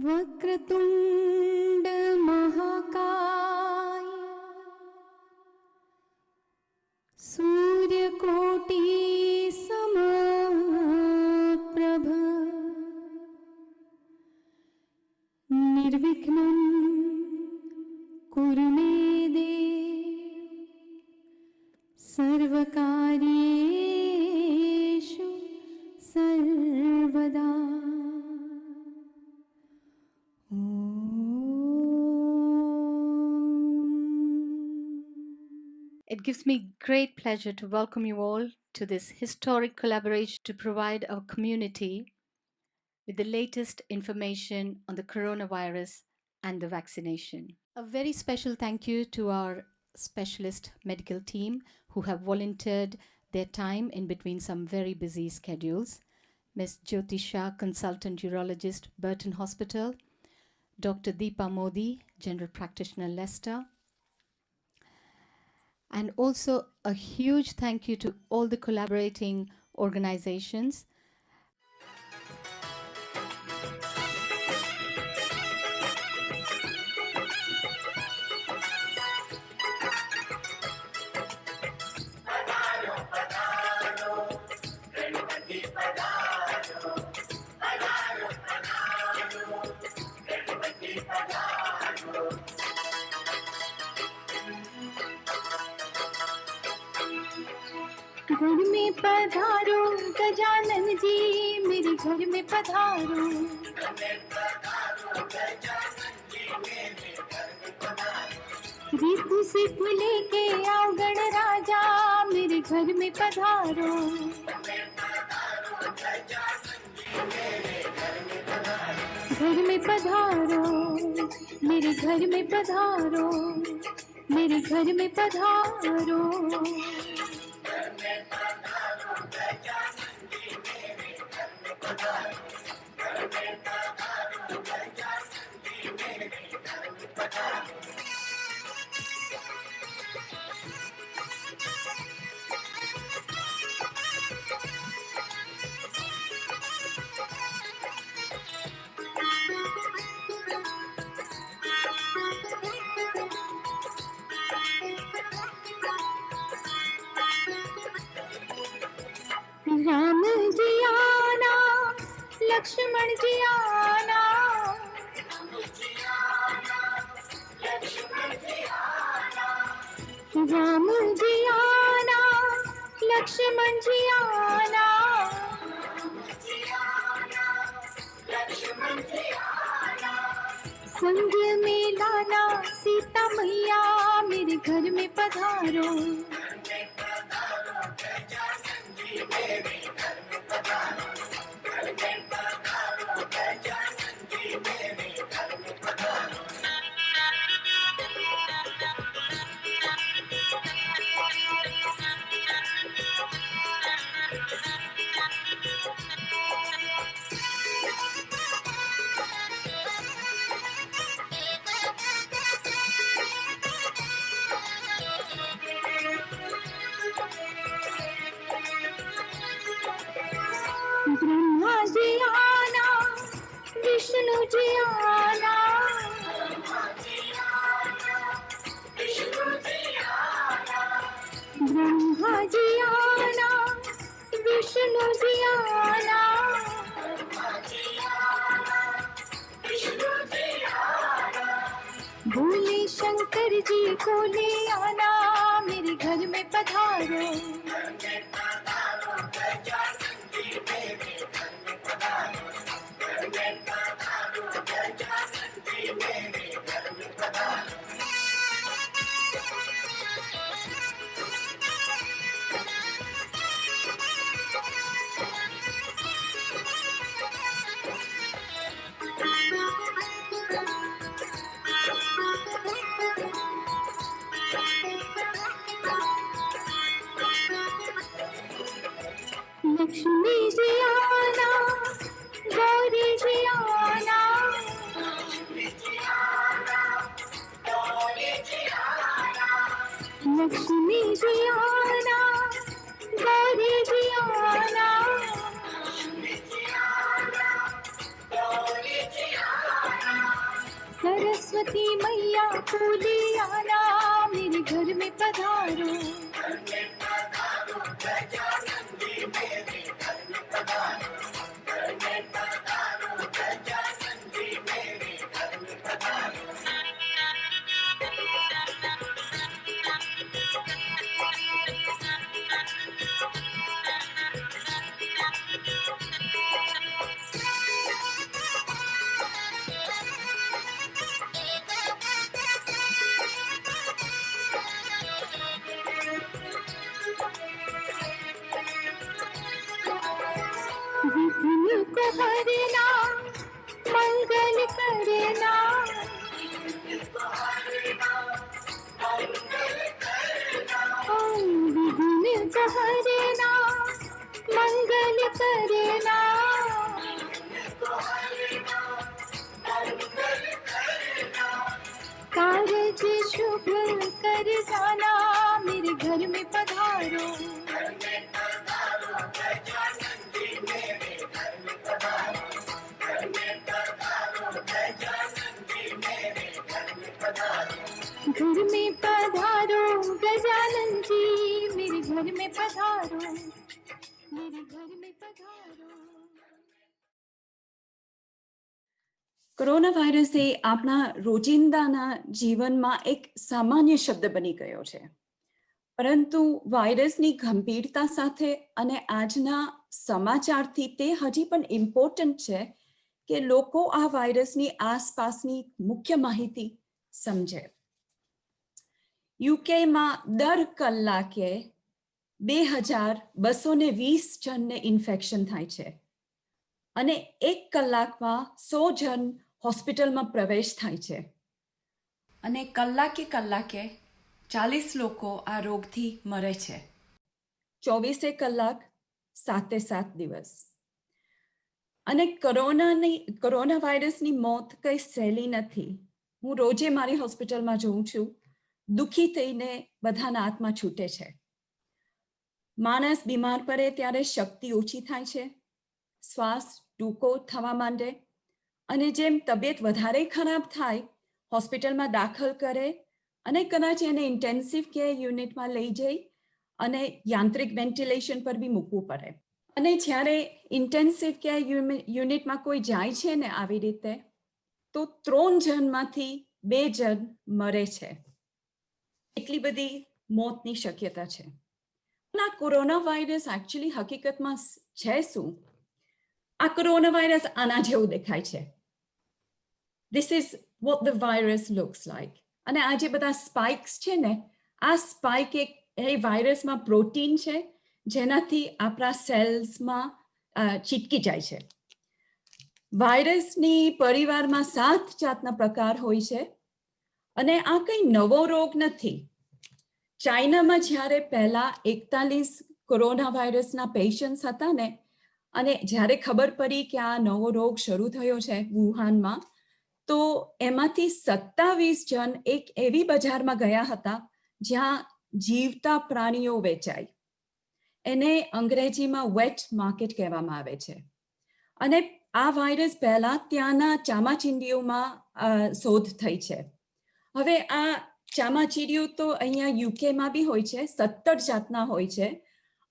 वक्रतुंड महाकाय सूर्यकोटि समप्रभ निर्विघ्नं कुरु मे देव सर्वकार्येषु सर्वदा। It gives me great pleasure to welcome you all to this historic collaboration to provide our community with the latest information on the coronavirus and the vaccination. A very special thank you to our specialist medical team who have volunteered their time in between some very busy schedules. Ms. Jyoti Shah, Consultant Urologist, Burton Hospital, Dr. Deepa Modi, General Practitioner, Leicester, and also a huge thank you to all the collaborating organizations. घर में पधारो गजानन जी, मेरे घर में पधारो। ऋतु सिद्ध लेके आओ गण राजा, मेरे घर में पधारो। घर में पधारो, मेरे घर में पधारो, मेरे घर में पधारो। राम जी आना, लक्ष्मण जी आना, राम जी आना, लक्ष्मण जी आना, संग में लाना सीता मैया, मेरे घर में पधारो। जी आना, ब्रह्मा जी आना, विष्णु जी आना, भोले शंकर जी को ले आना, मेरे घर में पधारो। लक्ष्मी जी आना, गौरी जी आना, लक्ष्मी जी आना, गौरी जी आना, सरस्वती मैया को ले आना, मेरे घर में पधारो। विघ्न को हरना, मंगल करना, विघ्न को हरना, मंगल करना, कारज शुभ कर जाना, मेरे घर में पधारो। घर में पधारो गजानन जी, मेरे घर में पधारो, मेरे घर में पधारो। કોરોના વાયરસ એ આપણા રોજિંદાના જીવનમાં એક સામાન્ય શબ્દ બની ગયો છે, પરંતુ વાયરસની ગંભીરતા સાથે અને આજના સમાચારથી તે હજી પણ ઇમ્પોર્ટન્ટ છે કે લોકો આ વાયરસની આસપાસની મુખ્ય માહિતી સમજે. યુકેમાં દર કલાકે 2220 જણને ઇન્ફેક્શન થાય છે અને એક કલાકમાં 100 જણ હોસ્પિટલમાં પ્રવેશ થાય છે અને કલાકે 40 લોકો આ રોગથી મરે છે. 24 કલાક 7 દિવસ. અને કોરોના વાયરસની મોત કઈ સહેલી નથી. હું રોજે મારી હોસ્પિટલમાં જોઉં છું, દુઃખી થઈને બધાના હાથમાં છૂટે છે. માણસ બીમાર પડે ત્યારે શક્તિ ઓછી થાય છે, શ્વાસ ટૂંકો થવા માંડે અને જેમ તબિયત વધારે ખરાબ થાય હોસ્પિટલમાં દાખલ કરે અને કદાચ એને ઇન્ટેન્સિવ કેર યુનિટમાં લઈ જઈ અને યાંત્રિક વેન્ટિલેશન પર બી મૂકવું પડે. અને જ્યારે ઇન્ટેન્સિવ કેર યુનિટમાં કોઈ જાય છે ને આવી રીતે, તો 3 જણમાંથી 2 જણ મરે છે. એટલી બધી મોતની શક્યતા છે. આ કોરોના વાયરસ એકચ્યુઅલી હકીકતમાં છે શું? આ કોરોના વાયરસ આના જેવું દેખાય છે. This is what the virus looks like. અને આ જે બધા સ્પાઇક્સ છે ને, આ સ્પાઇક એ વાયરસમાં પ્રોટીન છે જેનાથી આપણા સેલ્સમાં ચીટકી જાય છે. વાયરસની પરિવારમાં 7 જાતના પ્રકાર હોય છે અને આ કંઈ નવો રોગ નથી. ચાઇનામાં જ્યારે પહેલા 41 કોરોના વાયરસના પેશન્ટ્સ હતા ને, અને જ્યારે ખબર પડી કે આ નવો રોગ શરૂ થયો છે વુહાનમાં, તો એમાંથી 27 જણ એક એવી બજારમાં ગયા હતા જ્યાં જીવતા પ્રાણીઓ વેચાય. એને અંગ્રેજીમાં વેટ માર્કેટ કહેવામાં આવે છે. અને આ વાયરસ પહેલા ત્યાંના ચામાચીડિયોમાં શોધ થઈ છે. હવે આ ચામાચીડિયો તો અહીંયા યુકેમાં બી હોય છે, 17 જાતના હોય છે,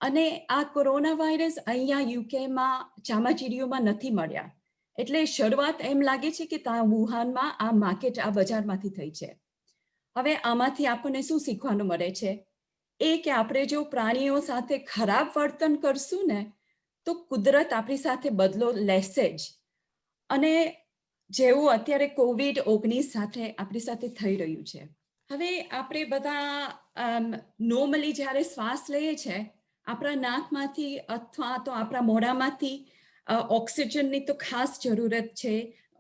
અને આ કોરોના વાયરસ અહીંયા યુકેમાં ચામાચીડિયોમાં નથી મળ્યા. એટલે શરૂઆત એમ લાગે છે કે ત્યાં વુહાનમાં આ માર્કેટ, આ બજારમાંથી થઈ છે. હવે આમાંથી આપણને શું શીખવાનું મળે છે? એ કે આપણે જો પ્રાણીઓ સાથે ખરાબ વર્તન કરશું ને, તો કુદરત આપણી સાથે બદલો લેશે જ. અને જેવું અત્યારે COVID-19 સાથે આપણી સાથે થઈ રહ્યું છે. હવે આપણે બધા નોર્મલી જ્યારે શ્વાસ લઈએ છીએ, આપણા નાકમાંથી અથવા તો આપણા મોઢામાંથી ઓક્સિજનની તો ખાસ જરૂરત છે.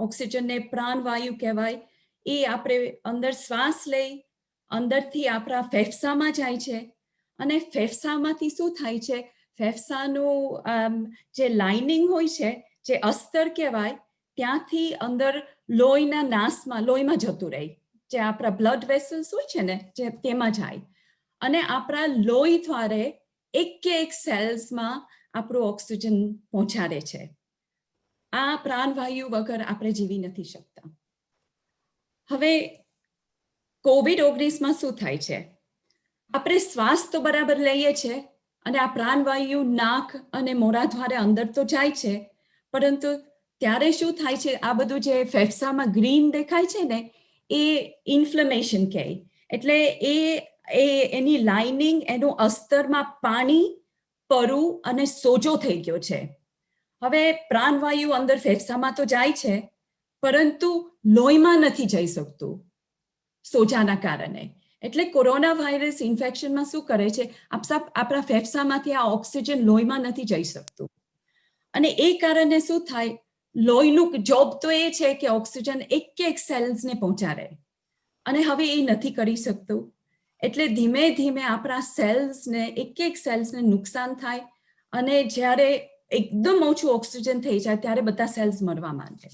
ઓક્સિજનને પ્રાણવાયુ કહેવાય. એ આપણે અંદર શ્વાસ લઈ, અંદરથી આપણા ફેફસામાં જાય છે, અને ફેફસામાંથી શું થાય છે? ફેફસાનું જે લાઇનિંગ હોય છે, જે અસ્તર કહેવાય, ત્યાંથી અંદર લોહીમાં જતું રહે, જે આપણા બ્લડ વેસલ્સ હોય છે ને, જે તેમાં જાય, અને આપણા લોહી દ્વારે એક સેલ્સમાં આપણું ઓક્સિજન પહોંચાડે છે. આ પ્રાણવાયુ વગર આપણે જીવી નથી શકતા. હવે COVID-19માં શું થાય છે? આપણે શ્વાસ તો બરાબર લઈએ છીએ, અને આ પ્રાણવાયુ નાક અને મોઢા દ્વારે અંદર તો જાય છે, પરંતુ ત્યારે શું થાય છે? આ બધું જે ફેફસામાં ગ્રીન દેખાય છે ને, એ ઇન્ફ્લેમેશન કહે. એટલે એની લાઇનિંગ, એનું અસ્તરમાં પાણી, પરુ અને સોજો થઈ ગયો છે. હવે પ્રાણવાયુ અંદર ફેફસામાં તો જાય છે, પરંતુ લોહીમાં નથી જઈ શકતું સોજાના કારણે. એટલે કોરોના વાયરસ ઇન્ફેક્શનમાં શું કરે છે? આપણા ફેફસામાંથી આ ઓક્સિજન લોહીમાં નથી જઈ શકતું, અને એ કારણે શું થાય? લોહીનું જોબ તો એ છે કે ઓક્સિજન એક સેલ્સને પહોંચાડે, અને હવે એ નથી કરી શકતું. એટલે ધીમે ધીમે આપણા સેલ્સને, એક સેલ્સને નુકસાન થાય, અને જ્યારે એકદમ ઓછું ઓક્સિજન થઈ જાય ત્યારે બધા સેલ્સ મરવા માંડે.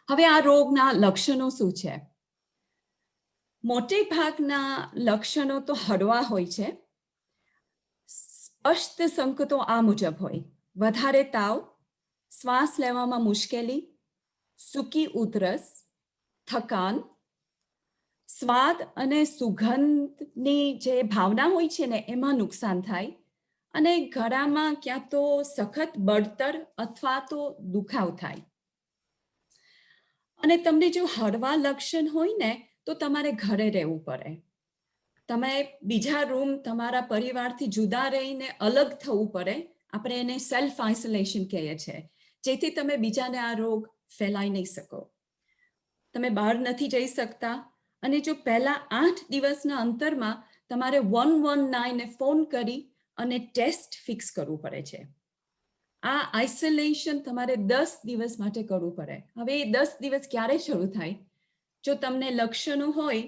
હવે આ રોગના લક્ષણો શું છે? મોટે ભાગના લક્ષણો તો હળવા હોય છે. સ્પષ્ટ સંકેતો આ મુજબ હોય: વધારે તાવ, શ્વાસ લેવામાં મુશ્કેલી, સૂકી ઉધરસ, થકાન, સ્વાદ અને સુગંધની જે ભાવના હોય છે ને, એમાં નુકસાન થાય, અને ગળામાં ક્યાં તો સખત બળતર અથવા તો દુખાવ થાય. અને તમને જો હળવા લક્ષણ હોય ને, તો તમારે ઘરે રહેવું પડે. તમે બીજા રૂમ, તમારા પરિવારથી જુદા રહીને અલગ થવું પડે. આપણે એને સેલ્ફ આઇસોલેશન કહીએ છીએ, જેથી તમે બીજાને આ રોગ ફેલાઈ નહીં શકો. તમે બહાર નથી જઈ શકતા, અને જો પહેલા 8 દિવસના અંતરમાં તમારે 119 ફોન કરી અને ટેસ્ટ ફિક્સ કરવું પડે છે. આ આઇસોલેશન તમારે 10 દિવસ માટે કરવું પડે. હવે એ 10 દિવસ ક્યારે શરૂ થાય? જો તમને લક્ષણો હોય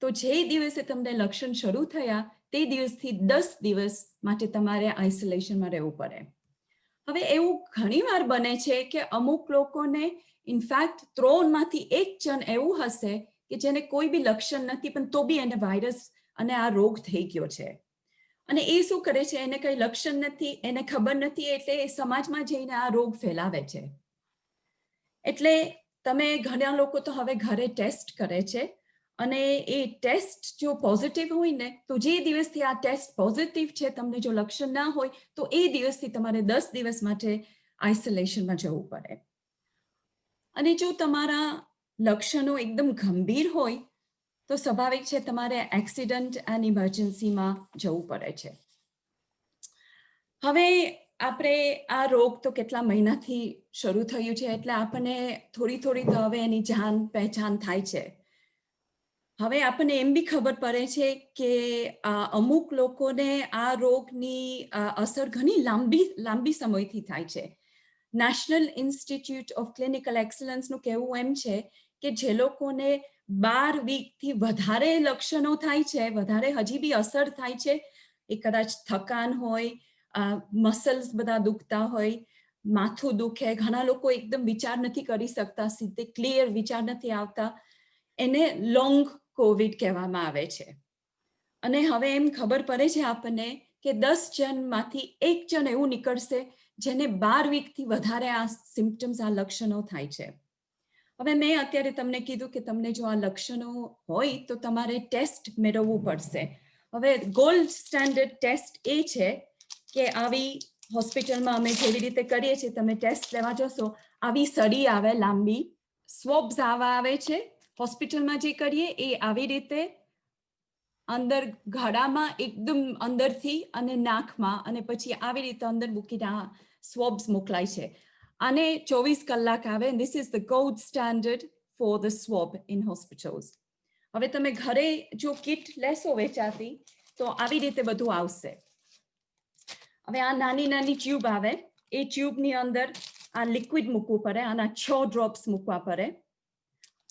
તો જે દિવસે તમને લક્ષણ શરૂ થયા તે દિવસથી 10 દિવસ માટે તમારે આઇસોલેશનમાં રહેવું પડે. હવે એવું ઘણીવાર બને છે કે અમુક લોકોને, ઇનફેક્ટ 3માંથી 1 જણ એવું હશે કે જેને કોઈ બી લક્ષણ નથી, પણ તો બી એને વાયરસ અને આ રોગ થઈ ગયો છે. અને એ શું કરે છે? એને કંઈ લક્ષણ નથી, એને ખબર નથી, એટલે એ સમાજમાં જઈને આ રોગ ફેલાવે છે. એટલે તમે, ઘણા લોકો તો હવે ઘરે ટેસ્ટ કરે છે, અને એ ટેસ્ટ જો પોઝિટિવ હોય ને, તો જે દિવસથી આ ટેસ્ટ પોઝિટિવ છે, તમને જો લક્ષણ ના હોય, તો એ દિવસથી તમારે 10 દિવસ માટે આઇસોલેશનમાં જવું પડે. અને જો તમારા લક્ષણો એકદમ ગંભીર હોય, તો સ્વાભાવિક છે તમારે એક્સિડન્ટ એન્ડ ઇમરજન્સીમાં જવું પડે છે. હવે આપણે આ રોગ તો કેટલા મહિનાથી શરૂ થયું છે, એટલે આપણને થોડી તો હવે એની જાણ પહેચાન થાય છે. હવે આપણને એમ બી ખબર પડે છે કે અમુક લોકોને આ રોગની અસર ઘણી લાંબી સમયથી થાય છે. નેશનલ ઇન્સ્ટિટ્યૂટ ઓફ ક્લિનિકલ એક્સલન્સનું કહેવું એમ છે કે જે લોકોને 12 વીકથી વધારે લક્ષણો થાય છે, વધારે હજી બી અસર થાય છે, એ કદાચ થકાન હોય, મસલ્સ બધા દુખતા હોય, માથું દુખે, ઘણા લોકો એકદમ વિચાર નથી કરી શકતા, સીધે ક્લિયર વિચાર નથી આવતા, એને લોંગ કોવિડ કહેવામાં આવે છે. અને હવે એમ ખબર પડે છે આપણને કે 10 જણમાંથી 1 જણ એવું નીકળશે જેને 12 વીકથી વધારે આ સિમ્પટમ્સ, આ લક્ષણો થાય છે. હવે મેં અત્યારે તમને કીધું કે તમને જો આ લક્ષણો હોય તો તમારે ટેસ્ટ મેળવવું પડશે. હવે ગોલ્ડ સ્ટાન્ડર્ડ ટેસ્ટ એ છે કે આવી હોસ્પિટલમાં અમે જેવી રીતે કરીએ છીએ, તમે ટેસ્ટ લેવા જશો, આવી સળી આવે લાંબી, સ્વોબ્સ આવા આવે છે. હોસ્પિટલમાં જે કરીએ એ આવી રીતે અંદર ગળામાં એકદમ અંદરથી અને નાકમાં, અને પછી આવી રીતે અંદર મૂકીને આ સ્વોબ્સ મોકલાય છે. આને 24 કલાક આવે. This is the gold standard for the swab in hospitals. હવે તમે ઘરે જો કિટ લેશો વેચાતી, તો આવી રીતે બધું આવશે. હવે આ નાની નાની ટ્યુબ આવે, એ ટ્યુબની અંદર આ લિક્વિડ મૂકવું પડે. આના 6 ડ્રોપ્સ મૂકવા પડે,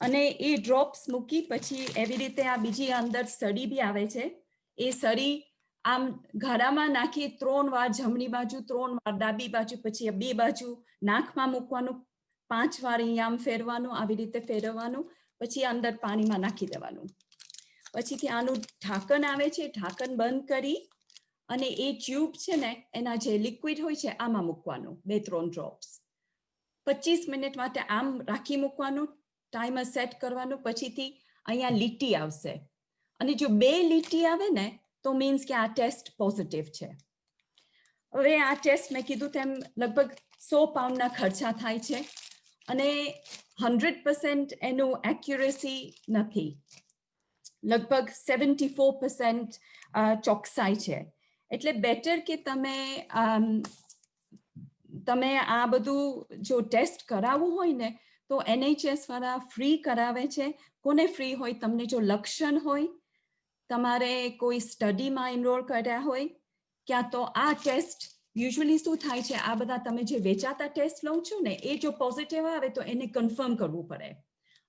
અને એ ડ્રોપ્સ મૂકી પછી એવી રીતે આ બીજી અંદર સળી બી આવે છે. એ સળી આમ ગળામાં નાખી 3 વાર જમણી બાજુ, 3 વાર ડાબી બાજુ, પછી 2 બાજુ નાકમાં મૂકવાનું, 5 વાર અહીંયા આમ ફેરવાનું, આવી રીતે ફેરવવાનું, પછી અંદર પાણીમાં નાખી દેવાનું. પછીથી આનું ઢાંકણ આવે છે, ઢાંકણ બંધ કરી અને એ ટ્યુબ છે ને એના જે લિક્વિડ હોય છે આમાં મૂકવાનું, 2-3 ડ્રોપ્સ. 25 મિનિટ માટે આમ રાખી મૂકવાનું, ટાઈમર સેટ કરવાનું. પછીથી અહીંયા લીટી આવશે, અને જો 2 લીટી આવે ને તો મીન્સ કે આ ટેસ્ટ પોઝિટિવ છે. હવે આ ટેસ્ટ મેં કીધું તેમ લગભગ 100 પાઉન્ડના ખર્ચા થાય છે, અને 100% એનું એક્યુરેસી નથી. લગભગ 74% ચોકસાઈ છે. એટલે બેટર કે તમે આ બધું જો ટેસ્ટ કરાવવું હોય ને તો NHS વાળા ફ્રી કરાવે છે. કોને ફ્રી હોય? તમને જો લક્ષણ હોય, તમારે કોઈ સ્ટડીમાં એનરોલ કર્યા હોય, ક્યાં તો આ ટેસ્ટ યુઝ્યુઅલી શું થાય છે, આ બધા તમે જે વેચાતા ટેસ્ટ લો છો ને, એ જો પોઝિટિવ આવે તો એને કન્ફર્મ કરવું પડે,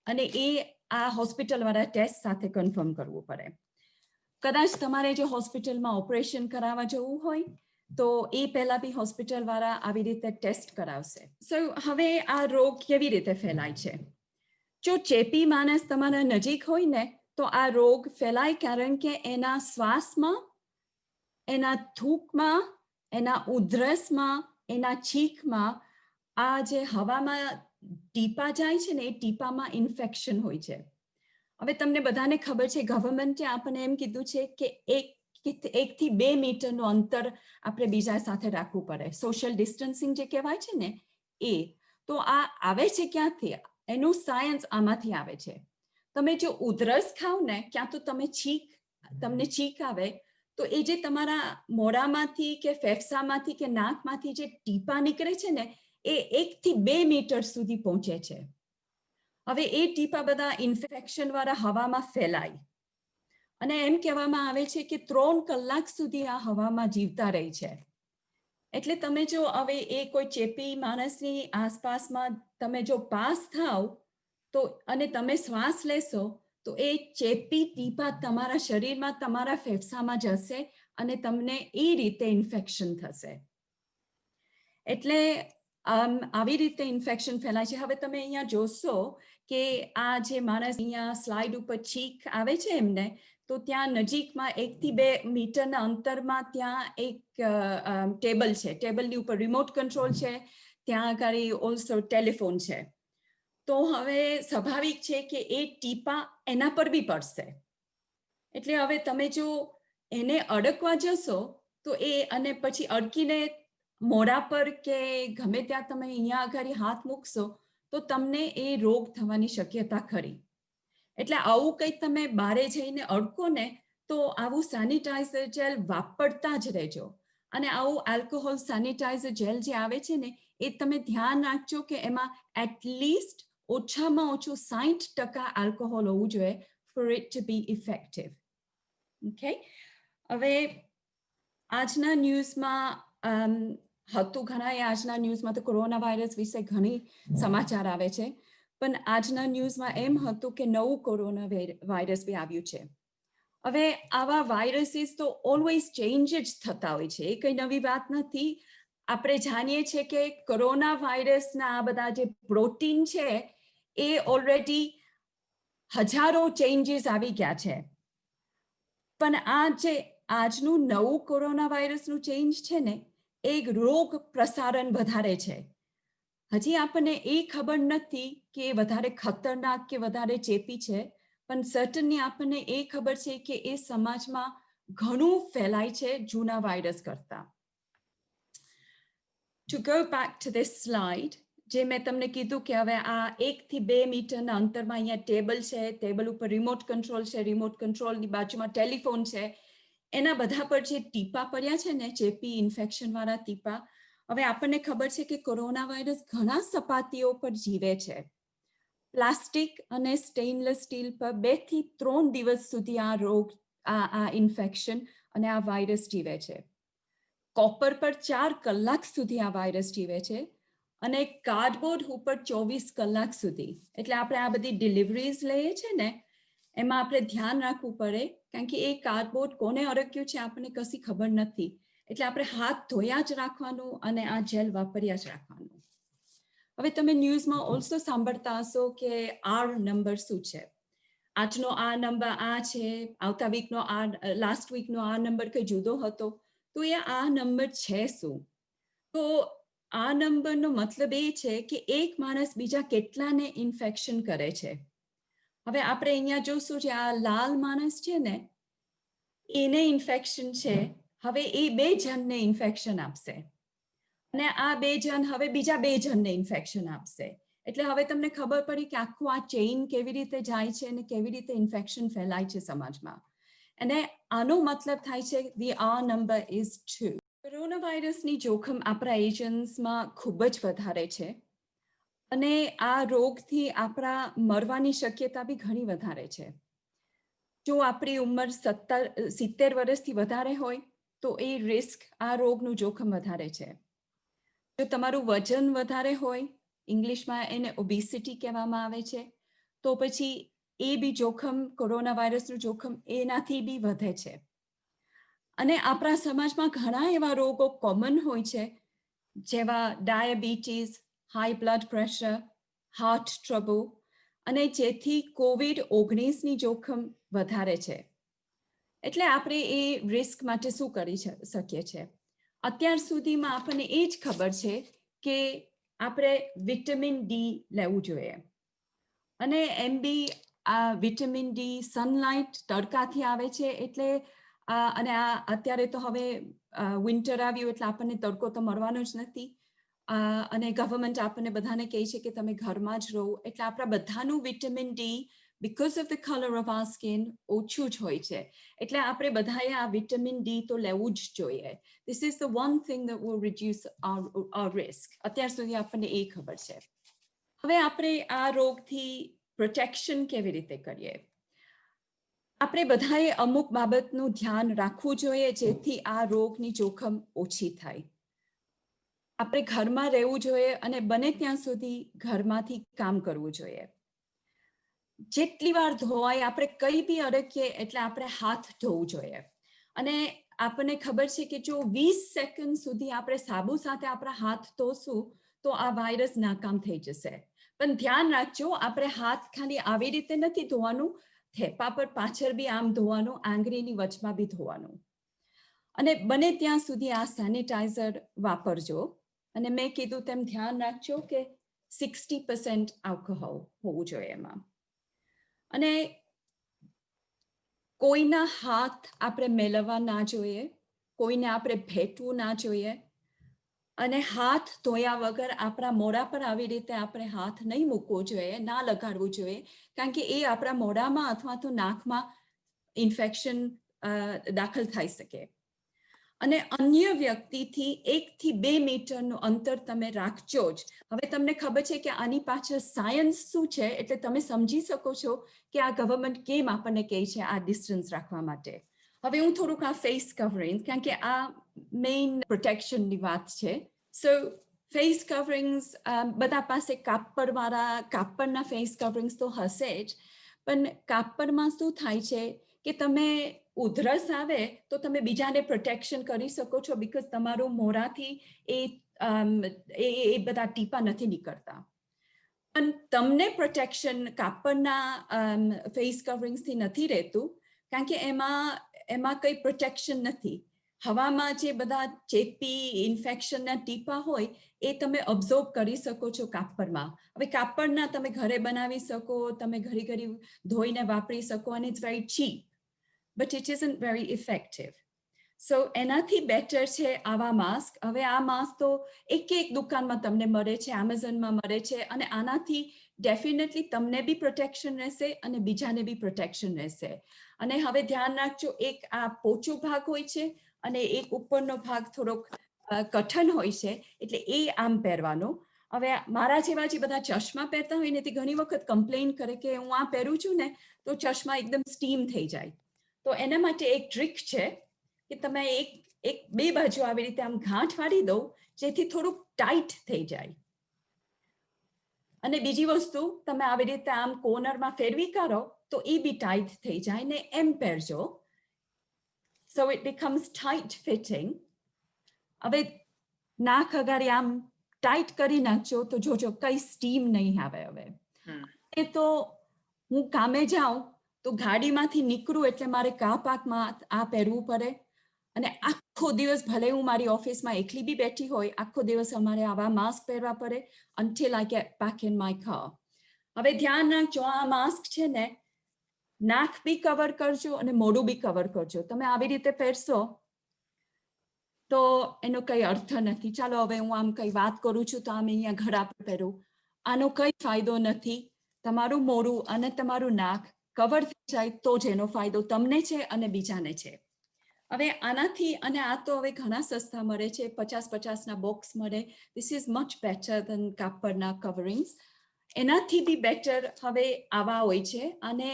અને એ આ હોસ્પિટલવાળા ટેસ્ટ સાથે કન્ફર્મ કરવું પડે. કદાચ તમારે જો હોસ્પિટલમાં ઓપરેશન કરાવવા જવું હોય તો એ પહેલા બી હોસ્પિટલવાળા આવી રીતે ટેસ્ટ કરાવશે. સો હવે આ રોગ કેવી રીતે ફેલાય છે? જો ચેપી માણસ તમારા નજીક હોય ને તો આ રોગ ફેલાય, કારણ કે એના શ્વાસમાં, એના થૂકમાં, એના ઉધરસમાં, એના છીંકમાં આ જે હવામાં ટીપા જાય છે ને, એ ટીપામાં ઇન્ફેક્શન હોય છે. હવે તમને બધાને ખબર છે, ગવર્મેન્ટે આપણને એમ કીધું છે કે 1 થી 2 મીટરનું અંતર આપણે બીજા સાથે રાખવું પડે, સોશિયલ ડિસ્ટન્સિંગ જે કહેવાય છે ને એ. તો આ આવે છે ક્યાંથી? એનું સાયન્સ આમાંથી આવે છે. તમે જો ઉધરસ ખાવ ને, ક્યાં તો તમને છીંક આવે, તો એ જે તમારા મોઢામાંથી કે ફેફસામાંથી કે નાકમાંથી જે ટીપા નીકળે છે ને, એ 1 થી 2 મીટર સુધી પહોંચે છે. હવે એ ટીપા બધા ઇન્ફેક્શન વાળા હવામાં ફેલાય, અને એમ કહેવામાં આવે છે કે 3 કલાક સુધી આ હવામાં જીવતા રહે છે. એટલે તમે જો હવે એ કોઈ ચેપી માણસની આસપાસમાં તમે જો પાસ થાવ તો, અને તમે શ્વાસ લેશો, તો એ ચેપી ટીપા તમારા શરીરમાં, તમારા ફેફસામાં જશે, અને તમને એ રીતે ઇન્ફેક્શન થશે. એટલે આવી રીતે ઇન્ફેક્શન ફેલાય છે. હવે તમે અહીંયા જોશો કે આ જે માણસ અહીંયા સ્લાઇડ ઉપર છીંક આવે છે એમને, તો ત્યાં નજીકમાં 1 થી 2 મીટરના અંતરમાં ત્યાં એક ટેબલ છે. ટેબલની ઉપર રિમોટ કંટ્રોલ છે, ત્યાં આગળ ઓલ્સો ટેલિફોન છે. તો હવે સ્વાભાવિક છે કે એ ટીપા એના પર બી પડશે. એટલે હવે તમે જો એને અડકવા જશો તો એ, અને પછી અડકીને મોઢા પર કે ગમે ત્યાં તમે અહીંયા આગળ હાથ મૂકશો તો તમને એ રોગ થવાની શક્યતા ખરી. એટલે આવું કંઈક તમે બારે જઈને અડકો ને તો આવું સેનિટાઈઝર જેલ વાપરતા જ રહેજો. અને આવું આલ્કોહોલ સેનિટાઈઝર જેલ જે આવે છે ને, એ તમે ધ્યાન રાખજો કે એમાં એટલીસ્ટ ઓછામાં ઓછું 60% આલ્કોહોલ હોવું જોઈએ for it to be effective. Okay, હવે આજના ન્યૂઝમાં હતું ઘણા, આજના ન્યૂઝમાં તો કોરોના વાયરસ વિશે ઘણી સમાચાર આવે છે, પણ આજના ન્યૂઝમાં એમ હતું કે નવું કોરોના વાયરસ બી આવ્યું છે. હવે આવા વાયરસીસ તો ઓલવેઝ ચેન્જ જ થતા હોય છે, એ કંઈ નવી વાત નથી. આપણે જાણીએ છીએ કે કોરોના વાયરસના આ બધા જે પ્રોટીન છે એ ઓલરેડી હજારો ચેન્જીસ આવી ગયા છે, પણ આ જે આજનું નવું કોરોના વાયરસનું ચેન્જ છે ને, એક રોગ પ્રસારણ વધારે છે. હજી આપણને એ ખબર નથી કે એ વધારે ખતરનાક કે વધારે ચેપી છે, પણ સર્ટનલી આપણને એ ખબર છે કે એ સમાજમાં ઘણું ફેલાય છે જૂના વાયરસ કરતા. To go back to this slide, જે મેં તમને કીધું કે હવે આ 1 થી 2 મીટરના અંતરમાં અહીંયા ટેબલ છે, ટેબલ ઉપર રિમોટ કંટ્રોલ છે, રિમોટ કંટ્રોલની બાજુમાં ટેલિફોન છે, એના બધા પર જે ટીપા પડ્યા છે ને, ચેપી ઇન્ફેક્શન વાળા ટીપા, હવે આપણને ખબર છે કે કોરોના વાયરસ ઘણા સપાટીઓ પર જીવે છે. પ્લાસ્ટિક અને સ્ટેનલેસ સ્ટીલ પર 2 થી 3 દિવસ સુધી આ રોગ, આ ઇન્ફેક્શન અને આ વાયરસ જીવે છે. કોપર પર 4 કલાક સુધી આ વાયરસ જીવે છે અને કાર્ડબોર્ડ ઉપર 24 કલાક સુધી. એટલે આપણે આ બધી ડિલિવરીઝ લઈએ છે ને, એમાં આપણે ધ્યાન રાખવું પડે, કારણ કે એ કાર્ડબોર્ડ કોને અડક્યું છે આપણને કશી ખબર નથી. એટલે આપણે હાથ ધોયા જ રાખવાનું અને આ જેલ વાપર્યા જ રાખવાનું. હવે તમે ન્યૂઝમાં ઓલ્સો સાંભળતા હશો કે આર નંબર શું છે. આજનો આ નંબર આ છે, આવતા વીકનો આ, લાસ્ટ વીકનો આ નંબર કંઈ જુદો હતો. તો એ આ નંબર છે શું? તો આ નંબરનો મતલબ એ છે કે એક માણસ બીજા કેટલાને ઇન્ફેક્શન કરે છે. હવે આપણે અહીંયા જોશું જે આ લાલ માણસ છે ને, એને ઇન્ફેક્શન છે. હવે એ 2 જણને ઇન્ફેક્શન આપશે અને આ 2 જણ હવે બીજા 2 જણને ઇન્ફેક્શન આપશે. એટલે હવે તમને ખબર પડી કે આખું આ ચેઇન કેવી રીતે જાય છે અને કેવી રીતે ઇન્ફેક્શન ફેલાય છે સમાજમાં. અને આનો મતલબ થાય છે the R number is 2. Corona વાયરસની જોખમ આપણા એજન્ટ્સમાં ખૂબ જ વધારે છે અને આ રોગથી આપણા મરવાની શક્યતા બી ઘણી વધારે છે. જો આપણી ઉંમર 70 વર્ષથી વધારે હોય તો એ રિસ્ક, આ રોગનું જોખમ વધારે છે. જો તમારું વજન વધારે હોય, ઇંગ્લિશમાં એને ઓબેસિટી કહેવામાં આવે છે, તો પછી એ બી જોખમ, કોરોના વાયરસનું જોખમ એનાથી બી વધે છે. અને આપણા સમાજમાં ઘણા એવા રોગો કોમન હોય છે, જેવા diabetes, high blood pressure, heart trouble, અને જેથી COVID-19ની જોખમ વધારે છે. એટલે આપણે એ રિસ્ક માટે શું કરી શકીએ છીએ? અત્યાર સુધીમાં આપણને એ જ ખબર છે કે આપણે વિટામિન ડી લેવું જોઈએ. અને એમ બી આ વિટામિન ડી સનલાઇટ તડકાથી આવે છે, એટલે અને આ અત્યારે તો હવે વિન્ટર આવ્યું એટલે આપણને તડકો તો મળવાનો જ નથી. અને ગવર્મેન્ટ આપણને બધાને કહે છે કે તમે ઘરમાં જ રહો, એટલે આપણા બધાનું vitamin D because of the color of our skin ઓછું જ હોય છે. એટલે આપણે બધાએ આ વિટામિન ડી તો લેવું જ જોઈએ. This is the one thing that will reduce our risk. અત્યાર સુધી આપણને એ ખબર છે. હવે આપણે આ રોગથી પ્રોટેક્શન કેવી રીતે કરીએ? આપણે બધાએ અમુક બાબતનું ધ્યાન રાખવું જોઈએ જેથી આ રોગની જોખમ ઓછી થાય. આપણે ઘરમાં રહેવું જોઈએ અને બને ત્યાં સુધી ઘરમાંથી કામ કરવું જોઈએ. જેટલી વાર ધોવાય, આપણે કંઈ બી અડકીએ એટલે આપણે હાથ ધોવું જોઈએ. અને આપણને ખબર છે કે જો 20 સેકન્ડ સુધી આપણે સાબુ સાથે આપણા હાથ ધોશું તો આ વાયરસ નાકામ થઈ જશે. પણ ધ્યાન રાખજો, આપણે હાથ ખાલી આવી રીતે નથી ધોવાનું, થેપા પર પાછળ બી આમ ધોવાનું, આંગળીની વચમાં બી ધોવાનું. અને બને ત્યાં સુધી આ સેનિટાઈઝર વાપરજો. અને મેં કીધું તેમ ધ્યાન રાખજો કે 60% આલ્કોહોલ હોવું જોઈએ એમાં. અને કોઈના હાથ આપણે મેળવવા ના જોઈએ, કોઈને આપણે ભેટવું ના જોઈએ, અને હાથ ધોયા વગર આપણા મોઢા પર આવી રીતે આપણે હાથ નહીં મૂકવો જોઈએ, ના લગાડવું જોઈએ, કારણ કે એ આપણા મોઢામાં અથવા તો નાકમાં ઇન્ફેક્શન દાખલ થઈ શકે. અને અન્ય વ્યક્તિથી 1 થી 2 મીટરનું અંતર તમે રાખજો જ. હવે તમને ખબર છે કે આની પાછળ સાયન્સ શું છે, એટલે તમે સમજી શકો છો કે આ ગવર્મેન્ટ કેમ આપણને કહે છે આ ડિસ્ટન્સ રાખવા માટે. હવે હું થોડુંક આ ફેસ કવરિંગ, કારણ કે આ મેઇન પ્રોટેક્શનની વાત છે. સો ફેસ કવરિંગ્સ બધા પાસે કાપડના ફેસ કવરિંગ્સ તો હશે જ, પણ કાપડમાં શું થાય છે કે તમે ઉધરસ આવે તો તમે બીજાને પ્રોટેક્શન કરી શકો છો, બીકોઝ તમારું મોઢાથી એ બધા ટીપા નથી નીકળતા. પણ તમને પ્રોટેક્શન કાપડના ફેસ કવરિંગ્સથી નથી રહેતું, કારણ કે એમાં કંઈ પ્રોટેક્શન નથી. હવામાં જે બધા ચેપી ઇન્ફેક્શનના ટીપા હોય એ તમે ઓબ્ઝર્વ કરી શકો છો કાપડમાં. હવે કાપડના તમે ઘરે બનાવી શકો, તમે ઘડી ઘડી ધોઈને વાપરી શકો, અને it's very cheap, but it isn't very effective. So એનાથી બેટર છે આવા માસ્ક. હવે આ માસ્ક તો એક દુકાનમાં તમને મળે છે, એમેઝોનમાં મળે છે, અને આનાથી ડેફિનેટલી તમને બી પ્રોટેક્શન રહેશે અને બીજાને બી પ્રોટેક્શન રહેશે. અને હવે ધ્યાન રાખજો, એક આ પોચો ભાગ હોય છે અને એક ઉપરનો ભાગ થોડોક કઠણ હોય છે, એટલે એ આમ પહેરવાનો. હવે મારા જેવા જે બધા ચશ્મા પહેરતા હોય ને તે ઘણી વખત કમ્પ્લેન કરે કે હું આ પહેરું છું ને તો ચશ્મા એકદમ સ્ટીમ થઈ જાય. તો એના માટે એક ટ્રીક છે કે તમે એક બે બાજુ આવી રીતે આમ ગાંઠ વાળી દો, જેથી થોડુંક ટાઈટ થઈ જાય. અને બીજી વસ્તુ, તમે આવી રીતે આમ કોર્નરમાં ફેરવી કરો તો એ બી ટાઈટ થઈ જાય ને એમ પહેરજો. So it becomes tight fitting. હવે નાક અગાડી આમ ટાઈટ કરી નાખજો તો જોજો કઈ સ્ટીમ નહીં આવે. હવે એ તો હું કામે જાઉં તો ગાડીમાંથી નીકળું એટલે મારે પાકમાં આ પહેરવું પડે, અને આખો દિવસ ભલે હું મારી ઓફિસમાં એકલી બી બેઠી હોય, આખો દિવસ અમારે આવા માસ્ક પહેરવા પડે until I get back in my car. હવે ધ્યાન રાખજો, આ માસ્ક છે ને નાક બી કવર કરજો અને મોઢું બી કવર કરજો. તમે આવી રીતે પહેરશો તો એનો કઈ અર્થ નથી. ચાલો હવે હું આમ કઈ વાત કરું છું તો આમ અહીંયા ઘડા પર પહેરું, આનો કઈ ફાયદો નથી. તમારું મોઢું અને તમારું નાક કવર થઈ જાય તો જ એનો ફાયદો તમને છે અને બીજાને છે. હવે આનાથી, અને આ તો હવે ઘણા સસ્તા મળે છે, 50-50ના બોક્સ મળે. ધીસ ઇઝ મચ બેટર ધન કાપડના કવરિંગ્સ. એનાથી બી બેટર હવે આવા હોય છે, અને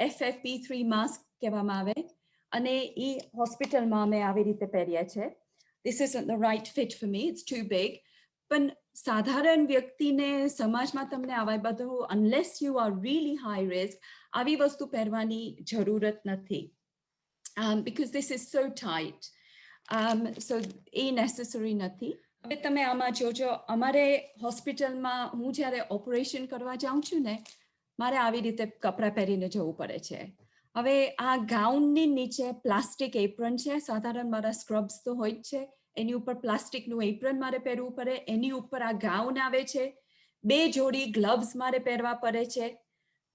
FFP3 માસ્ક કહેવામાં આવે, અને એ હોસ્પિટલમાં અમે આવી રીતે પહેર્યા છે. This isn't the right fit for me, it's too big. પણ સાધારણ વ્યક્તિને સમાજમાં તમને આવા બધું, unless you are really high risk, આવી વસ્તુ પહેરવાની જરૂરત નથી. Because this is so tight. So A necessary નથી. હવે તમે આમાં જોજો, અમારે હોસ્પિટલમાં હું જ્યારે ઓપરેશન કરવા જાઉં છું ને, મારે આવી રીતે કપડાં પહેરીને જવું પડે છે. હવે આ ગાઉનની નીચે પ્લાસ્ટિક એપ્રન છે, સાધારણ મારા સ્ક્રબ્સ તો હોય જ છે, એની ઉપર પ્લાસ્ટિકનું એપ્રન મારે પહેરવું પડે, એની ઉપર આ ગાઉન આવે છે, 2 જોડી ગ્લવ્સ મારે પહેરવા પડે છે,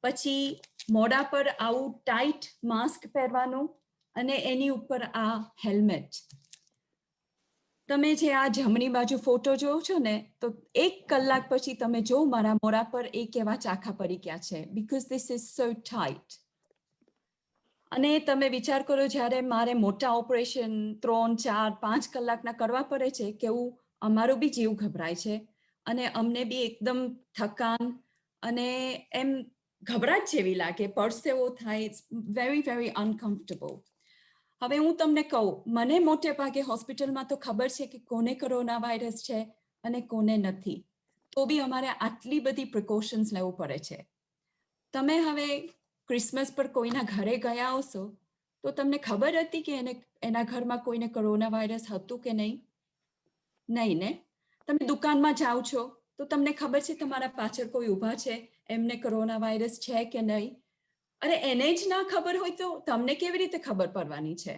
પછી મોઢા પર આવું ટાઈટ માસ્ક પહેરવાનું, અને એની ઉપર આ હેલ્મેટ. તમે જે આ જમણી બાજુ ફોટો જોવો છો ને, તો 1 કલાક પછી તમે જો મારા મોઢા પર એ કેવા ચાખા પડી ગયા છે, because this is so tight. અને તમે વિચાર કરો, જ્યારે મારે મોટા ઓપરેશન 3, 4, 5 કલાકના કરવા પડે છે, કેવું અમારું બી જીવ ગભરાય છે, અને અમને બી એકદમ થકાન અને એમ ગભરાટ જેવી લાગે, પરસેવો થાય, ઇટ્સ વેરી વેરી અનકમ્ફર્ટેબલ. હવે હું તમને કહું, મને મોટે ભાગે હોસ્પિટલમાં તો ખબર છે કે કોને કોરોના વાયરસ છે અને કોને નથી, તો બી અમારે આટલી બધી પ્રિકોશન્સ લેવું પડે છે. તમે હવે ક્રિસમસ પર કોઈના ઘરે ગયા હશો તો તમને ખબર હતી કે એના ઘરમાં કોઈને કોરોના વાયરસ હતું કે નહીં? નહીં ને? તમે દુકાનમાં જાઓ છો તો તમને ખબર છે તમારા પાછળ કોઈ ઊભા છે, એમને કોરોના વાયરસ છે કે નહીં? અરે એને જ ના ખબર હોય તો તમને કેવી રીતે ખબર પડવાની છે?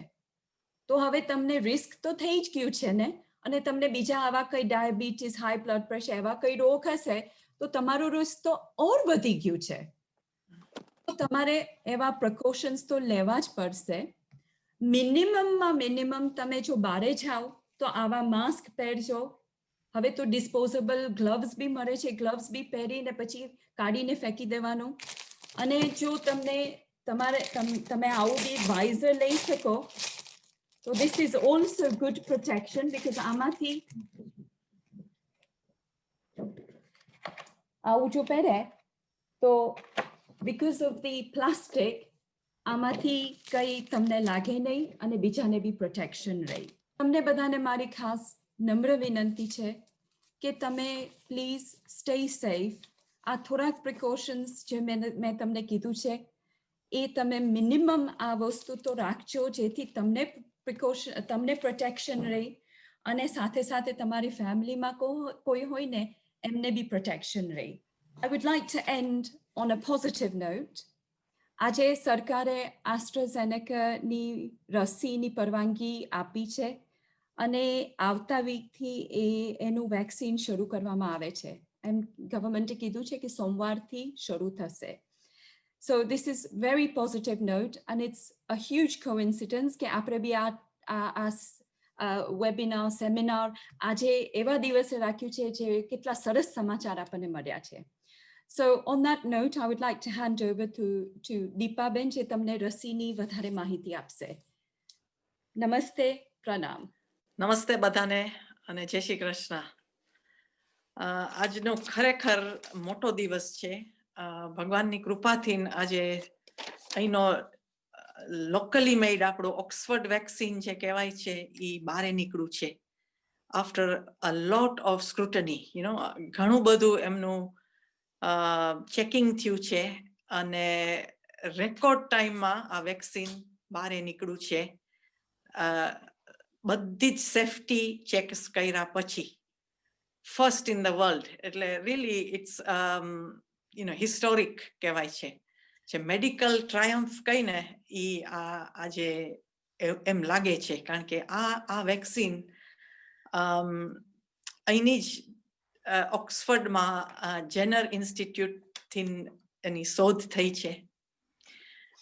તો હવે તમને રિસ્ક તો થઈ જ ગયું છે ને, અને તમને બીજા આવા કઈ ડાયાબિટીસ, હાઈ બ્લડ પ્રેશર, એવા કઈ રોગ હશે તો તમારું રિસ્ક તો ઓર વધી ગયું છે. તો તમારે એવા પ્રિકોશન્સ તો લેવા જ પડશે. મિનિમમમાં મિનિમમ તમે જો બારે જાઓ તો આવા માસ્ક પહેરજો. હવે તો ડિસ્પોઝેબલ ગ્લવ્સ બી મળે છે, ગ્લવ્સ બી પહેરીને પછી કાઢીને ફેંકી દેવાનું. અને જો તમે આવું બી વાઇઝર લઈ શકો તો this is also good protection, because આમાંથી આવું જો પહેરે તો because of the plastic આમાંથી કઈ તમને લાગે નહીં અને બીજાને બી પ્રોટેક્શન રહે. તમને બધાને મારી ખાસ નમ્ર વિનંતી છે કે તમે પ્લીઝ સ્ટે સેફ. આ થોડાક પ્રિકોશન્સ જે મેં તમને કીધું છે એ તમે મિનિમમ આ વસ્તુ તો રાખજો, જેથી તમને પ્રોટેક્શન રહે, અને સાથે સાથે તમારી ફેમિલીમાં કોઈ હોય ને એમને બી પ્રોટેક્શન રહે. I would like to end on a positive note. આજે સરકારે AstraZenecaની રસીની પરવાનગી આપી છે, અને આવતા વીકથી એનું વેક્સિન શરૂ કરવામાં આવે છે. એમ ગવર્મેન્ટે કીધું છે કે સોમવારથી શરૂ થશે. So this is very positive note, and it's a huge coincidence કે આપણે બી આ વેબિનાર સેમિનાર આજે એવા દિવસે રાખ્યું છે જે કેટલા સરસ સમાચાર આપણને મળ્યા છે. So on that note, I would like to hand over to Deepaben જે તમને રસીની વધારે માહિતી આપશે. નમસ્તે, પ્રણામ. નમસ્તે બધાને અને જય શ્રી કૃષ્ણ. આજનો ખરેખર મોટો દિવસ છે. ભગવાનની કૃપાથી આજે અહીંનો લોકલી મેડ આપણું ઓક્સફર્ડ વેક્સિન જે કહેવાય છે એ બહારે નીકળ્યું છે. આફ્ટર અ લોટ ઓફ સ્ક્રુટની ઘણું બધું એમનું ચેકિંગ થયું છે અને રેકોર્ડ ટાઈમમાં આ વેક્સિન બહારે નીકળ્યું છે. બધી જ સેફટી ચેક્સ કર્યા પછી ફર્સ્ટ ઇન ધ વર્લ્ડ એટલે રિયલી ઇટ્સ હિસ્ટોરિક કહેવાય છે. જે મેડિકલ ટ્રાયમ્ફ કહીને એ આજે એમ લાગે છે કારણ કે આ વેક્સિન અહીંની જ ઓક્સફર્ડમાં જેનર ઇન્સ્ટિટ્યૂટથી એની શોધ થઈ છે.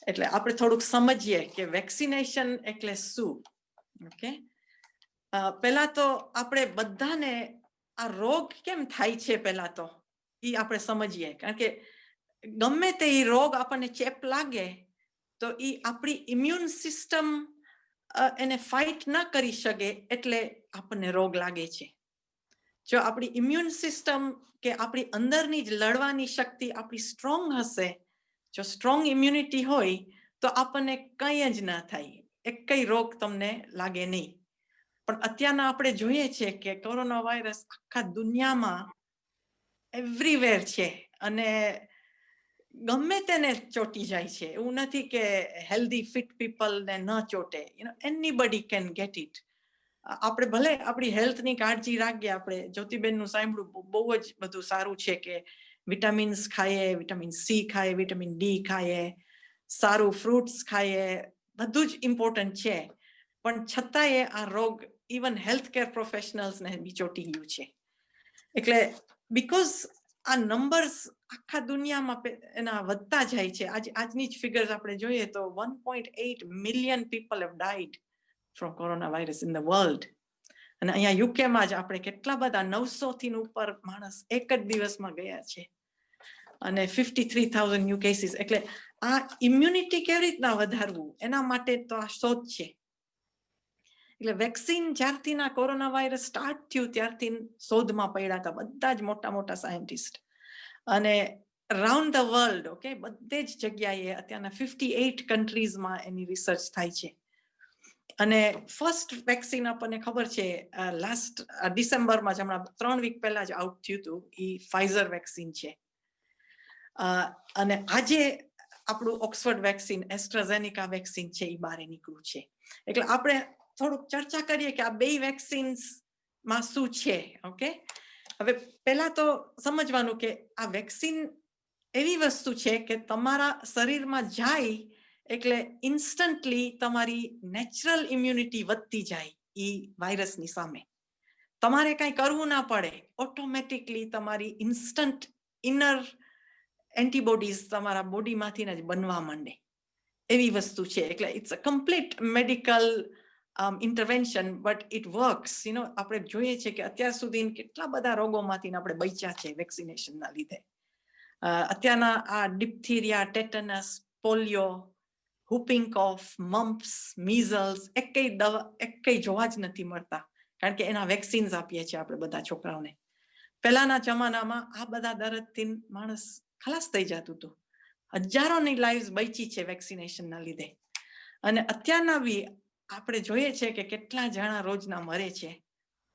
એટલે આપણે થોડુંક સમજીએ કે વેક્સિનેશન એટલે શું. ઓકે, પહેલા તો આપણે બધાને આ રોગ કેમ થાય છે પહેલા તો એ આપણે સમજીએ કારણ કે ગમે તે રોગ આપણને ચેપ લાગે તો એ આપણી ઇમ્યુન સિસ્ટમ એને ફાઇટ ન કરી શકે એટલે આપણને રોગ લાગે છે. જો આપણી ઇમ્યુન સિસ્ટમ કે આપણી અંદરની જ લડવાની શક્તિ આપણી સ્ટ્રોંગ હશે, જો સ્ટ્રોંગ ઇમ્યુનિટી હોય તો આપણને કંઈ જ ના થાય, એક રોગ તમને લાગે નહીં. પણ અત્યારના આપણે જોઈએ છીએ કે કોરોના વાયરસ આખા દુનિયામાં એવરીવેર છે અને ગમે તેને ચોટી જાય છે. એવું નથી કે હેલ્ધી ફિટ પીપલને ન ચોટે. Anybody can get it. આપણે ભલે આપણી હેલ્થની કાળજી રાખીએ. આપણે જ્યોતિબેનનું સાંભળ્યું બહુ જ બધું સારું છે કે વિટામિન્સ ખાઈએ, વિટામિન સી ખાઈએ, વિટામિન ડી ખાઈએ, સારું ફ્રૂટ્સ ખાઈએ, બધું જ ઇમ્પોર્ટન્ટ છે. પણ છતાંય આ રોગ ઇવન હેલ્થ કેર પ્રોફેશનલ્સને બી ચોટી ગયું છે. એટલે બીકોઝ આ નંબર્સ આખા દુનિયામાં એના વધતા જાય છે. આજની જ ફિગર્સ આપણે જોઈએ તો 1.8 million people have died from corona virus in the world. અને અહીંયા યુકેમાં જ આપણે કેટલા બધા 900થી ઉપર માણસ એક જ દિવસમાં ગયા છે અને 53,000 ન્યૂ કેસીસ. એટલે આ ઇમ્યુનિટી કેવી રીતના વધારવું એના માટે તો આ શોધ છે. એટલે વેક્સિન જ્યારથી ના કોરોના વાયરસ સ્ટાર્ટ થયું ત્યારથી શોધમાં પડ્યા હતા બધા જ મોટા મોટા સાયન્ટિસ્ટ અને રાઉન્ડ ધ વર્લ્ડ. ઓકે, બધે જ જગ્યાએ અત્યારના 58 કન્ટ્રીઝમાં એની રિસર્ચ થાય છે. અને ફર્સ્ટ વેક્સિન આપણને ખબર છે લાસ્ટ ડિસેમ્બરમાં જ હમણાં 3 વીક પહેલા જ આઉટ થયું હતું. એ ફાઇઝર વેક્સિન છે. અને આજે આપણું ઓક્સફર્ડ વેક્સિન એસ્ટ્રાઝેનિકા વેક્સિન છે એ બહાર નીકળ્યું છે. એટલે આપણે થોડુંક ચર્ચા કરીએ કે આ બે વેક્સિન્સમાં શું છે. ઓકે, હવે પહેલા તો સમજવાનું કે આ વેક્સિન એવી વસ્તુ છે કે તમારા શરીરમાં જાય એટલે ઇન્સ્ટન્ટલી તમારી નેચરલ ઇમ્યુનિટી વધતી જાય એ વાયરસની સામે. તમારે કંઈ કરવું ના પડે, ઓટોમેટિકલી તમારી ઇન્સ્ટન્ટ ઇનર એન્ટીબોડીઝ તમારા બોડીમાંથી જ બનવા માંડે એવી વસ્તુ છે. એટલે it's a complete medical intervention but it works. આપણે જોઈએ છીએ કે અત્યાર સુધી કેટલા બધા રોગોમાંથી આપણે બચ્યા છે વેક્સિનેશનના લીધે. અત્યારના આ ડિપ્થીરિયા, ટેટનસ, પોલિયો, હુપિંગ કોફ, મમ્પ્સ, મીઝલ્સ એકેય જોવા જ નથી મળતા કારણ કે એના વેક્સિન્સ આપીએ છીએ આપણે બધા છોકરાઓને. પહેલાના જમાનામાં આ બધા દર્દથી માણસ ખલાસ થઈ જતું હતું. હજારોની લાઈવ્સ બચી છે વેક્સિનેશનના લીધે. અને અત્યારના બી આપણે જોઈએ છે કે કેટલા જણા રોજના મરે છે.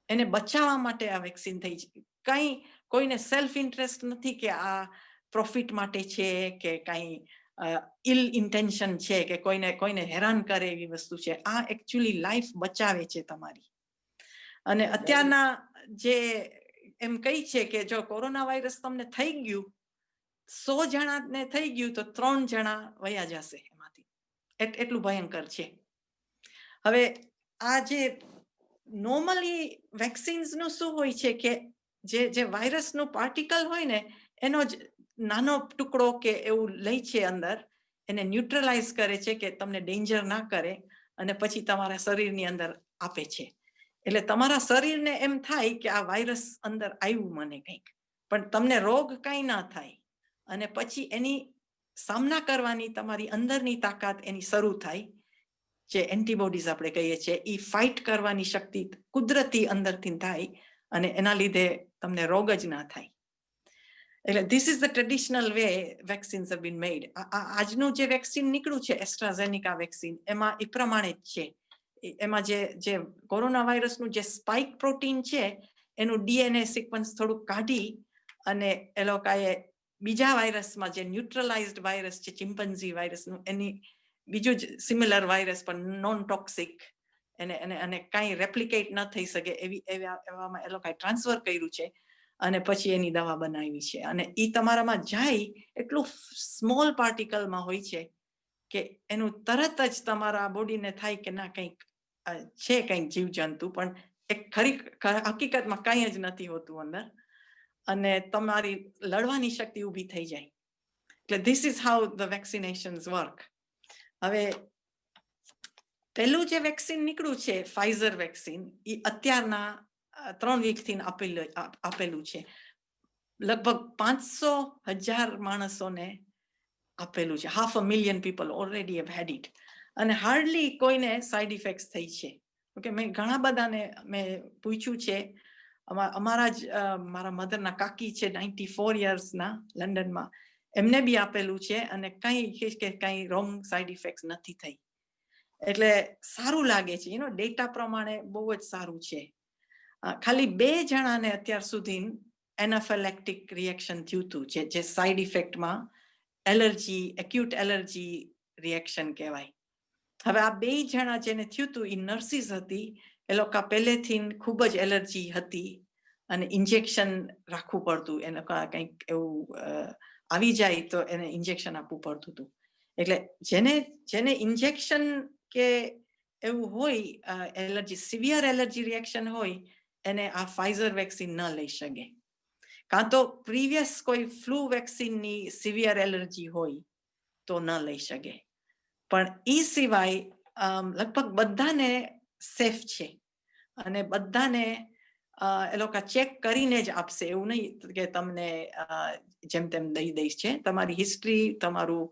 એને બચાવવા માટે આ વેક્સિન થઈ છે. કોઈને સેલ્ફ ઇન્ટરેસ્ટ નથી કે આ પ્રોફિટ માટે છે કે કંઈ ઇલ ઇન્ટેન્શન છે કે કોઈને હેરાન કરે એવી વસ્તુ છે. આ એકચ્યુઅલી લાઈફ બચાવે છે તમારી. અને અત્યારના જે એમ કહી છે કે જો કોરોના વાયરસ તમને થઈ ગયું, 100 જણાને થઈ ગયું તો 3 જણા વયા જશે એમાંથી. એટલું ભયંકર છે. હવે આ જે નોર્મલી વેક્સિન્સનું શું હોય છે કે જે વાયરસનું પાર્ટિકલ હોય ને એનો જ નાનો ટુકડો કે એવું લઈ છે અંદર, એને ન્યુટ્રલાઇઝ કરે છે કે તમને ડેન્જર ના કરે, અને પછી તમારા શરીરની અંદર આપે છે. એટલે તમારા શરીરને એમ થાય કે આ વાયરસ અંદર આવ્યું મને કંઈક, પણ તમને રોગ કાંઈ ના થાય. અને પછી એની સામના કરવાની તમારી અંદરની તાકાત એની શરૂ થાય, જે એન્ટીબોડીઝ આપણે કહીએ છીએ, એ ફાઇટ કરવાની શક્તિ કુદરતી અંદરથી થાય, અને એના લીધે તમને રોગ જ ના થાય. એટલે this is the traditional way vaccines have been made. આજનું જે વેક્સિન નીકળ્યું છે એસ્ટ્રાઝેનિકા વેક્સિન, એમાં એ પ્રમાણે જ છે. એમાં જે કોરોના વાયરસનું જે સ્પાઇક પ્રોટીન છે એનું ડીએનએ સિક્વન્સ થોડુંક કાઢી અને એ લોકોએ બીજા વાયરસમાં જે ન્યુટ્રલાઇઝડ વાયરસ છે ચિમ્પન્ઝી વાયરસનું, એની બીજું જ સિમિલર વાયરસ પણ નોન ટોક્સિક, એને કાંઈ રેપ્લિકેટ ન થઈ શકે એવામાં એ લોકોએ ટ્રાન્સફર કર્યું છે, અને પછી એની દવા બનાવી છે. અને એ તમારામાં જાય એટલું સ્મોલ પાર્ટિકલમાં હોય છે કે એનું તરત જ તમારા બોડીને થાય કે ના કંઈક છે, કંઈક જીવજંતુ, પણ એક હકીકતમાં કંઈ જ નથી હોતું અંદર, અને તમારી લડવાની શક્તિ ઊભી થઈ જાય. એટલે this is how the vaccinations work. હવે પહેલું જે વેક્સિન નીકળ્યું છે ફાઇઝર વેક્સિન, એ અત્યારના 3 વીકથી આપેલું છે. લગભગ 500,000 માણસોને આપેલું છે. 500,000 people already have had it. અને હાર્ડલી કોઈને સાઇડ ઇફેક્ટ્સ થઈ છે. ઓકે, મેં ઘણા બધાને મેં પૂછ્યું છે. મારા મધરના કાકી છે 94 યર્સના લંડનમાં, એમને બી આપેલું છે, અને કંઈ રોંગ સાઇડ ઇફેક્ટ્સ નથી થઈ. એટલે સારું લાગે છે, ડેટા પ્રમાણે બહુ જ સારું છે. ખાલી 2 જણાને અત્યાર સુધી એનાફિલેક્ટિક રિએક્શન થયું હતું, જે સાઇડ ઇફેક્ટમાં એલર્જી, એક્યુટ એલર્જી રિએક્શન કહેવાય. હવે આ 2 જણા જેને થયું હતું એ નર્સિસ હતી. એ લોકો પહેલેથી ખૂબ જ એલર્જી હતી, અને ઇન્જેક્શન રાખવું પડતું. એ લોકો કંઈક એવું આવી જાય તો એને ઇન્જેક્શન આપવું પડતું હતું. એટલે જેને ઇન્જેક્શન કે એવું હોય એલર્જી, સિવિયર એલર્જી રિએક્શન હોય, એને આ ફાઇઝર વેક્સિન ન લઈ શકે. કાં તો પ્રીવિયસ કોઈ ફ્લુ વેક્સિનની સિવિયર એલર્જી હોય તો ન લઈ શકે. પણ એ સિવાય લગભગ બધાને સેફ છે, અને બધાને એ લોકો ચેક કરીને જ આપશે. એવું નહીં કે તમને જેમ તેમ દઈ દઈશ છે. તમારી હિસ્ટ્રી, તમારું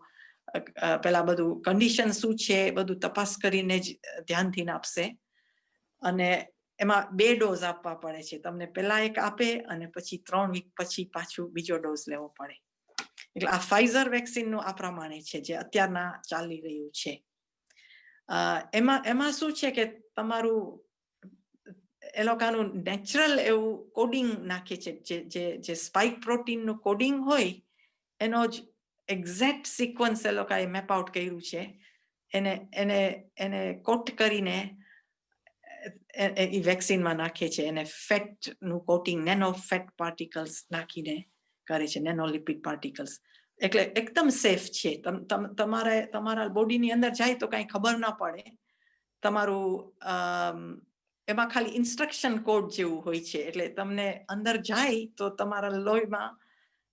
પેલા બધું કન્ડિશન શું છે, બધું તપાસ કરીને જ ધ્યાનથી આપશે. અને એમાં 2 ડોઝ આપવા પડે છે. તમને પેલા એક આપે, અને પછી 3 વીક પછી પાછું બીજો ડોઝ લેવો પડે. એટલે આ ફાઇઝર વેક્સિનનું આ પ્રમાણે છે, જે અત્યારના ચાલી રહ્યું છે. એમાં શું છે કે તમારું એ લોકોનું નેચરલ એવું કોડિંગ નાખે છે, જે સ્પાઇક પ્રોટીનનું કોડિંગ હોય એનો જ એક્ઝેક્ટ સિક્વન્સ એ લોકોએ મેપ આઉટ કર્યું છે. એને કોટ કરીને એ વેક્સિનમાં નાખે છે. એને ફેટનું કોટિંગ, નેનો ફેટ પાર્ટિકલ્સ નાખીને કરે છે, નેનોલિપિડ પાર્ટિકલ્સ. એટલે એકદમ સેફ છે. તમારા બોડીની અંદર જાય તો કાંઈ ખબર ના પડે. તમારું એમાં ખાલી ઇન્સ્ટ્રક્શન કોડ જેવું હોય છે. એટલે તમને અંદર જાય તો તમારા લોહીમાં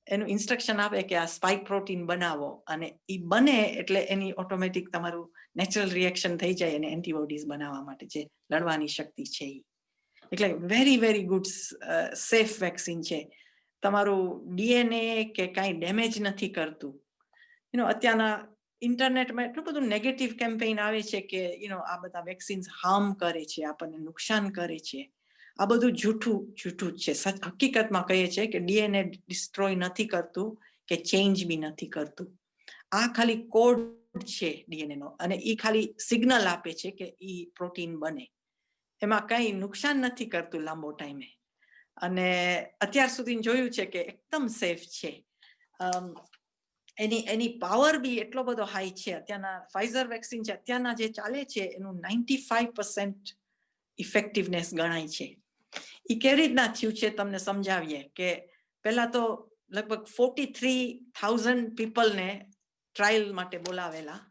એનું ઇન્સ્ટ્રક્શન આપે કે આ સ્પાઇક પ્રોટીન બનાવો, અને એ બને એટલે એની ઓટોમેટિક તમારું નેચરલ રિએક્શન થઈ જાય, અને એન્ટીબોડીઝ બનાવવા માટે જે લડવાની શક્તિ છે. એટલે very very good safe vaccine છે. તમારું ડીએનએ કે કાંઈ ડેમેજ નથી કરતું. અત્યારના ઇન્ટરનેટમાં એટલું બધું નેગેટિવ કેમ્પેઇન આવે છે કે આ બધા વેક્સિન્સ હાર્મ કરે છે, આપણને નુકસાન કરે છે. આ બધું જૂઠું જ છે. હકીકતમાં કહીએ છીએ કે ડીએનએ ડિસ્ટ્રોય નથી કરતું, કે ચેન્જ બી નથી કરતું. આ ખાલી કોડ છે ડીએનએ નો, અને એ ખાલી સિગ્નલ આપે છે કે એ પ્રોટીન બને. એમાં કંઈ નુકસાન નથી કરતું લાંબો ટાઈમે. અને અત્યાર સુધી જોયું છે કે એકદમ સેફ છે. એની પાવર બી એટલો બધો હાઈ છે. અત્યારના ફાઇઝર વેક્સિન છે, અત્યારના જે ચાલે છે એનું 95% ઇફેક્ટિવનેસ ગણાય છે. એ કેવી રીતના થયું છે તમને સમજાવીએ. કે પહેલા તો લગભગ 43,000 પીપલને ટ્રાયલ માટે બોલાવેલા.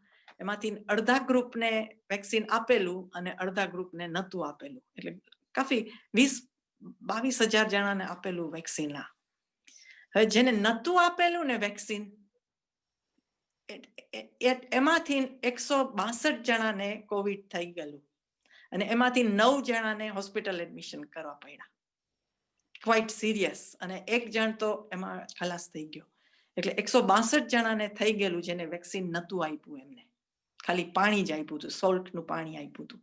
એમાંથી અડધા ગ્રુપને વેક્સિન આપેલું અને અડધા ગ્રુપને નહોતું આપેલું. એટલે કાફી 20-22 હજાર જણાને આપેલું વેક્સિન. હવે જેને નતું આપેલું ને વેક્સિન, એમાંથી 162 જણાને કોવિડ થઈ ગયેલું અને એમાંથી 9 જણાને હોસ્પિટલ એડમિશન કરવા પડ્યા, ક્વાઇટ સિરિયસ, અને 1 જણ તો એમાં ખલાસ થઈ ગયો. એટલે 162 જણાને થઈ ગયેલું જેને વેક્સિન નતું આપ્યું, એમને ખાલી પાણી જ આપ્યું હતું, સોલ્ટનું પાણી આપ્યું હતું.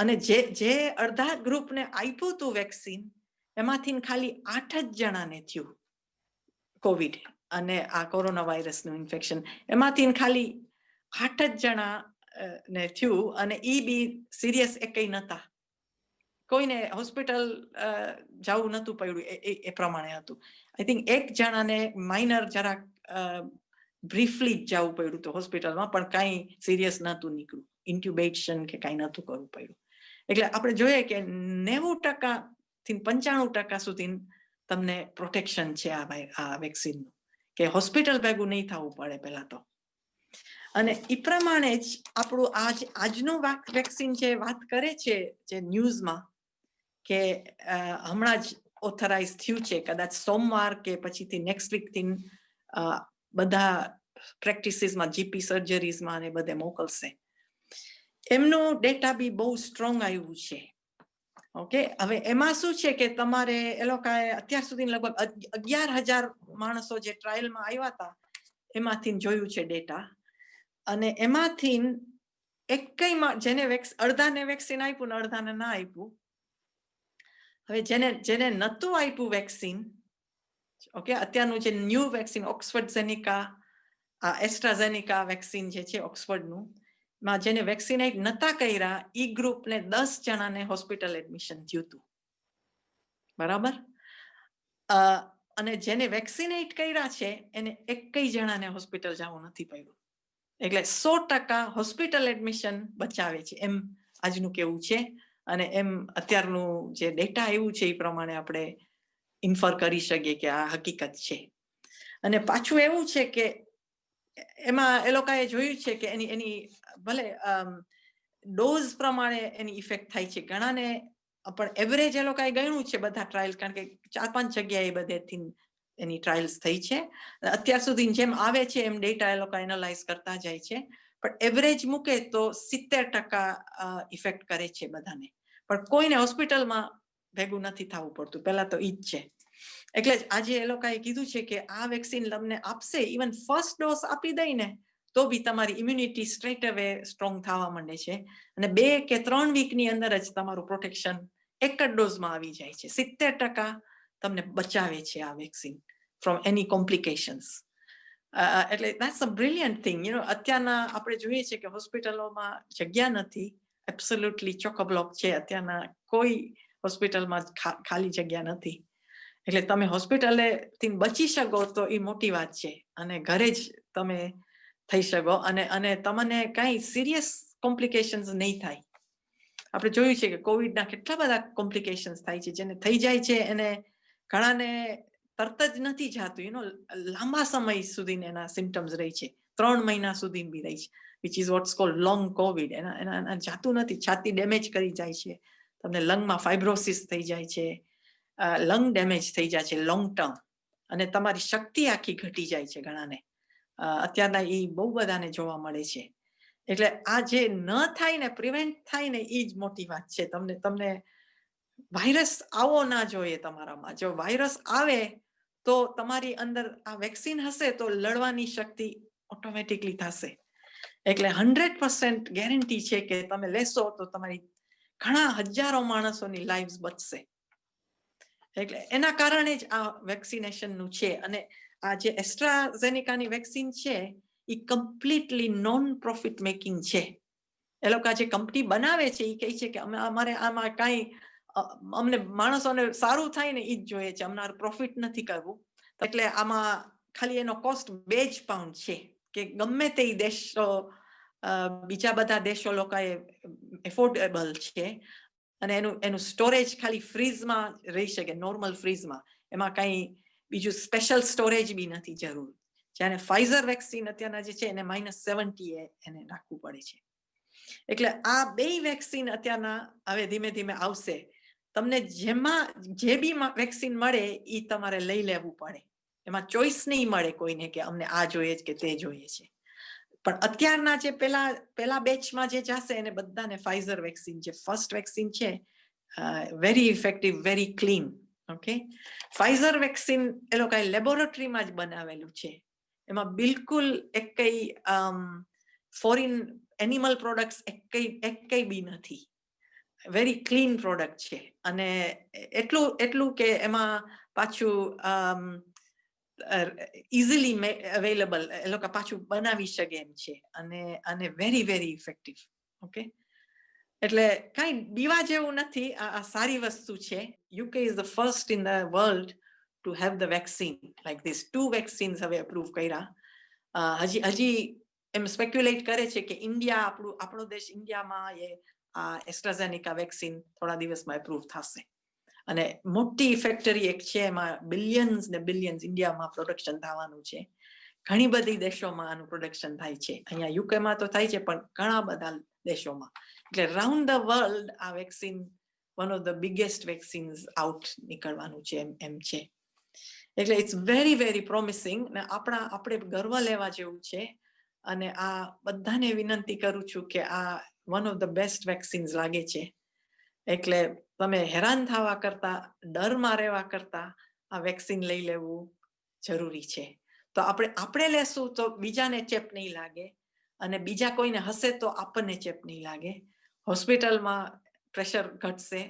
અને જે અડધા ગ્રુપને આપ્યું હતું વેક્સિન, એમાંથી ખાલી 8 જ જણાને થયું કોવિડ અને આ કોરોના વાયરસનું ઇન્ફેક્શન. એમાંથી ખાલી 8 જ જણા ને થયું અને ઈ બી સિરિયસ એકઈ નતા. કોઈને હોસ્પિટલ જવું નતું પડ્યું, એ પ્રમાણે હતું. આઈ થિંક 1 જણાને માઇનર જરાક બ્રીફલી જવું પડ્યું હતું હોસ્પિટલમાં, પણ કાંઈ સિરિયસ નતું નીકળ્યું, ઇન્ટ્યુબેશન કે કાંઈ નતું કરવું પડ્યું. એટલે આપણે જોઈએ કે 90% થી 95% સુધી તમને પ્રોટેક્શન છે આ વેક્સિનનું, કે હોસ્પિટલ ભેગું નહીં થવું પડે પહેલા તો. અને એ પ્રમાણે જ આપણું આજનું વેક્સિન જે વાત કરે છે જે ન્યૂઝમાં, કે હમણાં જ ઓથોરાઇઝ થયું છે, કદાચ સોમવાર કે પછીથી નેક્સ્ટ વીકથી બધા પ્રેક્ટિસીસમાં, જીપી સર્જરીઝમાં અને બધે મોકલશે. એમનું ડેટા બી બહુ સ્ટ્રોંગ આવ્યું છે. ઓકે, હવે એમાં શું છે કે તમારે એ લોકોએ અત્યાર સુધી લગભગ 11,000 માણસો જે ટ્રાયલમાં આવ્યા હતા એમાંથી જોયું છે ડેટા, અને એમાંથી એકઈમાં જેને અડધાને વેક્સિન આપ્યું ને અડધાને ના આપ્યું. હવે જેને નતું આપ્યું વેક્સિન, ઓકે, અત્યારનું જે ન્યૂ વેક્સિન ઓક્સફર્ડ એસ્ટ્રાઝેનિકા વેક્સિન જે છે ઓક્સફર્ડનું, માં જેને વેક્સિનેટ નતા કર્યા, ઈ ગ્રુપને 10 જણાને હોસ્પિટલ એડમિશન થયું હતું, બરાબર. અને જેને વેક્સિનેટ કર્યા છે એને એકઈ જણાને હોસ્પિટલ જવું નથી પડ્યું. એટલે 100% હોસ્પિટલ એડમિશન બચાવે છે, એમ આજનું કેવું છે. અને એમ અત્યારનું જે ડેટા આવ્યું છે એ પ્રમાણે આપણે ઇન્ફર કરી શકીએ કે આ હકીકત છે. અને પાછું એવું છે કે એમાં એ લોકોએ જોયું છે કે એની ભલે ડોઝ પ્રમાણે એની ઇફેક્ટ થાય છે ઘણાને, પણ એવરેજ એ લોકોએ ગણ્યું છે બધા ટ્રાયલ, કારણ કે 4-5 જગ્યાએ બધેથી એની ટ્રાયલ્સ થઈ છે. અત્યાર સુધી જેમ આવે છે એમ ડેટા એ લોકો એનાલાઇઝ કરતા જાય છે, પણ એવરેજ મૂકે તો 70% ઇફેક્ટ કરે છે બધાને, પણ કોઈને હોસ્પિટલમાં ભેગું નથી થવું પડતું. પહેલા તો ઈ જ છે. એટલે જ આજે એ લોકોએ કીધું છે કે આ વેક્સિન તમને આપશે, ઇવન ફર્સ્ટ ડોઝ આપી દઈને તો બી તમારી ઇમ્યુનિટી સ્ટ્રેટ અવે સ્ટ્રોંગ થવા માંડે છે, અને 2 કે 3 વીકની અંદર જ તમારું પ્રોટેક્શન એક જ ડોઝમાં આવી જાય છે. 70% તમને બચાવે છે આ વેક્સિન ફ્રોમ એની કોમ્પ્લિકેશન્સ. એટલે that's a brilliant thing. અત્યારના આપણે જોઈએ છે કે હોસ્પિટલોમાં જગ્યા નથી, એબ્સોલ્યુટલી ચોક-બ્લોક છે. અત્યારના કોઈ હોસ્પિટલમાં ખાલી જગ્યા નથી. એટલે તમે હોસ્પિટલેથી બચી શકો તો એ મોટી વાત છે, અને ઘરે જ તમે થઈ શકો, અને તમને કઈ સિરિયસ કોમ્પ્લિકેશન્સ નહીં થાય. આપણે જોયું છે કે કોવિડના કેટલા બધા કોમ્પ્લિકેશન્સ થાય છે, જેને થઈ જાય છે એને ઘણાને તરત જ નથી જાતું, લાંબા સમય સુધી એના સિમ્ટમ્સ રહી છે, 3 મહિના સુધી બી રહી છે, which is what's called long covid. એના જાતું નથી, છાતી ડેમેજ કરી જાય છે, તમને લંગમાં ફાઇબ્રોસિસ થઈ જાય છે, લંગ ડેમેજ થઈ જાય છે લોંગ ટર્મ, અને તમારી શક્તિ આખી ઘટી જાય છે ઘણાને. અત્યારના એ બહુ બધાને જોવા મળે છે. એટલે આ જે ન થાય ને, પ્રિવેન્ટ થાય ને, એ જ મોટી વાત છે. તમને વાયરસ આવો ના જોઈએ તમારામાં. જો વાયરસ આવે તો તમારી અંદર આ વેક્સિન હશે તો લડવાની શક્તિ ઓટોમેટિકલી થશે. એટલે 100% ગેરંટી છે કે તમે લેશો તો તમારી ઘણા હજારો માણસોની લાઈવ્સ બચશે. એટલે એના કારણે જ આ વેક્સિનેશનનું છે. અને આ જે એસ્ટ્રાઝેનિકાની વેક્સિન છે એ કમ્પ્લીટલી નોન પ્રોફિટ મેકિંગ છે. એ લોકો જે કંપની બનાવે છે એ કહે છે કે અમારે આમાં કાંઈ અમને માણસોને સારું થાય ને એ જ જોઈએ છે, અમને પ્રોફિટ નથી કરવું. એટલે આમાં ખાલી એનો કોસ્ટ £2 છે, કે ગમે તે દેશો, બીજા બધા દેશો લોકોએ એફોર્ડેબલ છે, અને એનું સ્ટોરેજ ખાલી ફ્રીઝમાં રહી શકે, નોર્મલ ફ્રીઝમાં. એમાં કંઈ બીજું સ્પેશિયલ સ્ટોરેજ બી નથી જરૂર. જ્યારે ફાઇઝર વેક્સિન અત્યારના જે છે એને -70 એને રાખવું પડે છે. એટલે આ બે વેક્સિન અત્યારના હવે ધીમે ધીમે આવશે. તમને જે બી વેક્સિન મળે એ તમારે લઈ લેવું પડે. એમાં ચોઈસ નહીં મળે કોઈને કે અમને આ જોઈએ કે તે જોઈએ છે. પણ અત્યારના જે પેલા બેચમાં જે જશે એને બધાને ફાઇઝર વેક્સિન જે ફર્સ્ટ વેક્સિન છે, very effective, very clean. Okay, Pfizer vaccine એ લોકો લેબોરેટરીમાં જ બનાવેલું છે. એમાં બિલકુલ એક કઈ ફોરેન એનિમલ પ્રોડક્ટ્સ એક કઈ બી નથી. વેરી ક્લીન પ્રોડક્ટ છે. અને એટલું કે એમાં પાછું ઇઝીલી અવેલેબલ એ લોકો પાછું બનાવી શકે એમ છે. અને વેરી વેરી ઇફેક્ટિવ. ઓકે, એટલે કઈ બીવા જેવું નથી. આ સારી વસ્તુ છે. UK is the first in the world to have the vaccine like this. 2 vaccines હવે અપ્રૂવ કર્યા. હજી એમ સ્પેક્યુલેટ કરે છે કે ઇન્ડિયા આપણો દેશ ઇન્ડિયામાં આ એસ્ટ્રાઝેનેકા વેક્સિન થોડા દિવસમાં અપ્રૂવ થશે. અને મોટી ફેક્ટરી એક છે, એમાં બિલિયન્સ ને બિલિયન્સ ઇન્ડિયામાં પ્રોડક્શન થવાનું છે. ઘણી બધી દેશોમાં આનું પ્રોડક્શન થાય છે. અહીંયા યુકેમાં તો થાય છે, પણ ઘણા બધા દેશોમાં. એટલે રાઉન્ડ ધ વર્લ્ડ આ vaccine one of the biggest vaccines out નીકળવાનું છે એમ છે. એટલે ઇટ્સ વેરી વેરી પ્રોમિસિંગ. ને આપણે ગર્વ લેવા જેવું છે. અને આ બધાને વિનંતી કરું છું કે આ one of the best vaccines લાગે છે. એટલે તમે હેરાન થવા કરતા, ડરમાં રહેવા કરતા આ વેક્સિન લઈ લેવું જરૂરી છે. તો આપણે લેશું તો બીજાને ચેપ નહીં લાગે, અને બીજા કોઈને હશે તો આપણને ચેપ નહીં લાગે. હોસ્પિટલમાં પ્રેશર ઘટશે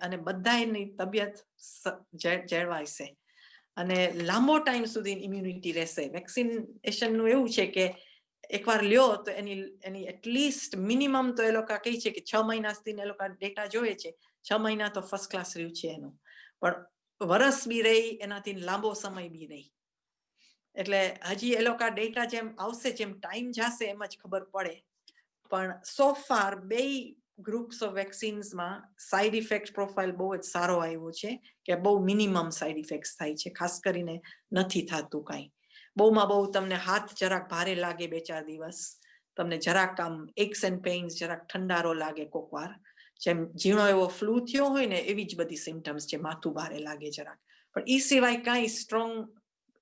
અને બધાની તબિયત જળવાશે અને લાંબો ટાઈમ સુધી ઇમ્યુનિટી રહેશે. વેક્સિનેશનનું એવું છે કે એકવાર લ્યો તો એની એટલીસ્ટ મિનિમમ તો એ લોકો કહે છે કે 6 મહિના સુધી એ લોકો ડેટા જોઈએ છે. 6 મહિના તો ફર્સ્ટ ક્લાસ રહ્યું છે એનું, પણ વરસ બી રહી, એનાથી લાંબો સમય બી રહી. એટલે હજી એ લોકો ડેટા જેમ આવશે, જેમ ટાઈમ જશે એમ જ ખબર પડે. પણ સો ફાર બે ગ્રુપ્સ ઓફ વેક્સિન્સમાં સાઇડ ઇફેક્ટ પ્રોફાઇલ બહુ જ સારો આવ્યો છે કે બહુ મિનિમમ સાઇડ ઇફેક્ટ થાય છે. ખાસ કરીને નથી થતું કાંઈ. બહુમાં બહુ તમને હાથ જરાક ભારે લાગે 2-4 દિવસ, તમને જરાક આમ એક્સ એન્ડ પેઇન્સ, જરાક ઠંડારો લાગે કોક વાર, જેમ ઝીણો એવો ફ્લૂ થયો હોય ને એવી જ બધી સિમ્ટમ્સ છે. માથું ભારે લાગે જરાક, પણ એ સિવાય કાંઈ સ્ટ્રોંગ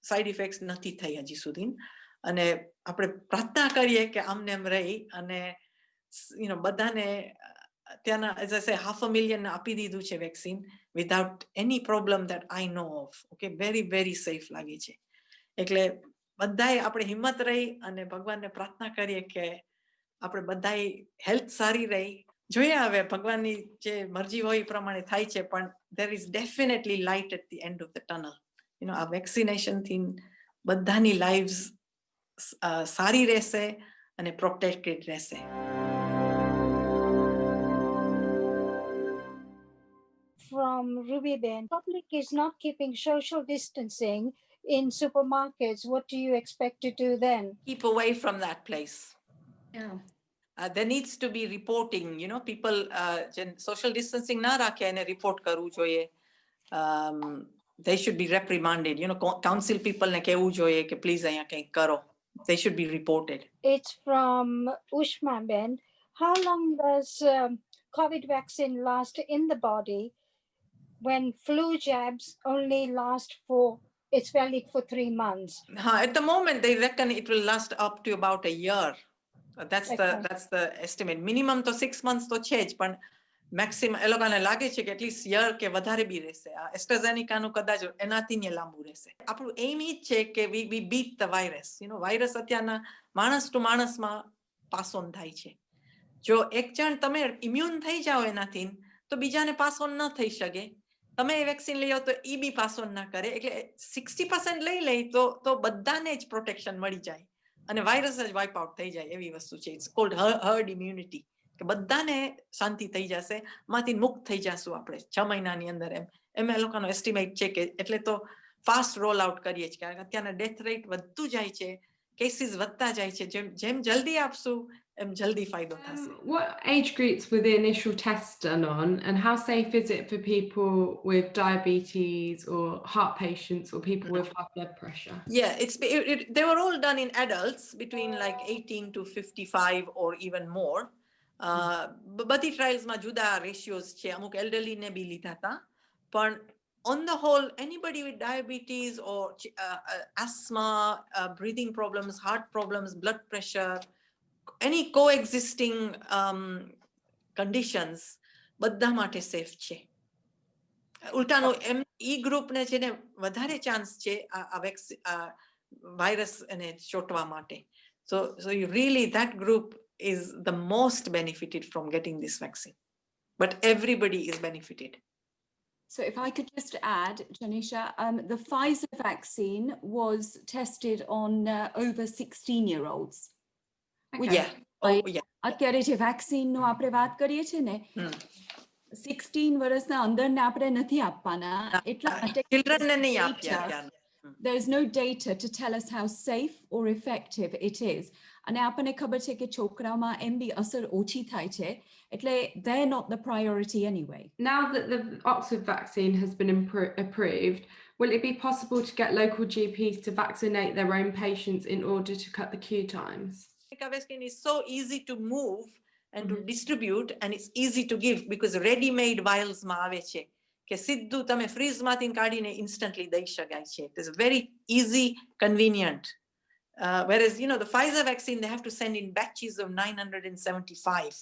સાઇડ ઇફેક્ટ નથી થઈ હજી સુધી. અને આપણે પ્રાર્થના કરીએ કે આમને એમ રહી અને બધાને ત્યાંના એઝ આઈ સે 500,000 આપી દીધું છે vaccine without any problem that I know of. Okay, very very safe લાગે છે. એટલે બધાએ આપણે હિંમત રહી અને ભગવાનને પ્રાર્થના કરીએ કે આપણે બધાએ હેલ્થ સારી રહી. જોઈએ હવે ભગવાનની જે મરજી હોય એ પ્રમાણે થાય છે, પણ there is definitely light at the end of the tunnel. આ વેક્સિનેશનથી બધાની લાઈવ્સ સારી રહેશે અને પ્રોટેક્ટેડ રહેશે. From Ruby Ben, public is not keeping social distancing in supermarkets. What do you expect to do then? Keep away from that place. Yeah. There needs to be reporting. People social distancing ના રાખે અને report કરવું જોઈએ. They should be reprimanded. Council people ને કહેવું જોઈએ કે please અહીંયા કંઈક કરો. They should be reported. It's from Ushma Ben. How long does COVID vaccine last in the body when flu jabs only last for, it's valid for 3 months? At the moment, they reckon it will last up to about a year. That's the estimate. Minimum તો 6 months તો છે જ, પણ maximum એ લોકોને લાગે છે કે at least year કે વધારે બી રહેશે. આ એસ્ટ્રાઝેનેકાનું કદાચ એનાથી લાંબુ રહેશે. આપણું એમ ઈ જ છે કે વી બીટ ધ વાયરસ. વાયરસ અત્યારના માણસ ટુ માણસમાં પાસ ઓન થાય છે. જો એક જણ તમે ઇમ્યુન થઈ જાઓ એનાથી તો બીજાને પાસ ઓન ન થઈ શકે. તમે એ વેક્સિન લઈ આવો તો એ બી પાસ ઓન ના કરે. એટલે 60% લઈ લે તો બધાને જ પ્રોટેક્શન મળી જાય અને વાયરસ જ વાઇપ આઉટ થઈ જાય એવી વસ્તુ છે. ઇટ્સ કોલ્ડ હર્ડ ઇમ્યુનિટી, કે બધાને શાંતિ થઈ જશે, માંથી મુક્ત થઈ જશું આપણે 6 મહિનાની અંદર. એમ એ લોકોનો એસ્ટિમેટ છે કે એટલે તો ફાસ્ટ રોલ આઉટ કરીએ છીએ, કારણ કે અત્યારના ડેથ રેટ વધતું જાય છે, કેસીસ વધતા જાય છે. જેમ જલ્દી આપશું એમ જલ્દી ફાયદો થશે. What age groups were the initial tests done on, and how safe is it for people with diabetes or heart patients or people with high blood pressure? Yeah, they were all done in adults between like 18 to 55 or even more. બધી ટ્રાયલ્સમાં જુદા રેશિયોઝ છે, અમુક એલ્ડરલીને બી લીધા હતા, પણ on the whole, anybody with diabetes or asthma, breathing problems, heart problems, blood pressure, any coexisting conditions, બધા માટે safe છે. ઉલટાનું ઈ ગ્રુપને છે ને વધારે ચાન્સ છે આ વાયરસ એને ચોંટવા માટે. So you really, that group is the most benefited from getting this vaccine. But everybody is benefited. So if I could just add, Janisha, the Pfizer vaccine was tested on over 16-year-olds. Okay. Yeah. Oh, yeah. અત્યારે જે વેક્સિનનો આપણે વાત કરીએ છીએ ને, 16 વર્ષના અંદરને આપણે નથી આપવાના, એટલા માટે ચિલ્ડ્રનને નહીં આપ્યા અત્યારે. there is no data to tell us how safe or effective it is. અને આપણને ખબર છે કે છોકરાઓમાં એમ બી અસર ઓછી થાય છે, એટલે they're not the priority anyway. Now that the Oxford vaccine has been approved, will it be possible to get local GPs to vaccinate their own patients in order to cut the queue times? Vaccine is so easy to move and to distribute, and it's easy to give because ready-made vials માં આવે છે કે સીધું તમે ફ્રીઝમાંથી કાઢીને instantly દઈ શકાય છે. It is very easy, convenient. Whereas, you know, the Pfizer vaccine, they have to send in batches of 975.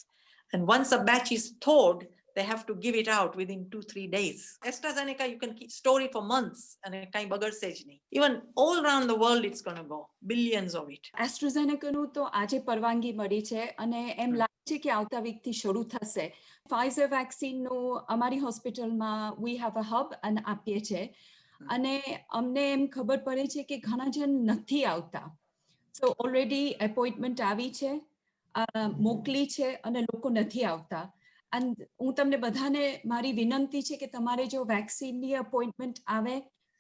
And once a batch is thawed, they have to give it out within 2-3 days. AstraZeneca, you can store it for months and kind બગડશે જ નહીં. Even all around the world, it's going to go. Billions of it. AstraZenecaનું તો આજે પરવાનગી મળી છે અને એમ લાગે છે કે આવતા વીકથી શરૂ થશે. Pfizer vaccine અમારી હોસ્પિટલમાં we have a hub અને આપીએ છે અને અમને એમ ખબર પડે છે કે ઘણા જણ નથી આવતા. So already appointment આવી છે, મોકલી છે અને લોકો નથી આવતા. And હું તમને બધાને મારી વિનંતી છે કે તમારે જો વેક્સિનની અપોઇન્ટમેન્ટ આવે,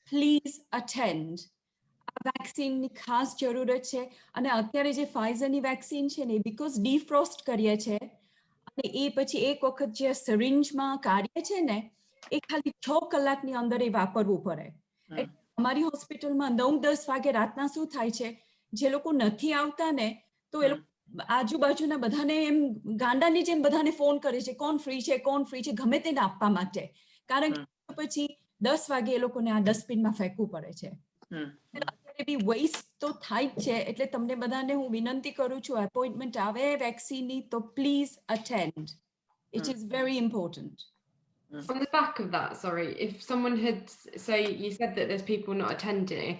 પ્લીઝ અટેન્ડ. આ વેક્સિનની ખાસ જરૂરત છે અને અત્યારે જે ફાઇઝરની વેક્સિન છે ને, બીકોઝ ડીફ્રોસ્ટ કરીએ છે અને એ પછી એક વખત જે સિરિંજમાં કાઢીએ છે ને, એ ખાલી 6 કલાકની અંદર એ વાપરવું પડે. અમારી હોસ્પિટલમાં 9-10 વાગે રાતના શું થાય છે, જે લોકો નથી આવતા ને, તો એ લોકો આજુબાજુના બધાને એમ ગાંડાની જેમ બધાને ફોન કરે છે, કોણ ફ્રી છે ગમે તેને આપવા માટે, કારણ કે પછી 10 વાગે એ લોકોને આ ડસ્ટબિનમાં ફેંકવું પડે છે. અત્યારે બી વેસ્ટ તો થાય જ છે, એટલે તમને બધાને હું વિનંતી કરું છું, અપોઇન્ટમેન્ટ આવે વેક્સિનની તો please attend. It is very important. On the back of that, sorry, if someone had, so you said that there's people not attending,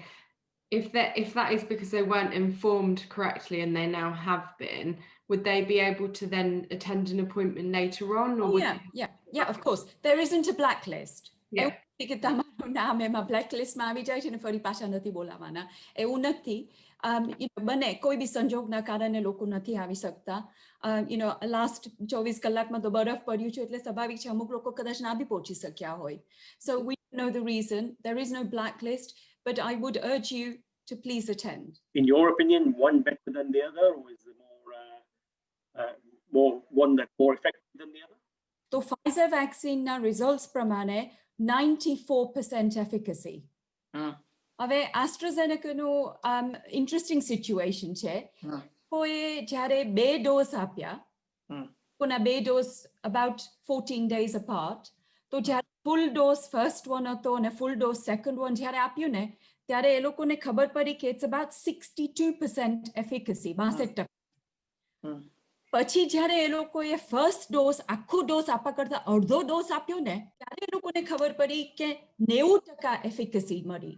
if that is because they weren't informed correctly and they now have been, would they be able to then attend an appointment later on? Or Yeah, of course. There isn't a blacklist. Yeah. કે તમારું નામ એમાં બ્લેકલિસ્ટમાં આવી જાય છે ને ફરી પાછા નથી બોલાવાના, એવું નથી. બને કોઈ બી સંજોગના કારણે લોકો નથી આવી શકતા. લાસ્ટ 24 કલાકમાં તો બરફ પડ્યું છે એટલે સ્વાભાવિક છે અમુક લોકો કદાચ ના બી પહોંચી શક્યા હોય. So we know the reason. There is no blacklist, but I would urge you to please attend. In your opinion, one better than the other, or is there more one that's more effective than the other? So Pfizer vaccine na results pramane 94% efficacy. હવે AstraZenecaનું interesting situation છે. કોઈએ જ્યારે 2 dose આપ્યા, કોના 2 dose about 14 days apart, તો જ્યારે ફૂલ dose first one હતો અને ફૂલ ડોઝ સેકન્ડ વન જ્યારે આપ્યું ને, ત્યારે એ લોકોને ખબર પડી કે it's about 62% efficacy, 62%. પછી જ્યારે એ લોકોએ ફર્સ્ટ ડોઝ આખો ડોઝ આપવા કરતા અડધો ડોઝ આપ્યો ને, ત્યારે એ લોકોને ખબર પડી કે 90% એફિકસી મળી.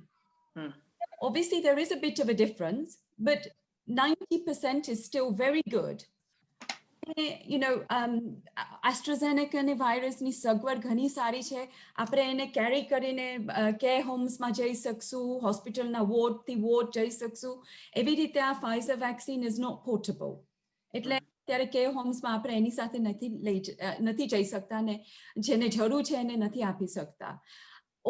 Obviously there is a bit of a difference, but 90% is still very good. AstraZeneca ને વાયરસની સગવડ ઘણી સારી છે. આપણે એને કેરી કરીને કેર હોમ્સમાં જઈ શકશું, હોસ્પિટલના વોર્ડથી વોર્ડ જઈ શકશું. એવી રીતે આ Pfizer vaccine is not portable. એટલે ત્યારે કેર હોમ્સમાં આપણે એની સાથે નથી જઈ શકતા ને જેને જરૂર છે એને નથી આપી શકતા.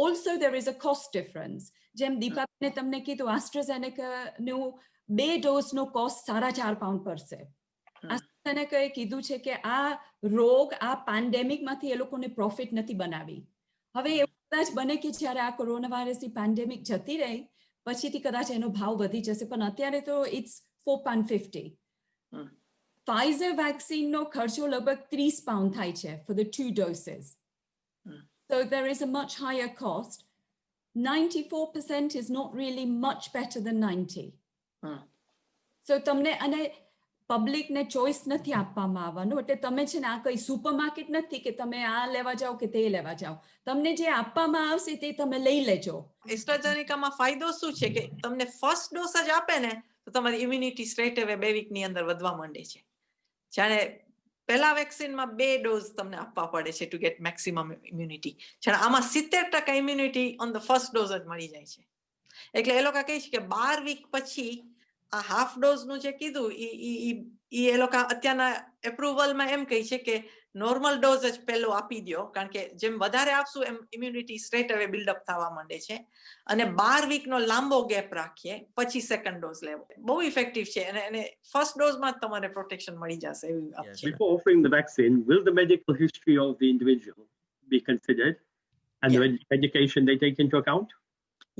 Also there is a cost difference. જેમ દીપાને તમને કીધું, AstraZenecaનું 2 ડોઝનો કોસ્ટ £4.5 પડશે. AstraZenecaએ કીધું છે કે આ રોગ, આ પેન્ડેમિકમાંથી એ લોકોને પ્રોફિટ નથી બનાવી. હવે એવું કદાચ બને કે જ્યારે આ કોરોના વાયરસની પેન્ડેમિક જતી રહી પછીથી કદાચ એનો ભાવ વધી જશે, પણ અત્યારે તો it's £4.50. Pfizer vaccine નો ખર્ચો લગભગ 30 pound થાય છે for the 2 doses. So there is a much higher cost. 94% is not really much better than 90. So તમને અને પબ્લિક ને ચોઇસ નથી આપવામાં આવવાનું એટલે તમે છે ને આ કઈ સુપરમાર્કેટ નથી કે તમે આ લેવા જાઓ કે તે લેવા જાઓ તમને જે આપવામાં આવશે તે તમે લઈ લેજો. એસ્ટ્રાઝેનેકામાં ફાયદો શું છે કે તમને ફર્સ્ટ ડોઝ જ આપે ને તો તમારી ઇમ્યુનિટી સ્ટ્રેટ અવે 2 વીકની અંદર વધવા માંડે છે. જાણે પહેલા વેક્સિનમાં 2 ડોઝ તમને આપવા પડે છે ટુ ગેટ મેક્સિમમ ઇમ્યુનિટી. જાણે આમાં 70% immunity on the first dose જ મળી જાય છે. એટલે એ લોકો કહે છે કે 12 વીક પછી આ હાફ ડોઝનું જે કીધું એ લોકો અત્યારના એપ્રુવલમાં એમ કહે છે કે નોર્મલ ડોઝ જ પહેલો આપી દો કારણ કે જેમ વધારે આપશું એમ ઇમ્યુનિટી સ્ટ્રેટ અવે બિલ્ડઅપ થવા માંડે છે અને 12 વીકનો લાંબો ગેપ રાખીએ પછી સેકન્ડ ડોઝ લેવો બહુ ઇફેક્ટિવ છે અને ફર્સ્ટ ડોઝમાં જ તમારે પ્રોટેક્શન મળી જશે એવી વાત છે. Before offering the vaccine, will the medical history of the individual be considered and the education they take into account?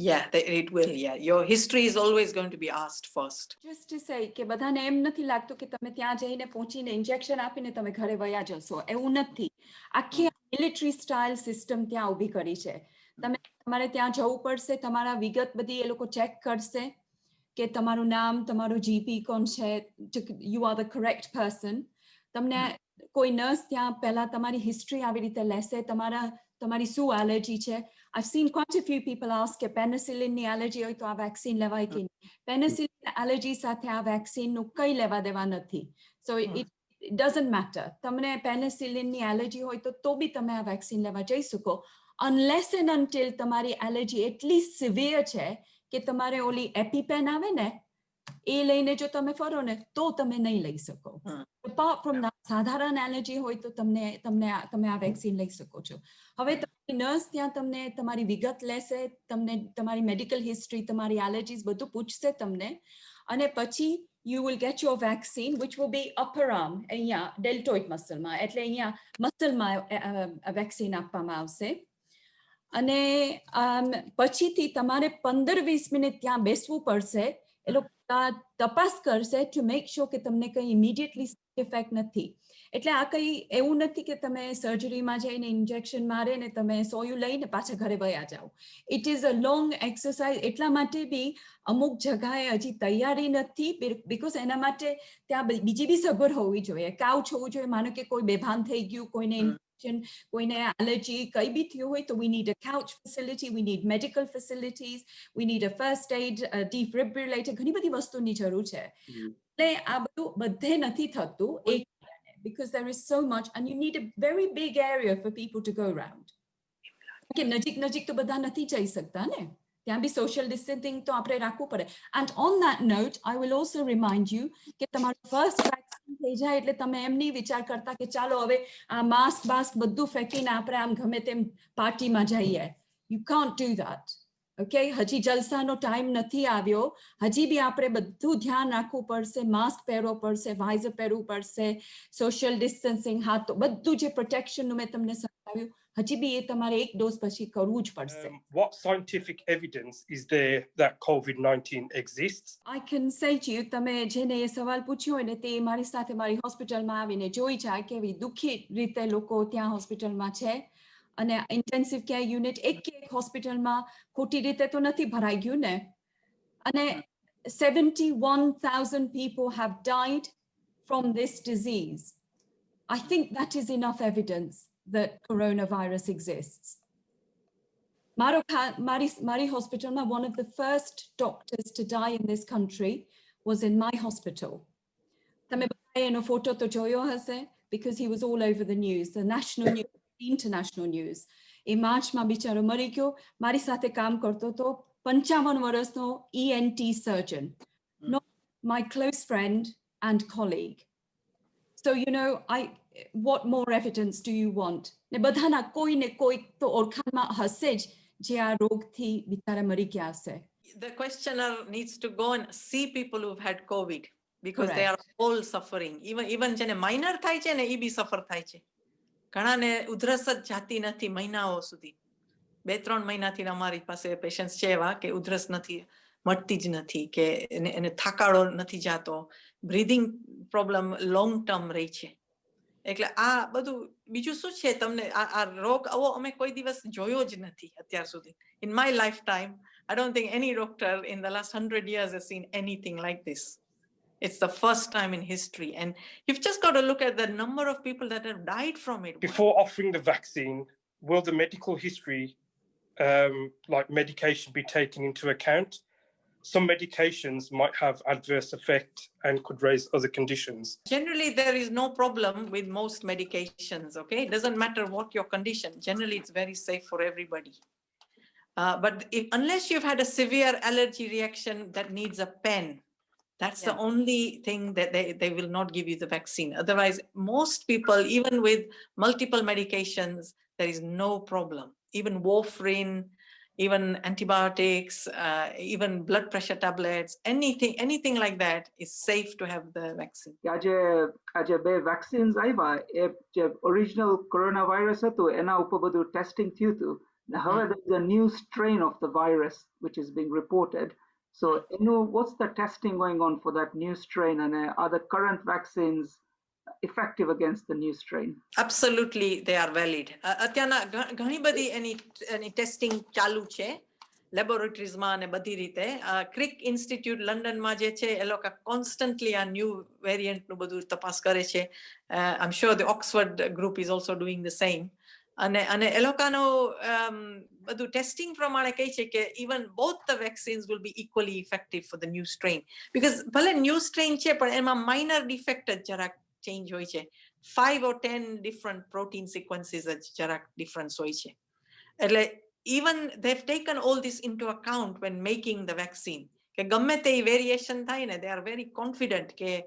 Yeah, it will. Yeah, your history is always going to be asked first. Just to say કે બધાને એમ નથી લાગતું કે તમે ત્યાં જઈને પહોંચીને injection આપીને તમે ઘરે વયા જશો એવું નથી. આખી મિલિટરી સ્ટાઇલ સિસ્ટમ ત્યાં ઊભી કરી છે. તમારે ત્યાં જવું પડશે તમારા વિગત બધી એ લોકો ચેક કરશે કે તમારું નામ તમારું જીપી કોણ છે you are the correct person. તમને કોઈ નર્સ ત્યાં પહેલા તમારી હિસ્ટ્રી આવી રીતે લેશે તમારી શું એલર્જી છે. I've seen quite a few people ask કે પેનિસિલિનની એલર્જી હોય તો આ વેક્સિન લેવાય કે નહીં. પેનિસિલિન એલર્જી સાથે આ વેક્સિનનું કંઈ લેવા દેવા નથી. So it doesn't matter. તમને પેનિસિલિનની એલર્જી હોય તો બી તમે આ વેક્સિન લેવા જઈ શકો unless and until તમારી એલર્જી એટલી સિવિયર છે કે તમારે ઓલી એપિપેન આવે ને એ લઈને જો તમે ફરો ને તો તમે નહીં લઈ શકો. Apart from that, સાધારણ એલર્જી હોય તો તમે આ વેક્સિન લઈ શકો છો. હવે તમારી નર્સ ત્યાં તમને તમારી વિગત લેશે તમને તમારી મેડિકલ હિસ્ટ્રી તમારી એલર્જીસ બધું પૂછશે તમને અને પછી you will get your vaccine which will be upper arm અહીંયા deltoid muscleમાં એટલે અહીંયા મસલમાં વેક્સિન આપવામાં આવશે અને પછીથી તમારે 15-20 મિનિટ ત્યાં બેસવું પડશે. એ લોકો તપાસ કરશે to make sure કે તમને કંઈ immediately ઇફેક્ટ નથી. એટલે આ કંઈ એવું નથી કે તમે સર્જરીમાં જઈને ઇન્જેક્શન મારે ને તમે સોયું લઈને પાછા ઘરે વયા જાઓ. It is a long exercise એટલા માટે બી અમુક જગાએ હજી તૈયારી નથી બીકોઝ એના માટે ત્યાં બીજી બી સગવડ હોવી જોઈએ. કાઉચ હોવું જોઈએ માનો કે કોઈ બેભાન થઈ ગયું કોઈને કોઈને એલર્જી કંઈ બી થયું હોય તો we need a couch facility, we need medical facilities, we need a first aid, a defibrillator ઘણી બધી વસ્તુની જરૂર છે. એટલે આ બધું બધે નથી થતું એક because there is so much and you need a very big area for people to go around. કે નજીક તો બધા નથી જઈ શકતા ને ત્યાં બી social distancing તો આપણે રાખવું પડે. And on that note, I will also remind you કે તમારું first vaccine થઈ જાય એટલે તમે એમ નહીં વિચાર કરતા કે ચાલો હવે આ માસ્ક બધું ફેંકીને આપણે આમ ગમે તેમ પાર્ટીમાં જઈએ. You can't do that. Okay, હજી જલસાનો ટાઈમ નથી આવ્યો. હજી બી આપણે બધું ધ્યાન રાખવું પડશે. માસ્ક પહેરવો પડશે, વાઇઝર પહેરવું પડશે, સોશિયલ ડિસ્ટન્સિંગ હાથ બધું જે પ્રોટેક્શનનું મેં તમને સમજાવ્યું હજી બી એ તમારે એક ડોઝ પછી કરવું જ પડશે. What scientific evidence is there that COVID-19 exists? I can say to you તમે જેને એ સવાલ પૂછ્યો હોય ને તે મારી સાથે મારી હોસ્પિટલમાં આવીને જોઈ જાય કેવી દુઃખી રીતે લોકો ત્યાં હોસ્પિટલમાં છે અને ઇન્ટેન્સિવ કેર યુનિટ એક હોસ્પિટલમાં ખોટી રીતે તો નથી ભરાઈ ગયું ને અને 71,000 people have died from this disease. I think that is enough evidence that coronavirus exists. Mari Hospital, one of the first doctors to die in this country was in my hospital. Tame eno photo to joyo hase because he was all over the news, the national news, the international news. In March ma bicharo mari gyo, mari sathe kaam karto to 55 varasno ENT surgeon, not my close friend and colleague. So what more evidence do you want? Ne badhana koi ne koi to orkhanma hase j જે આ રોગથી બિચારા મરી ગયા હશે. The questioner needs to go and see people who've had COVID because they are all suffering. Even જેને minor થાય છે ને એ બી સફર થાય છે. ઘણાને ઉધરસ જ જાતી નથી મહિનાઓ સુધી. 2-3 મહિનાથી અમારી પાસે પેશન્ટ્સ છે એવા કે ઉધરસ નથી મટતી જ નથી, કે એને થાકાળો નથી જાતો, બ્રીધિંગ પ્રોબ્લેમ લોંગ ટર્મ રહી છે. એટલે આ બધું બીજું શું છે, તમને આ રોગ આવો અમે કોઈ દિવસ જોયો જ નથી અત્યાર સુધી. In my lifetime, I don't think any doctor in the last 100 years has seen anything like this. It's the first time in history. And you've just got to look at the number of people that have died from it. Before offering the vaccine, will the medical history, like medication, be taken into account? Some medications might have adverse effect and could raise other conditions. Generally, there is no problem with most medications, okay? It doesn't matter what your condition. Generally, it's very safe for everybody. But unless you've had a severe allergy reaction that needs a pen, that's the only thing that they will not give you the vaccine. Otherwise, most people, even with multiple medications, there is no problem. Even warfarin, even antibiotics, even blood pressure tablets, anything like that is safe to have the vaccine. આજે બે vaccines આવ્યા, એ જે original coronavirus હતું એના ઉપર બધું testing થયું હતું. However, there's a new strain of the virus which is being reported. So, what's the testing going on for that new strain, and are the current vaccines effective against the new strain? Absolutely, they are valid. અત્યારના ઘણી બધી એની testing ચાલુ છે લેબોરેટરીઝમાં અને બધી રીતે. Creek institute લંડનમાં જે છે એ લોકો કોન્સ્ટન્ટલી આ ન્યૂ વેરિયન્ટનું બધું તપાસ કરે છે. I'm sure the Oxford group is also doing the same. અને એ લોકોનું બધું ટેસ્ટિંગ પ્રમાણે કહે છે કે even both the vaccines will be equally effective for the new strain. Because ભલે ન્યૂ સ્ટ્રેન છે પણ એમાં માઇનર ડિફેક્ટ જ જરાક ચેન્જ હોય છે. 5 or 10 different protein sequences જ જરાક ડિફરન્સ હોય છે. એટલે even they've taken all this into account when making the vaccine. કે ગમે તે વેરિએશન થાય ને, they are very confident કે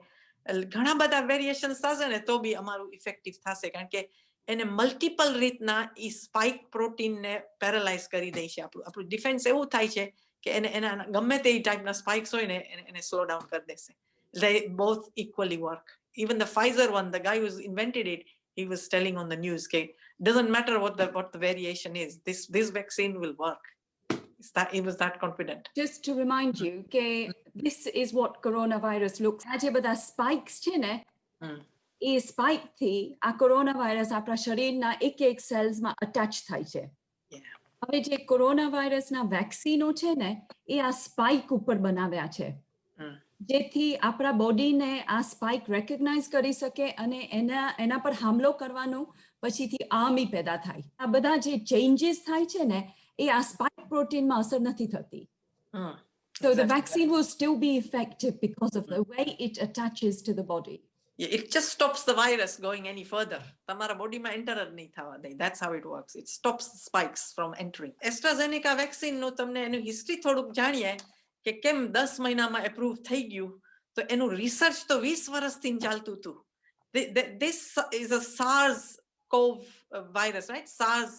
ઘણા બધા વેરિએશન્સ થશે ને તો બી અમારું ઇફેક્ટિવ થશે, કારણ કે એને મલ્ટિપલ રીતના ઈ સ્પાઇક પ્રોટીનને પેરાલાઇઝ કરી દે છે. આપણું ડિફેન્સ એવું થાય છે કે એના ગમે તે ટાઈપના સ્પાઇક્સ હોય ને એને સ્લો ડાઉન કરી દેશે. They both equally work. Even the Pfizer one, the guy who's invented it, he was telling on the news, okay, doesn't matter what the variation is, this vaccine will work. He was that confident. Just to remind you, this is what coronavirus looks. આજે બધા spikes છે ને, એ spike થી આ coronavirus આપણા શરીરના એક સેલ્સમાં attach થાય છે. હવે જે coronavirusના વેક્સિનો છે ને, એ આ સ્પાઇક ઉપર બનાવ્યા છે, જેથી આપણા બોડીને આ સ્પાઇક રેકગ્નાઇઝ કરી સકે અને એના પર હુમલો કરવાનો પછીથી આર્મી પેદા થાય. આ બધા જે ચેન્જીસ થાય છે ને, એ આ સ્પાઇક પ્રોટીનમાં અસર નથી થતી. So the vaccine will still be effective because of the way it attaches to the body. It just stops the virus going any further. તમારા બોડીમાં એન્ટર જ નહીં થવા દે. That's how it works. It stops the spikes from entering. AstraZeneca vaccine નું તમને એનું history થોડુંક જાણીએ કે કેમ 10 મહિનામાં એપ્રૂવ થઈ ગયું. તો એનું રિસર્ચ તો 20 વર્ષથી ચાલતું હતું. This is a SARS-CoV virus, right? SARS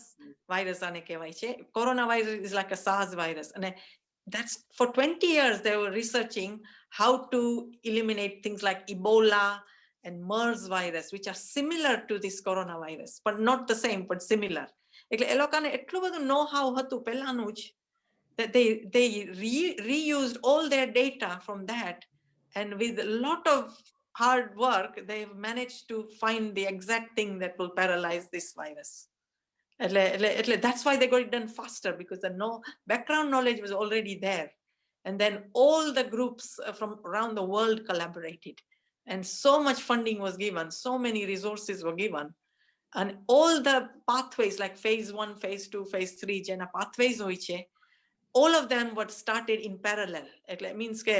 virus આને કહેવાય છે. Coronavirus is like a SARS virus. અને that's for 20 years they were researching how to eliminate things like Ebola and MERS virus, which are similar to this coronavirus, but not the same, but similar. એટલે એ લોકોને એટલું બધું know-how હતું પહેલાનું જ, that they reused all their data from that, and with a lot of hard work they've managed to find the exact thing that will paralyze this virus. That's why they got it done faster, because the background knowledge was already there. And then all the groups from around the world collaborated. And so much funding was given, so many resources were given. And all the pathways like phase 1, phase 2, phase 3, જેના pathways હોય છે, all of them were started in parallel. એટલે means કે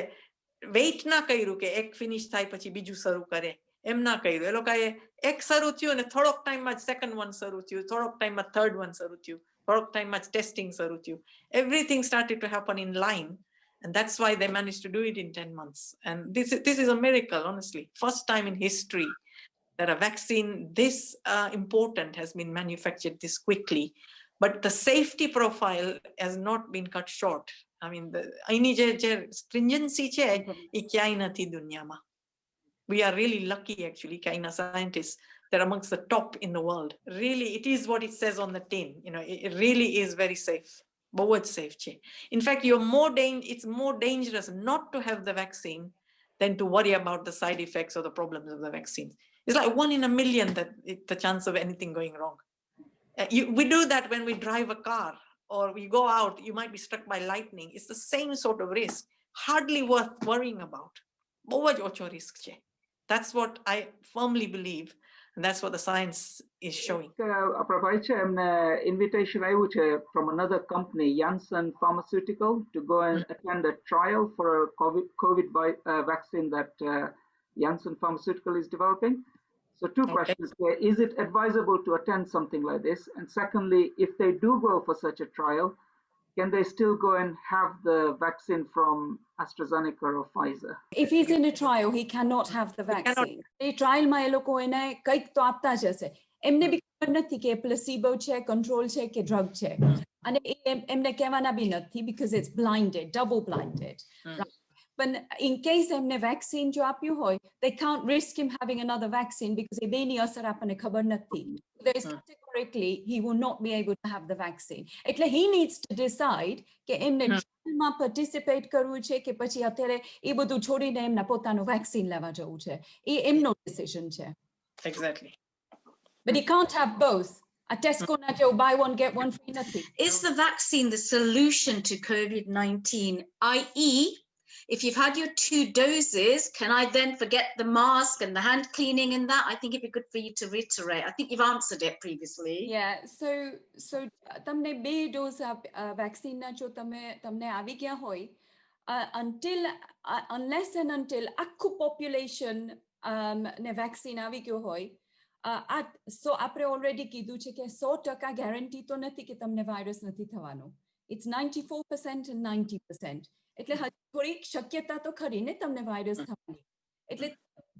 wait ના કર્યું કે એક finish થાય પછી બીજું શરૂ કરે. એમ ના કર્યું. એ લોકોએ એક શરૂ થયું અને થોડોક ટાઈમમાં જ second one શરૂ થયું, થોડોક ટાઈમમાં third one શરૂ થયું, થોડોક ટાઈમમાં જ testing શરૂ થયું. Everything started to happen in line. And that's why they managed to do it in 10 months. And this is a miracle, honestly. First time in history that a vaccine this important has been manufactured this quickly. But the safety profile has not been cut short. I mean, the stringency છે એ ક્યાંય નથી દુનિયામાં. We are really lucky, actually, Kaina scientists. They're amongst the top in the world. Really, it is what it says on the tin. You know, it really is very safe. બહુ જ safe છે. In fact, it's more dangerous not to have the vaccine than to worry about the side effects or the problems of the vaccine. It's like 1 in a million that the chance of anything going wrong. We do that when we drive a car or we go out, you might be struck by lightning. It's the same sort of risk, hardly worth worrying about. બહુ જ ઓછો risk છે. That's what I firmly believe, and that's what the science is showing. Prabhai છે એમને invitation આવ્યું છે from another company, Janssen Pharmaceutical, to go and attend a trial for a COVID vaccine that Janssen Pharmaceutical is developing. So two questions there. Is it advisable to attend something like this? And secondly, if they do go for such a trial, can they still go and have the vaccine from AstraZeneca or Pfizer? If he's in a trial, he cannot have the vaccine. A trial માં એ લોકો એને કંઈક તો આપતા જ હશે. એમને બી ખબર નથી કે પ્લેસિબો છે, કંટ્રોલ છે કે ડ્રગ છે. અને એમને કહેવાના બી નથી because it's blinded, double blinded. Right? But in case એમને vaccine જો આપ્યું હોય, they can't risk him having another vaccine because એ બેની અસર આપણને ખબર નથી. There is categorically he will not be able to have the vaccine. એટલે he needs to decide કે એમને trialમાં participate કરવું છે કે પછી અત્યારે એ બધું છોડીને એમના પોતાનું vaccine લેવા જવું છે. એ એમનો decision છે. Exactly. But he can't have both. A Tesco na jo buy one get one free nothing. Is the vaccine the solution to COVID-19, i.e., if you've had your 2 doses, can I then forget the mask and the hand cleaning and that? I think it'd be good for you to reiterate. I think you've answered it previously. Yeah, so તમને 2 dose vaccine ના જો તમને આવી ગયા હોય, unless and until આખું population ને vaccine આવી ગયો હોય, so આપણે already કીધું છે કે 100% guarantee તો નથી કે તમને virus નથી થવાનો. It's 94% and 90%. એટલે થોડીક શક્યતા તો ખરી ને તમને વાયરસ થવાની. એટલે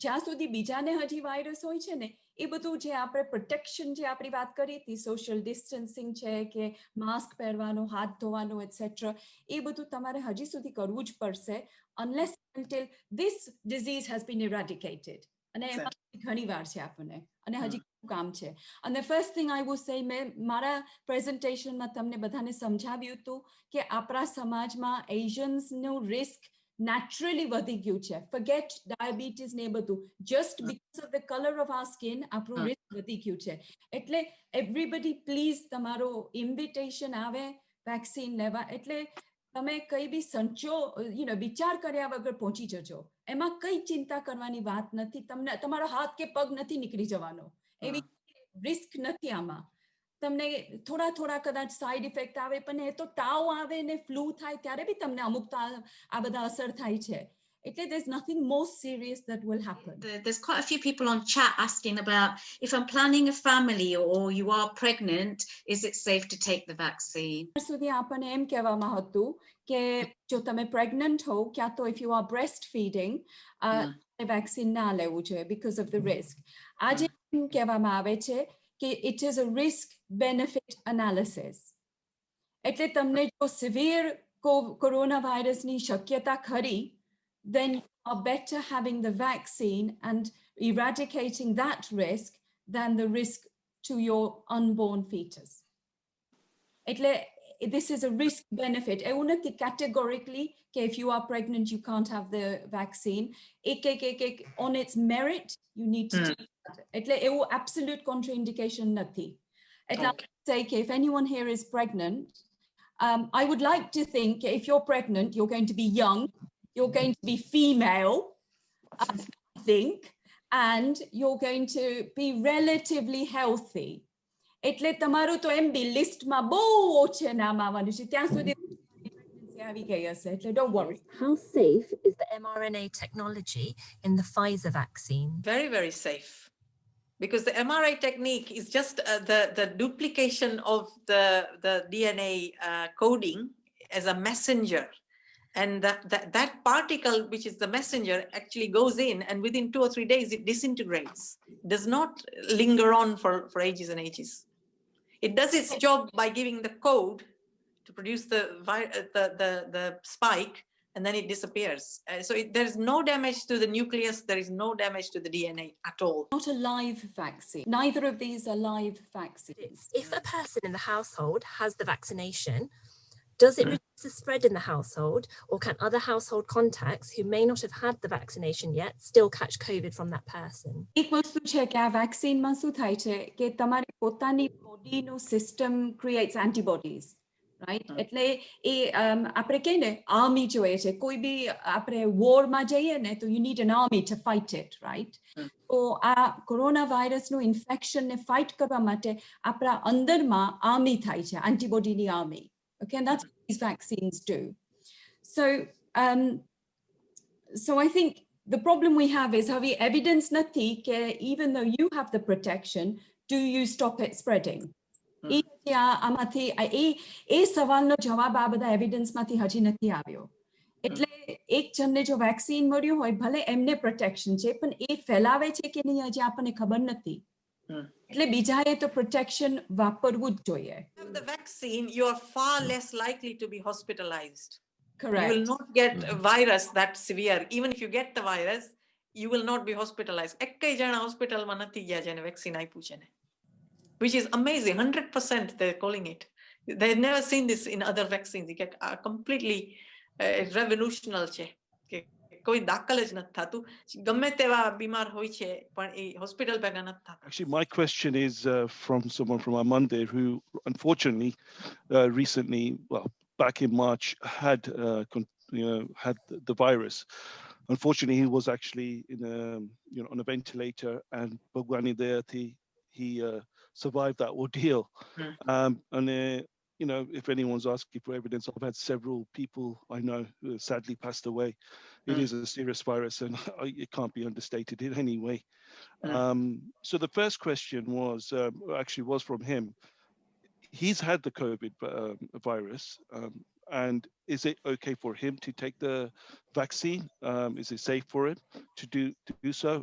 જ્યાં સુધી બીજાને હજી વાયરસ હોય છે ને, એ બધું જે આપણે પ્રોટેક્શન જે આપણી વાત કરી હતી, સોશિયલ ડિસ્ટન્સિંગ છે કે માસ્ક પહેરવાનો, હાથ ધોવાનો એટસેટ્રા, એ બધું તમારે હજી સુધી કરવું જ પડશે unless until this disease has been eradicated. અને એમાં ઘણી વાર છે આપણને અને હજી કામ છે. And the first thing I will say, મારા પ્રેઝન્ટેશનમાં તમને બધાને સમજાવ્યું હતું કે આપણા સમાજમાં એશિયન્સનું રિસ્ક naturally વધી ગયું છે. Forget diabetes ને બધું. Just because of the color of our skin, આપણું રિસ્ક વધી ગયું છે. એટલે everybody please તમારો invitation આવે vaccine લેવા. એટલે તમે કઈ બી સંચો વિચાર કર્યા વગર પહોંચી જજો. એમાં કઈ ચિંતા કરવાની વાત નથી. તમને તમારો હાથ કે પગ નથી નીકળી જવાનો. એવી રિસ્ક નથી આમાં. તમને થોડા કદાચ સાઇડ ઇફેક્ટ આવે, પણ એ તો તાવ આવે ને ફ્લૂ થાય ત્યારે બી તમને અમુક આ બધા અસર થાય છે. એટલે there's nothing more serious that will happen. There's quite a few people on chat asking about if I'm planning a family or you are pregnant, is it safe to take the vaccine? સુધી આપણને એમ કહેવામાં હતું કે જો તમે pregnant હો, ક્યાં તો if you are breastfeeding, vaccine ના લેવું જોઈએ because of the risk. આજે એમ કહેવામાં આવે છે કે it is a risk benefit analysis. એટલે તમને જો severe coronavirusની શક્યતા ખરી, then you are better having the vaccine and eradicating that risk than the risk to your unborn fetus. એટલે this is a risk benefit. એવું નથી categorically કે if you are pregnant you can't have the vaccine. એક on its merit you need to take that. એટલે એવું absolute contraindication નથી. એટલે say કે if anyone here is pregnant, I would like to think if you're pregnant you're going to be young, you're going to be female, I think, and you're going to be relatively healthy. એટલે તમારું તો એમ બી લિસ્ટમાં બહુ ઓછે નામ આવવાનું છે. ત્યાં સુધી આવી ગઈ હશે. એટલે don't worry. How safe is the mRNA technology in the Pfizer vaccine? Very, very safe. Because the mRNA technique is just the duplication of the DNA coding as a messenger. And that particle, which is the messenger, actually goes in and within 2 or 3 days it disintegrates. It does not linger on for ages and ages. It does its job by giving the code to produce the spike, and then it disappears. So there is no damage to the nucleus, there is no damage to the DNA at all. Not a live vaccine. Neither of these are live vaccines. If a person in the household has the vaccination, Does it reduce the spread in the household, or can other household contacts who may not have had the vaccination yet still catch COVID from that person? એક વસ્તુ છે કે આ વેક્સિનમાં શું થાય છે કે તમારી પોતાની બોડીનું સિસ્ટમ ક્રિએટ્સ એન્ટીબોડીઝ, રાઈટ? એટલે એ આપણે કહીએ ને આર્મી જોઈએ છે, કોઈ બી આપણે વોરમાં જઈએ ને તો you need an army to fight it, right? તો આ કોરોના વાયરસનું ઇન્ફેક્શનને ફાઇટ કરવા માટે આપણા અંદરમાં આર્મી થાય છે, એન્ટીબોડીની army. Okay, and that's what these vaccines do. So I think the problem we have is have we evidence nati ke even though you have the protection, do you stop it spreading? એ સવાલનો જવાબ આ બધા એવિડન્સમાંથી હજી નથી આવ્યો. એટલે એક જણને જો વેક્સિન મળ્યું હોય, ભલે એમને પ્રોટેક્શન છે, પણ એ ફેલાવે છે કે નહીં હજી આપણને ખબર નથી. એટલે બીજાએ તો પ્રોટેક્શન વાપરવું જ જોઈએ. The vaccine, you are far less likely to be hospitalized. Correct. You will not get a virus that severe. Even if you get the virus, you will not be hospitalized. Ekkai jana hospital ma nathi gaya jene vaccine aipu chene. Which is amazing. 100% they're calling it. They've never seen this in other vaccines. You get completely revolutionary che. કોઈ દાખલ જ નથી થતું. ગમે તેવા બીમાર હોય છે પણ એ હોસ્પિટલ ભેગા નથી થતા. Actually, my question is from someone from Amande who unfortunately recently, well, back in March, had the virus. Unfortunately, he was actually on a ventilator, and Bhagwani Dayati, he survived that ordeal. And if anyone's asking for evidence, I've had several people I know who have sadly passed away. It is a serious virus, and it can't be understated in any way. So the first question was from him. He's had the COVID virus, and is it okay for him to take the vaccine? Is it safe for him to do so?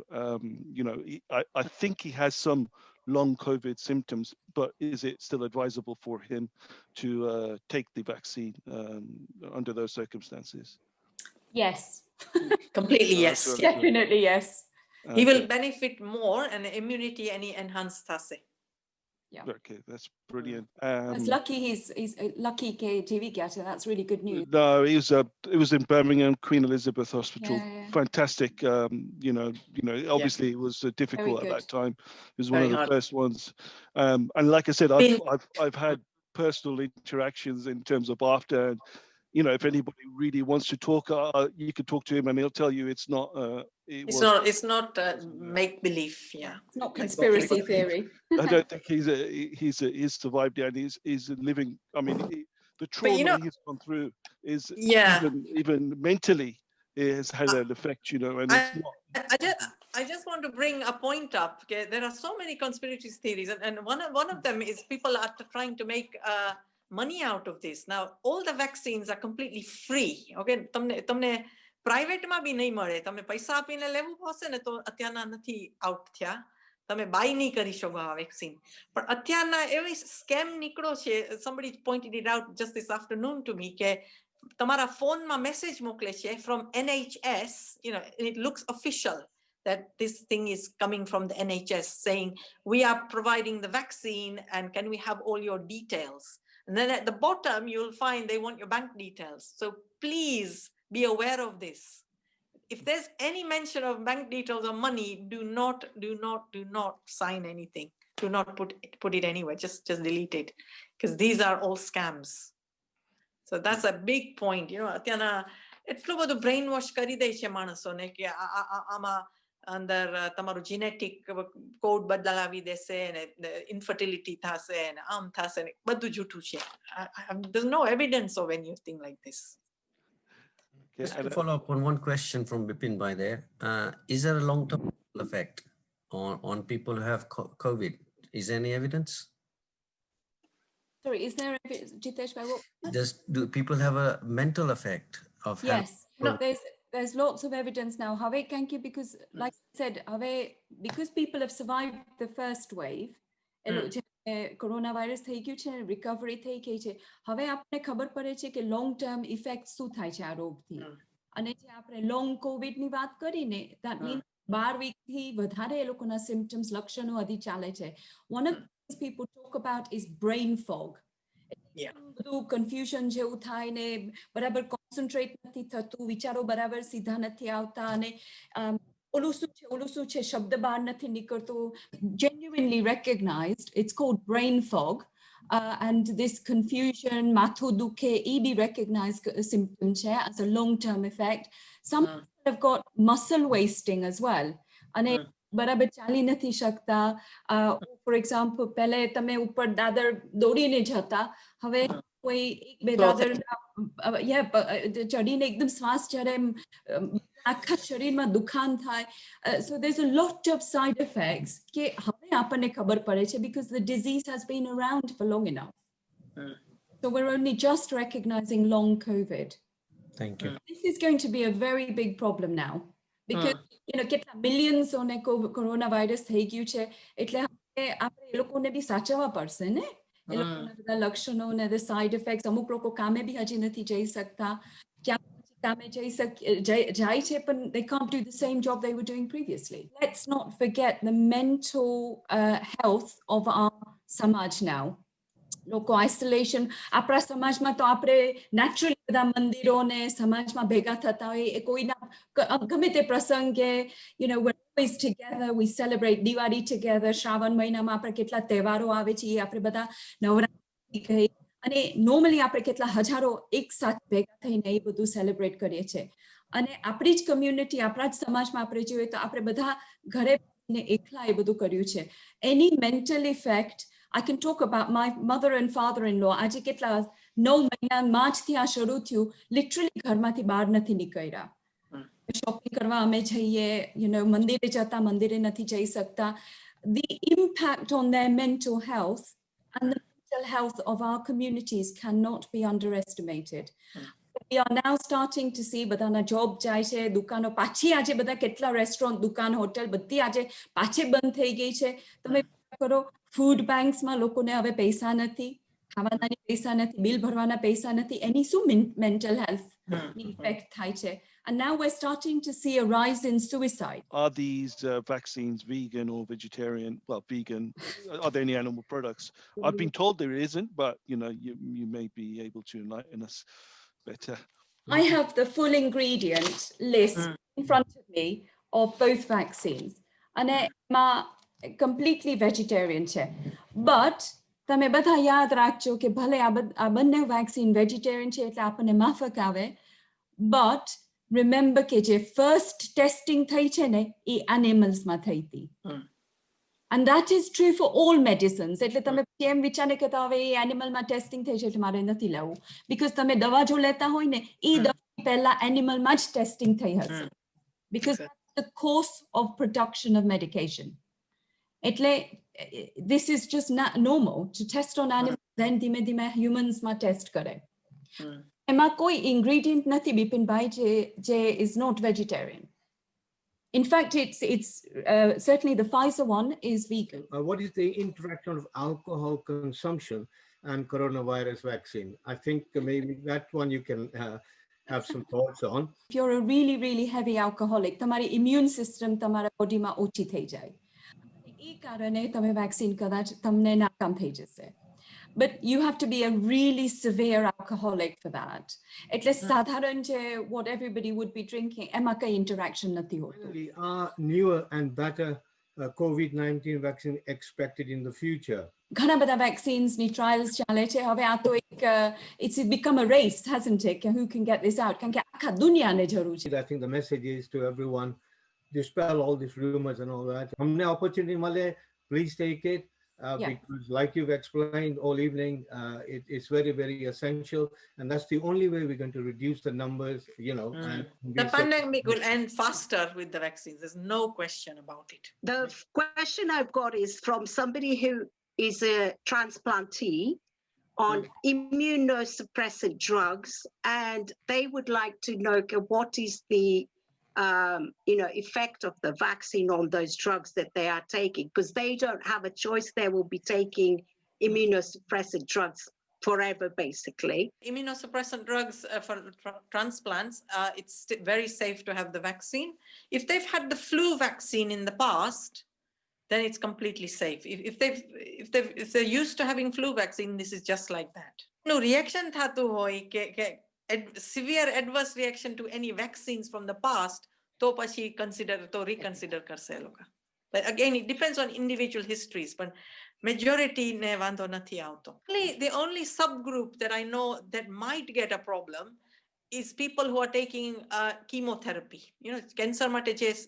I think he has some long COVID symptoms, but is it still advisable for him to take the vaccine under those circumstances? Yes. Completely yes. Definitely yes. He will benefit more and immunity any enhanced thase. Yeah. Okay, that's brilliant. It's lucky he's lucky ke jeevi gaya cha. That's really good news. No, it was in Birmingham, Queen Elizabeth Hospital. Yeah. Fantastic. Obviously it was difficult at that time. It was one of the first ones. And like I said, I've had personal interactions in terms of after. And, if anybody really wants to talk, you can talk to him, and he'll tell you it's not. It's not make believe. Yeah, it's not conspiracy theory. I don't think he's survived it, and he's living. I mean, the trauma he's gone through is even mentally it has had an effect. And it's not. I just want to bring a point up. Okay? There are so many conspiracy theories, and one of them is people are trying to make money out of this. Now, all the vaccines are completely free. Okay, તમને private માં બી નહીં મળે. તમે પૈસા આપીને લેવું પડશે ને તો અત્યારના નથી આઉટ થયા. તમે બાય નહીં કરી શકો આ વેક્સિન. પણ અત્યારના એવી સ્કેમ નિકળો છે. Somebody pointed it out just this afternoon to me કે તમારા ફોનમાં મેસેજ મોકલે છે from NHS. It looks official that this thing is coming from the NHS saying we are providing the vaccine and can we have all your details. And then at the bottom, you'll find they want your bank details. So please be aware of this. If there's any mention of bank details or money, do not sign anything. Do not put it anywhere. Just delete it, because these are all scams. So that's a big point. અત્યારના એટલું બધું brain wash કરી દે છે માણસોને કે આમાં અંદર તમારું genetic code બદલાવી દેશે ને infertility થશે ને આમ થશે ને બધું જૂઠું છે. There's no evidence of anything like this. Just to follow up on one question from Bipin by there, is there a long-term effect on people who have COVID? Is there any evidence? Sorry, is there Jitesh, by what? Do people have a mental effect of yes. No, there's lots of evidence now. Because like I said, because people have survived the first wave, coronavirus થઈ ગયું છે, recovery થઈ ગઈ છે, હવે આપણે ખબર પડે છે કે long term effects શું થાય છે આ રોગથી. અને જે આપણે long covid ની વાત કરી ને, that means 12 week થી વધારે એ લોકોના symptoms લક્ષણો હજી ચાલે છે. One of the things people talk about is brain fog. બધું કન્ફ્યુઝન જેવું થાય ને બરાબર કોન્સન્ટ્રેટ નથી થતું, વિચારો બરાબર સિદ્ધા નથી આવતા અને ઓલું શું છે શબ્દ બહાર નથી નીકળતો. Genuinely recognized, it's called brain fog. And this confusion, mathu dukhe, be recognized symptom as a long-term effect. Some have got muscle wasting as well. And બરાબર ચાલી નથી શકતા. For example, પહેલે તમે ઉપર દાદર દોડીને જતા, હવે કોઈ એક બે દાદર ચડીને એકદમ શ્વાસ જ્યારે આખા શરીરમાં દુખાન થાય. So there's a lot of side effects કે હવે આપણને ખબર પડે છે because the disease has been around for long enough. So we're only just recognizing long COVID. Thank you. This is going to be a very big problem now because કેટલા millions ઓને corona virus થઈ ગયું છે એટલે આપણે એ લોકોને બી સાચવવા પડશે ને. એ લોકોના બધા લક્ષણો ને the side effects. અમુક લોકો કામે બી હજી નથી જઈ શકતા, ક્યાં કામે જાય છે પણ they can't do the same job they were doing previously. Let's not forget the mental health of our samaj now. લોકો આઇસોલેશન, આપણા સમાજમાં તો આપણે નેચરલી બધા મંદિરો ને સમાજમાં ભેગા થતા હોય, કોઈના ગમે તે પ્રસંગે we're always together, we celebrate Diwali together. Shravan મહિનામાં આપણે કેટલા તહેવારો આવે છે, આપણે બધા નવરાત્રી ગઈ અને નોર્મલી આપણે કેટલા હજારો એક સાથે ભેગા થઈને એ બધું સેલિબ્રેટ કરીએ છીએ. અને આપણી જ કમ્યુનિટી, આપણા જ સમાજમાં આપણે જોઈએ તો આપણે બધા ઘરે એકલા એ બધું કર્યું છે. Any mental effect, I can talk about my mother and father-in-law. આજે કેટલા 9 મહિના માર્ચથી આ શરૂ થયું, લિટરલી ઘરમાંથી બહાર નથી નીકળ્યા. શોપિંગ કરવા અમે જઈએ, મંદિરે જતા, મંદિરે નથી જઈ શકતા. The impact on their mental health and the mental health of our communities cannot be underestimated. We are now starting to see બધાના જોબ જાય છે, દુકાનો પાછી આજે બધા કેટલા રેસ્ટોરન્ટ, દુકાન, હોટેલ બધી આજે પાછી બંધ થઈ ગઈ છે. તમે કરો ફૂડ બેંક્સમાં લોકોને હવે પૈસા નથી, ખાવાના પૈસા નથી, બિલ ભરવાના પૈસા નથી, એની શું મેન્ટલ હેલ્થ ઇફેક્ટ થાય છે. And now we're starting to see a rise in suicide. Are these vaccines vegan or vegetarian? Well, vegan. Are there any animal products? I've been told there isn't, but you may be able to enlighten us better. I have the full ingredient list in front of me of both vaccines. And completely vegetarian છે. But તમે બધા યાદ રાખજો કે ભલે આ બંને vaccine vegetarian છે એટલે આપણને માફક આવે, but remember કે જે first testing થઈ છે ને એ animalsમાં થઈ હતી. And that is true for all medicines. એટલે તમે કેમ વિચારે કે હવે એ એનિમલમાં ટેસ્ટિંગ થઈ છે એટલે મારે નથી લેવું, because તમે દવા જો લેતા હોય ને એ દવા પહેલા એનિમલમાં જ ટેસ્ટિંગ થઈ હશે, because that's the course of production of medication. એટલે this is just not normal to test on animals, then ધીમે ધીમે humans માં test કરે. એમાં કોઈ ingredient નથી બિપિનભાઈ જે is not vegetarian. In fact, it's certainly the Pfizer one is vegan. What is the interaction of alcohol consumption and coronavirus vaccine? I think maybe that one you can have some thoughts on. If you're a really, really heavy alcoholic, તમારી immune system તમારા બોડીમાં ઓછી થઈ જાય. એ કારણે તમે vaccine કદાચ તમને નાકામ થઈ જશે. But you have to be a really severe alcoholic for that. એટલે સાધારણ જે what everybody would be drinking, એમાં કઈ interaction નથી હોતું. Are newer and better COVID-19 vaccine expected in the future? ઘણા બધા વેક્સિન્સની ટ્રાયલ્સ ચાલે છે. હવે આ તો એક it's become a race, hasn't it? Who can get this out? કારણ કે આખા દુનિયાને જરૂર છે. I think the message is to everyone, dispel all these rumors and all that. हमने opportunity મળે, please take it. Because like you've explained all evening, it's very, very essential. And that's the only way we're going to reduce the numbers, and the pandemic will end faster with the vaccines. There's no question about it. The question I've got is from somebody who is a transplantee on immunosuppressive drugs, and they would like to know what is the effect of the vaccine on those drugs that they are taking, because they don't have a choice. They will be taking immunosuppressive drugs forever, basically. Immunosuppressant drugs for transplants, it's very safe to have the vaccine. If they've had the flu vaccine in the past, then it's completely safe. If they're used to having flu vaccine, this is just like that. No reaction thatu hoy ke severe adverse reaction to any vaccines from the past, to pachi reconsider karse loka. But again, it depends on individual histories, but majority ne vando nathi auto. The only subgroup that I know that might get a problem is people who are taking chemotherapy. Cancer mate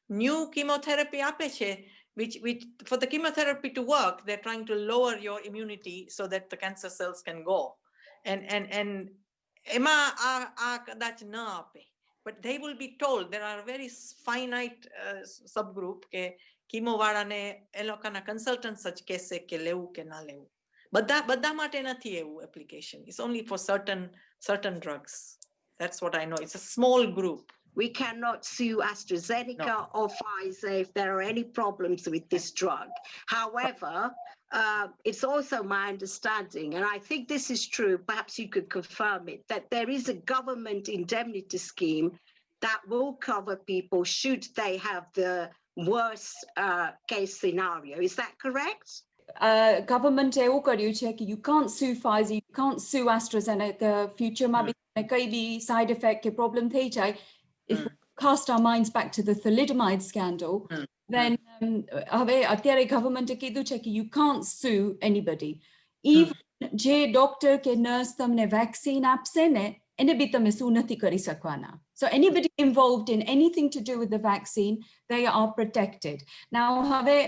new chemotherapy ape che, which for the chemotherapy to work, they're trying to lower your immunity so that the cancer cells can go. And ema kadach na ape. But they will be told there are a very finite subgroup ke chemo વાળા ને એ લોકોના consultant such કહેશે કે લેવું કે ના લેવું. બધા માટે નથી એવું application. It's only for certain drugs. That's what I know. It's a small group. We cannot sue AstraZeneca or Pfizer if there are any problems with this drug. However, it's also my understanding, and I think this is true, perhaps you could confirm it, that there is a government indemnity scheme that will cover people should they have the worst case scenario. Is that correct? Government એવું કર્યું છે કે you can't sue Pfizer, you can't sue AstraZeneca. Future માં કઈ બી side effect કે problem થઈ જાય. If we cast our minds back to the thalidomide scandal, then હવે અત્યારે government કીધું છે કે you can't sue anybody. Even જે doctor કે nurse તમને vaccine આપશે ને એને બી તમે sue નથી કરી શકવાના. So anybody involved in anything to do with the vaccine, they are protected. Now,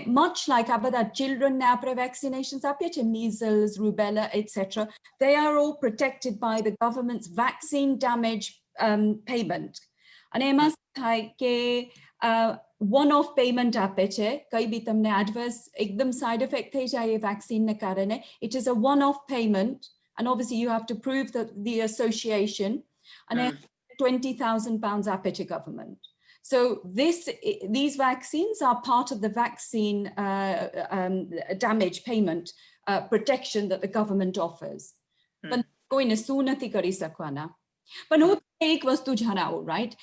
much like our children now vaccinations, measles, rubella, etc., they are all protected by the government's vaccine damage payment. And I must say, one-off payment ape છે કઈ બી તમને adverse એકદમ side effect થઈ જાય એ vaccine ને કારણે. It is a one-off payment, and obviously you have to prove that the association. And £20,000 ape government. So these vaccines are part of the vaccine damage payment protection that the government offers. But going as soon as kari sakwana. But no ek vastu janawo, right?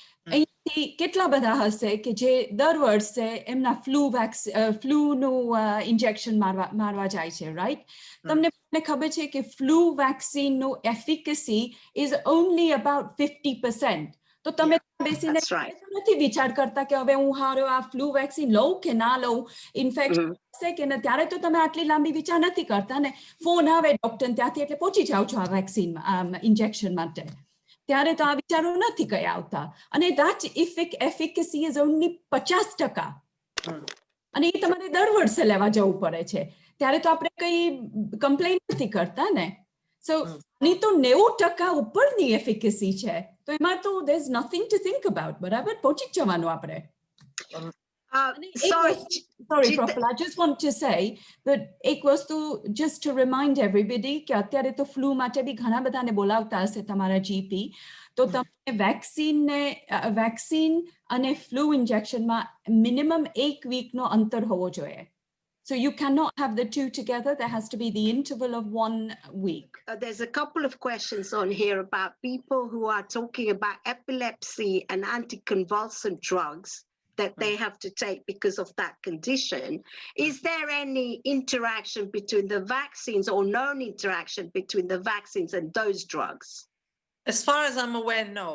કેટલા બધા હશે કે જે દર વર્ષે એમના flu નું injection મારવા જાય છે, right? તમને ખબર છે કે flu vaccine નું efficacy is only about 50%. તો તમે બેસીને નથી વિચાર કરતા કે હવે હું હારો આ flu vaccine લઉં કે ના લઉં. ઇન્ફેક્શન છે કે ના, ત્યારે તો તમે આટલી લાંબી વિચાર નથી કરતા ને. ફોન આવે ડોક્ટર ત્યાંથી એટલે પહોંચી જાવ છો આ વેક્સિન ઇન્જેક્શન માટે. ત્યારે તો આ વિચારો નથી કઈ આવતા. અને that efficacy is only 50%. અને એ તમારે દર વર્ષે લેવા જવું પડે છે. ત્યારે તો આપણે કઈ કમ્પ્લેન નથી કરતા ને. So ની તો 90% ઉપરની efficacy છે. તો એમાં તો there's nothing to think about. બરાબર? પહોંચી જવાનું આપણે. Sorry, Praful, I just want to say that એક વસ્તુ just to remind everybody કે અત્યારે તો flu માટે બી ઘણા બધાને બોલાવતા હશે તમારા GP. તો તમે વેક્સિન અને flu injectionમાં minimum 1 weekનો અંતર હોવો જોઈએ. So you cannot have the two together. There has to be the interval of 1 week. There's a couple of questions on here about people who are talking about epilepsy and anticonvulsant drugs that they have to take because of that condition. Is there any interaction between the vaccines or known interaction between the vaccines and those drugs? As far as I'm aware, no.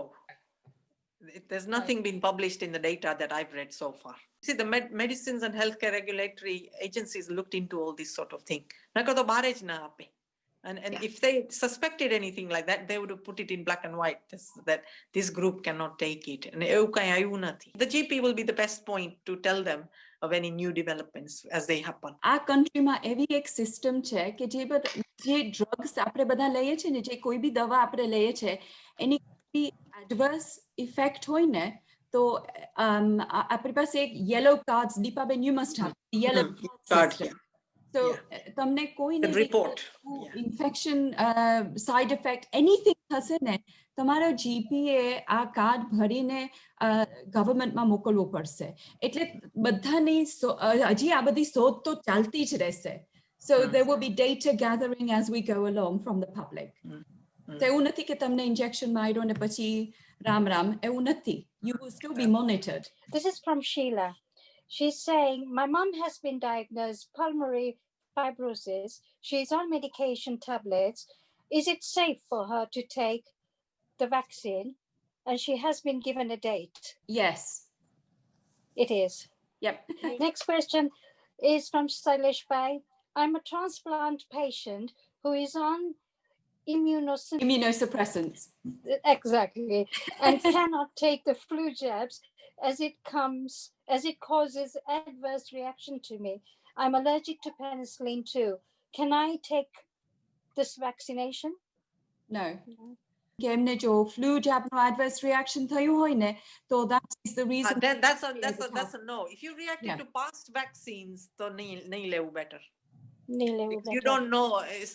There's nothing been published in the data that I've read so far. See, the medicines and healthcare regulatory agencies looked into all this sort of thing. And if they suspected anything like that, they would have put it in black and white, that this group cannot take it. And the GP will be the best point to tell them of any new developments as they happen. Our country ma evi ek system છે કે જે drugs આપણે બધા લઈએ છે ને, જે કોઈ બી દવા આપણે લઈએ છે, એની adverse effect હોય ને, તો આપણી પાસે એક yellow cards, Deepaben, you must have yellow card system. So તમને કોઈ report infection side effect anything થશે ને, તમારો GPએ આ કાર્ડ ભરીને ગવર્મેન્ટમાં મોકલવું પડશે. એટલે બધાની હજી આ બધી શોધ તો ચાલતી જ રહેશે. So there will be data gathering as we go along from the public. So એવું નથી કે તમને injection માર્યો ને પછી રામ રામ, એવું નથી. You will still be monitored. This is from Sheila. She's saying, my mom has been diagnosed pulmonary fibrosis. She's on medication tablets is it safe for her to take the vaccine? And she has been given a date. Yes. It is. Yep. Next question is from Sailesh Bai. I'm a transplant patient who is on immunosuppressants. Exactly. And cannot take the flu jabs as it causes adverse reaction to me. I'm allergic to penicillin too. Can I take this vaccination? No. કેમને જો flu jab no adverse reaction થયું હોય ને તો that is the reason. Then that's a no. If you reacted to past vaccines, તો નહીં લેવું better. You don't know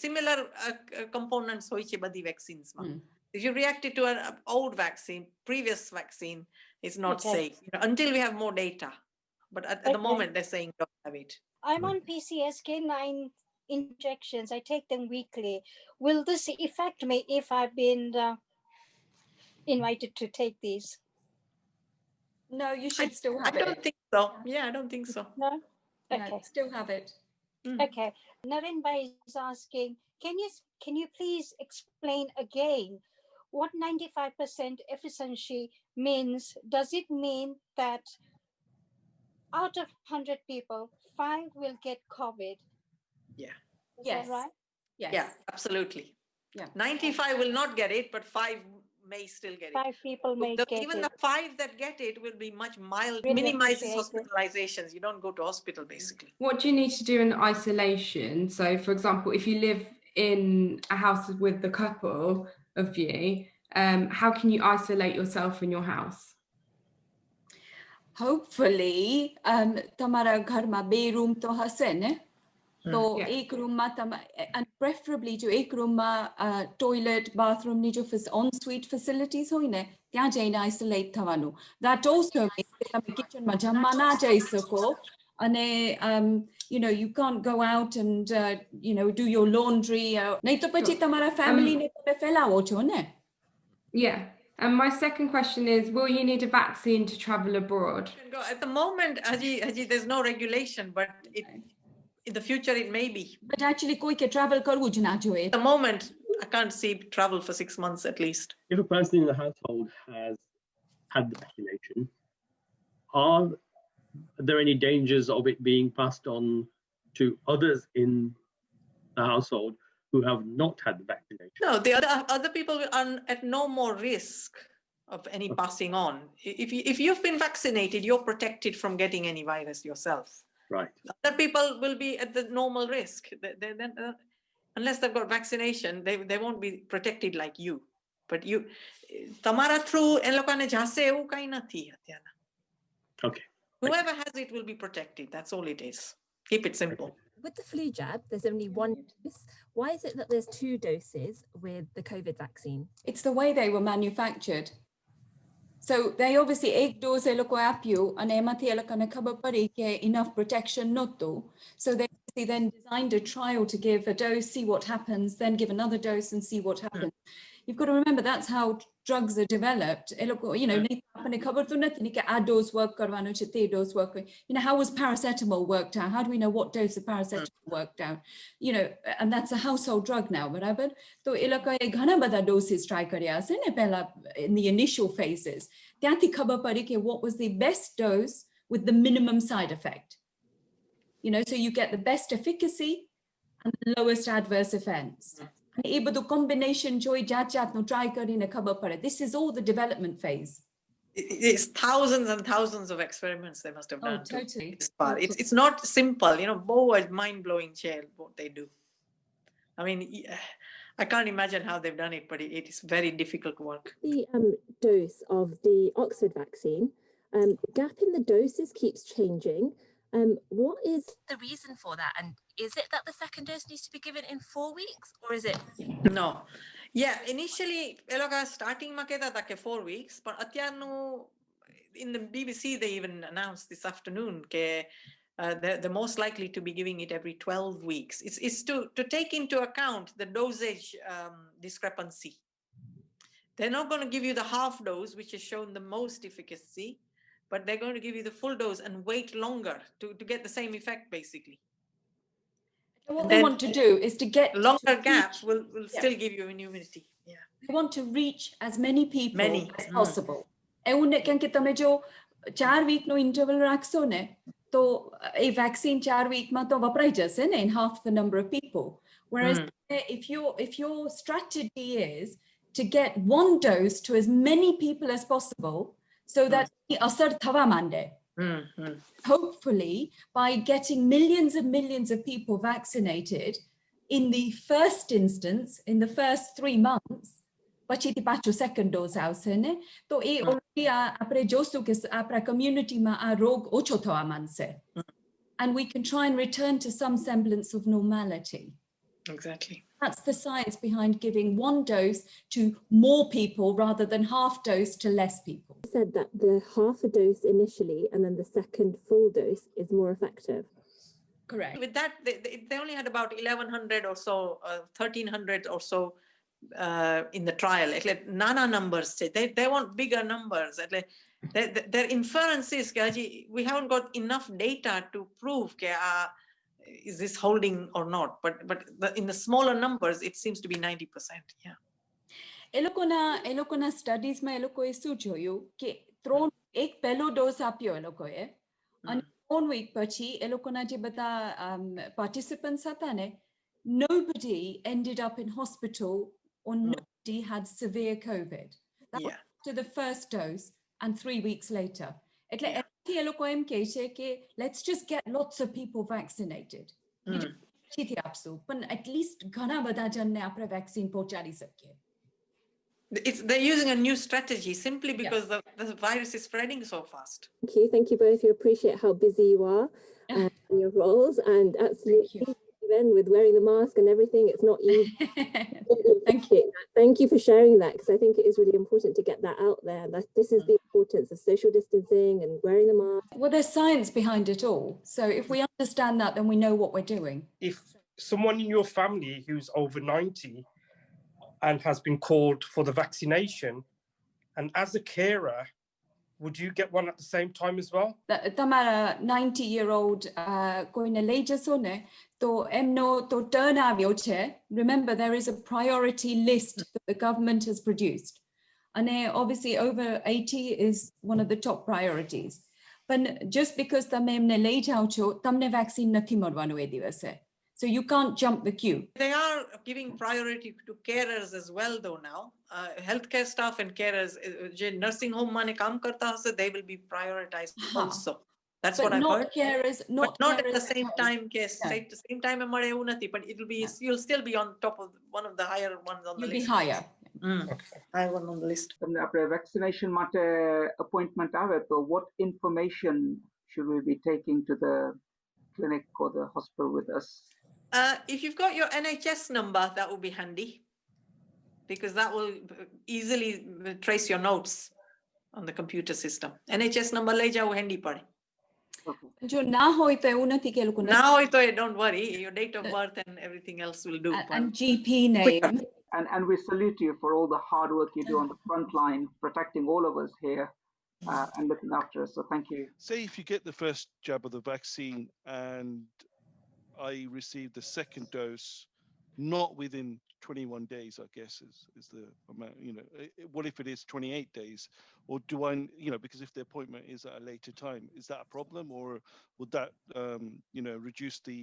similar components હોય છે બધી vaccines માં. If you reacted to an old vaccine, previous vaccine, it's not safe until we have more data. But at the moment they're saying don't have it. I'm on PCSK9 injections. I take them weekly. Will this affect me if I've been invited to take these? No, you should still have it. I don't think so. Yeah, I don't think so. No? Okay. No, still have it. Okay. Naren Bhai is asking, can you please explain again what 95% efficiency means? Does it mean that out of 100 people, 5 will get COVID? Yeah. Is that right? Yes. Yeah, absolutely. Yeah. 95 will not get it, but 5 may still get it. 5 people may get even it. the 5 that get it will be much mild, Really minimizes appreciate hospitalizations. You don't go to hospital basically. What do you need to do in isolation? So, for example, if you live in a house with the couple of you, how can you isolate yourself in your house? Hopefully, તમારા ઘરમાં 2 room તો હશે ને? તો એક રૂમમાં and preferably જો એક રૂમમાં toilet, bathroom ની જો en-suite facilities હોય ને ત્યાં જઈને isolate થવાનું. That also means કે તમે કિચનમાં જમવા ના જઈ સકો અને you know you can't go out and you know do your laundry. નહીં તો પછી તમારા family ને તમે ફેલાવો છો ને? Yeah. And my second question is, will you need a vaccine to travel abroad? At the moment, Haji, there's no regulation, but in the future it may be. But actually, કોઈકે travel કરવું જ ના જોઈએ. At the moment, I can't see travel for 6 months at least. If a person in the household has had the vaccination, are there any dangers of it being passed on to others in the household who have not had the vaccination? No, the other people are at no more risk of any passing on. If you've been vaccinated, you're protected from getting any virus yourself. Right. Other people will be at the normal risk. Unless they've got vaccination, they won't be protected like you. But you, tamara through en lokane jase એવું કાઈ નથી અત્યારે. Okay. Whoever has it will be protected. That's all it is. Keep it simple. With the flu jab, there's only 1 dose. Why is it that there's 2 doses with the COVID vaccine? It's the way they were manufactured. So they obviously એક dose એ લોકો આપ્યું અને એમાંથી એ લોકોને ખબર પડી કે enough protection નહોતું. So they then designed a trial to give a dose, see what happens, then give another dose and see what happens. You've got to remember that's how drugs are developed. એ લોકો, you know, આપણને ખબર તો નથી કે આ dose work કરવાનો છે, તે dose work. You know, how was paracetamol worked out? How do we know what dose of paracetamol worked out? You know, and that's a household drug now, બરાબર? તો એ લોકોએ ઘણા બધા doses try કર્યા હશે ને પહેલા in the initial phases. ત્યાંથી ખબર પડી કે what was the best dose with the minimum side effect. You know, so you get the best efficacy and the lowest adverse effects. એ બધું combination જોઈ જાતનું try કરીને ખબર પડે. This is all the development phase. It's thousands and thousands of experiments they must have done. Totally. It's not simple, you know, mind-blowing what they do. I mean, I can't imagine how they've done it, but it is very difficult work. The dose of the Oxford vaccine, the gap in the doses keeps changing. What is the reason for that? And is it that the second dose needs to be given in 4 weeks, or is it? No. Yeah, initially, starting ma kehta tha ke 4 weeks, but atyarnu in the BBC they even announced this afternoon ke they're most likely to be giving it every 12 weeks. It's to take into account the dosage discrepancy. They're not going to give you the half dose, which has shown the most efficacy, but they're going to give you the full dose and wait longer to get the same effect, basically. And what they want to do is to get longer gaps will Yeah. still give you immunity. Yeah. They want to reach as many people Many. as possible. એવું ને કેમ કે તમે જો 4 વીકનો interval રાખશો ને તો એ vaccine 4 વીકમાં તો વપરાઈ જશે ને in half the number of people. Whereas if your strategy is to get one dose to as many people as possible so that the asar thava mande. Hopefully, by getting millions and millions of people vaccinated in the first instance, in the first 3 months, પછી પાછું second dose આવશે ને તો એ already આપણે જોશું કે આપણા communityમાં આ રોગ ઓછો થવા માંડશે. And we can try and return to some semblance of normality. Exactly. That's the science behind giving one dose to more people rather than half dose to less people. You said that the half a dose initially and then the second full dose is more effective. Correct. With that, they only had about 1,100 or so, 1,300 or so in the trial. Like nana numbers. They want bigger numbers. Like their inference is that we haven't got enough data to prove is this holding or not. But in the smaller numbers, it seems to be 90%. Yeah. એ લોકોના સ્ટડીઝમાં એ લોકોએ શું જોયું કે એક પહેલો dose આપ્યો એ લોકોએ અને 1 week પછી એ લોકોના જે બધા participants હતા ને nobody ended up in hospital or nobody had severe COVID. That was after the first dose and 3 weeks later. એટલે એથી એ લોકો એમ કહે છે કે let's just get lots of people vaccinated. પછીથી આપશું પણ at least ઘણા બધા જણને આપણે વેક્સિન પહોંચાડી શકીએ. They're using a new strategy simply because the virus is spreading so fast. Thank you both. We appreciate how busy you are in your roles, and absolutely even with wearing the mask and everything, it's not easy. Thank you for sharing that, because I think it is really important to get that out there. That this is the importance of social distancing and wearing the mask. Well, there's science behind it all. So if we understand that, then we know what we're doing. If someone in your family who's over 90 and has been called for the vaccination, and as a carer, would you get one at the same time as well? તમારા 90-year-old કોઈને લઈ જશો ને તો એમનો તો turn આવ્યો છે. Remember, there is a priority list that the government has produced. And obviously over 80 is one of the top priorities. But just because તમે એમને લઈ જાઓ છો, તમને vaccine નથી મળવાનું એ દિવસે. So you can't jump the queue. They are giving priority to carers as well, though now. Healthcare staff and carers, nursing home mane kaam karta hase, they will be prioritized also. That's what I've heard. Carers, but not at the same time. Yes, at the same time, but it will be. You'll still be on top of one of the higher ones on the list. You'll be higher. Higher one on the list. After vaccination mate appointment આવે તો what information should we be taking to the clinic or the hospital with us? If you've got your NHS number, that will be handy, because that will easily trace your notes on the computer system. NHS number le jao handy pade. જો ના હોય તો એવું નથી કે એ લોકો ના હોય તો don't worry, your date of birth and everything else will do. And GP name. And we salute you for all the hard work you do on the front line, protecting all of us here and looking after us. So thank you. Say if you get the first jab of the vaccine and I received the second dose, not within 21 days, I guess is the amount, what if it is 28 days? Or do I, because if the appointment is at a later time, is that a problem? Or would that, reduce the,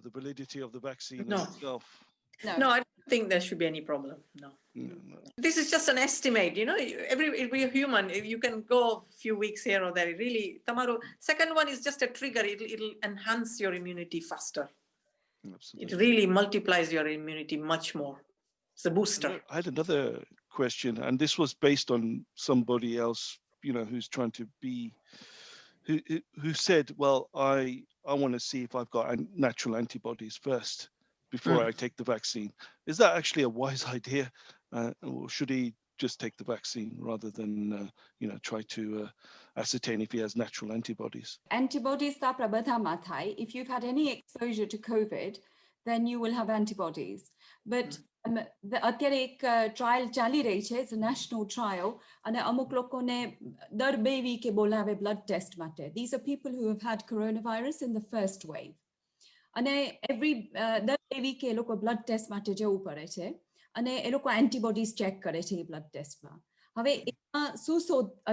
the validity of the vaccine itself? No, I don't think there should be any problem. No. This is just an estimate, we're human. You can go a few weeks here or there. Really, Tamaru, second one is just a trigger. It'll enhance your immunity faster. Absolutely. It really multiplies your immunity much more. It's a booster. I had another question, and this was based on somebody else, who's trying to be, who said, well, I want to see if I've got natural antibodies first before I take the vaccine. Is that actually a wise idea? Or should he just take the vaccine rather than, try to ascertain if he has natural antibodies? Antibodies tapra badhama thai. If you've had any exposure to COVID, then you will have antibodies. But અત્યારે એક trial ચાલી રહી છે, it's a national trial, અને અમુક લોકોને દર 2 week બોલાવે blood test માટે. These are people who have had coronavirus in the first wave. અને every દર week એ લોકો બ્લડ ટેસ્ટ માટે જવું પડે છે અને એ લોકો એન્ટીબોડીઝ ચેક કરે છે એ બ્લડ ટેસ્ટમાં. હવે એમાં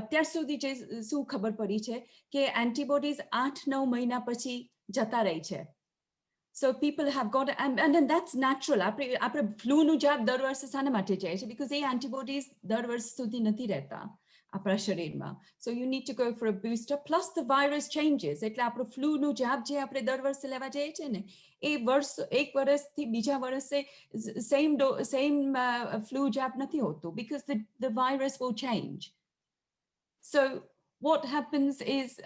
અત્યાર સુધી જે શું ખબર પડી છે કે એન્ટીબોડીઝ 8-9 મહિના પછી જતા રહી છે. So people have got, and then that's natural. આપણે ફ્લૂનું જાબ દર વર્ષે શાના માટે જાય છે? Because એ એન્ટીબોડીઝ દર વર્ષ સુધી નથી રહેતા આપણા શરીરમાં. So you need to go for a booster. Plus the virus changes. એટલે આપણો ફ્લૂનું જાબ જે આપણે દર વર્ષે લેવા જઈએ છે ને એ એક વર્ષથી બીજા વર્ષે same flu jab નથી હોતું because the virus will change. So what happens is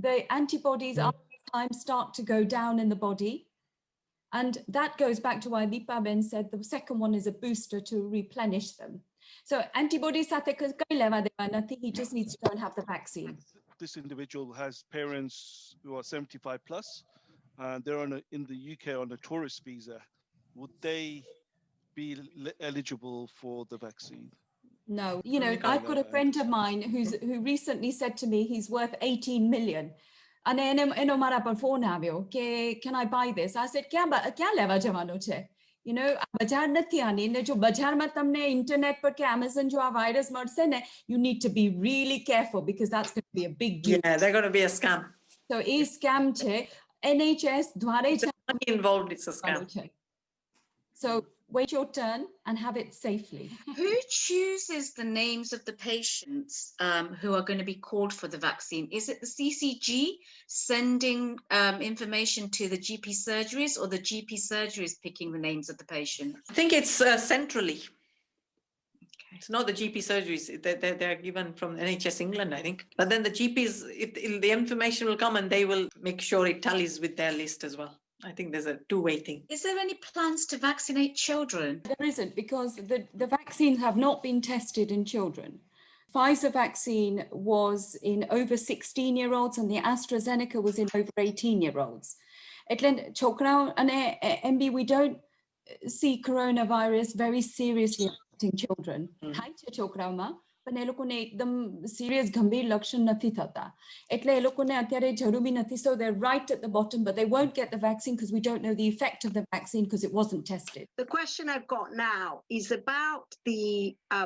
the antibodies after time start to go down in the body. And that goes back to why Deepa Ben said the second one is a booster to replenish them. So antibodies સાથે કઈ લેવા દેવા નથી. He just needs to go and have the vaccine. This individual has parents who are 75 plus, and they're in the UK on a tourist visa. Would they be eligible for the vaccine? No, you know, I've got a friend of mine who recently said to me he's worth 18 million. And એનો મારા પર phone આવ્યો કે can I buy this? I said ક્યાં લેવા જવાનું છે? You know, બજાર નથી આની ને જો બજારમાં તમને ઇન્ટરનેટ પર કે Amazon જો આ વાયરસ મળશે ને you need to be really careful because that's going to be a big deal. Yeah, they're going to be a scam. So A scam છે. NHS દ્વારે money involved, it's a scam. So wait your turn and have it safely. Who chooses the names of the patients who are going to be called for the vaccine? Is it the CCG sending information to the GP surgeries or the GP surgeries picking the names of the patients? I think it's centrally. Okay. It's not the GP surgeries. They're given from NHS England, I think. But then the GPs, the information will come and they will make sure it tallies with their list as well. I think there's a two-way thing. Is there any plans to vaccinate children? There isn't because the vaccines have not been tested in children. Pfizer vaccine was in over 16-year-olds and the AstraZeneca was in over 18-year-olds. MB, we don't see coronavirus very seriously affecting children. પણ એ લોકોને એકદમ serious ગંભીર લક્ષણ નથી થતા. એટલે એ લોકોને અત્યારે જરૂરી નથી. So they're right at the bottom, but they won't get the vaccine because we don't know the effect of the vaccine because it wasn't tested. The question I've got now is about the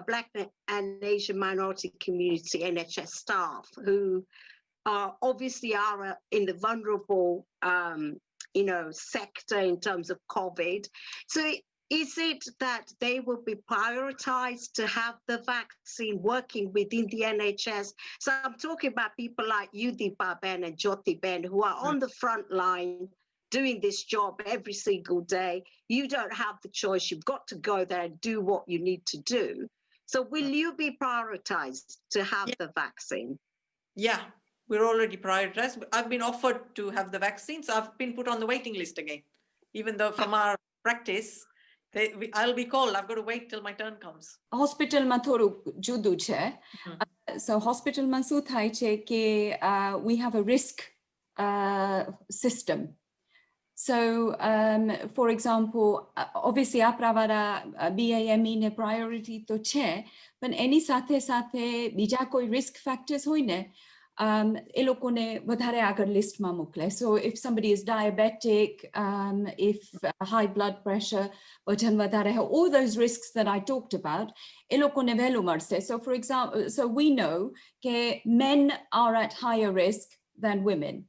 Black and Asian minority community NHS staff who obviously are in the vulnerable, sector in terms of COVID. So is it that they will be prioritized to have the vaccine working within the NHS? So I'm talking about people like you, Deepa Ben and Jyoti Ben, who are on the front line doing this job every single day. You don't have the choice. You've got to go there and do what you need to do. So will you be prioritized to have the vaccine? Yeah, we're already prioritized. I've been offered to have the vaccine, so I've been put on the waiting list again. Even though from our practice, I'll be called. I've got to wait till my turn comes. Hospital માં થોડું જુદું છે. So hospital માં શું થાય છે કે we have a risk system. So for example, obviously આપણાવાળા BAME ને priority તો છે, પણ એની સાથે સાથે બીજા કોઈ risk factors હોય ને એ લોકોને વધારે આગળ લિસ્ટમાં મોકલે. So if somebody is diabetic, if high blood pressure, વજન વધારે, all those risks that I talked about, એ લોકોને વહેલું મળશે. So for example, so we know that men are at higher risk than women.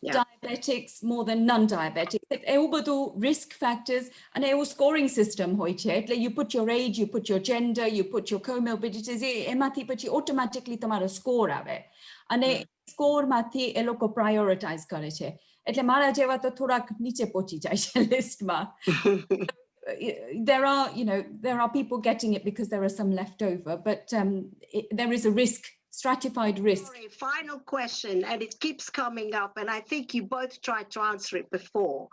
Yeah. Diabetics more than non-diabetics. એવું બધું risk factors and એવું scoring system હોય છે. એટલે you put your age, you put your gender, you put your comorbidities, એમાંથી પછી automatically તમારો score આવે. અને score માથી એ લોકો prioritize કરે છે. એટલે મારા જેવા તો થોડાક નીચે પહોંચી જાય છે listમાં. There are people getting it because there are some left over, but there is a risk, stratified risk. Sorry, final question, and it keeps coming up, and I think you both tried to answer it before.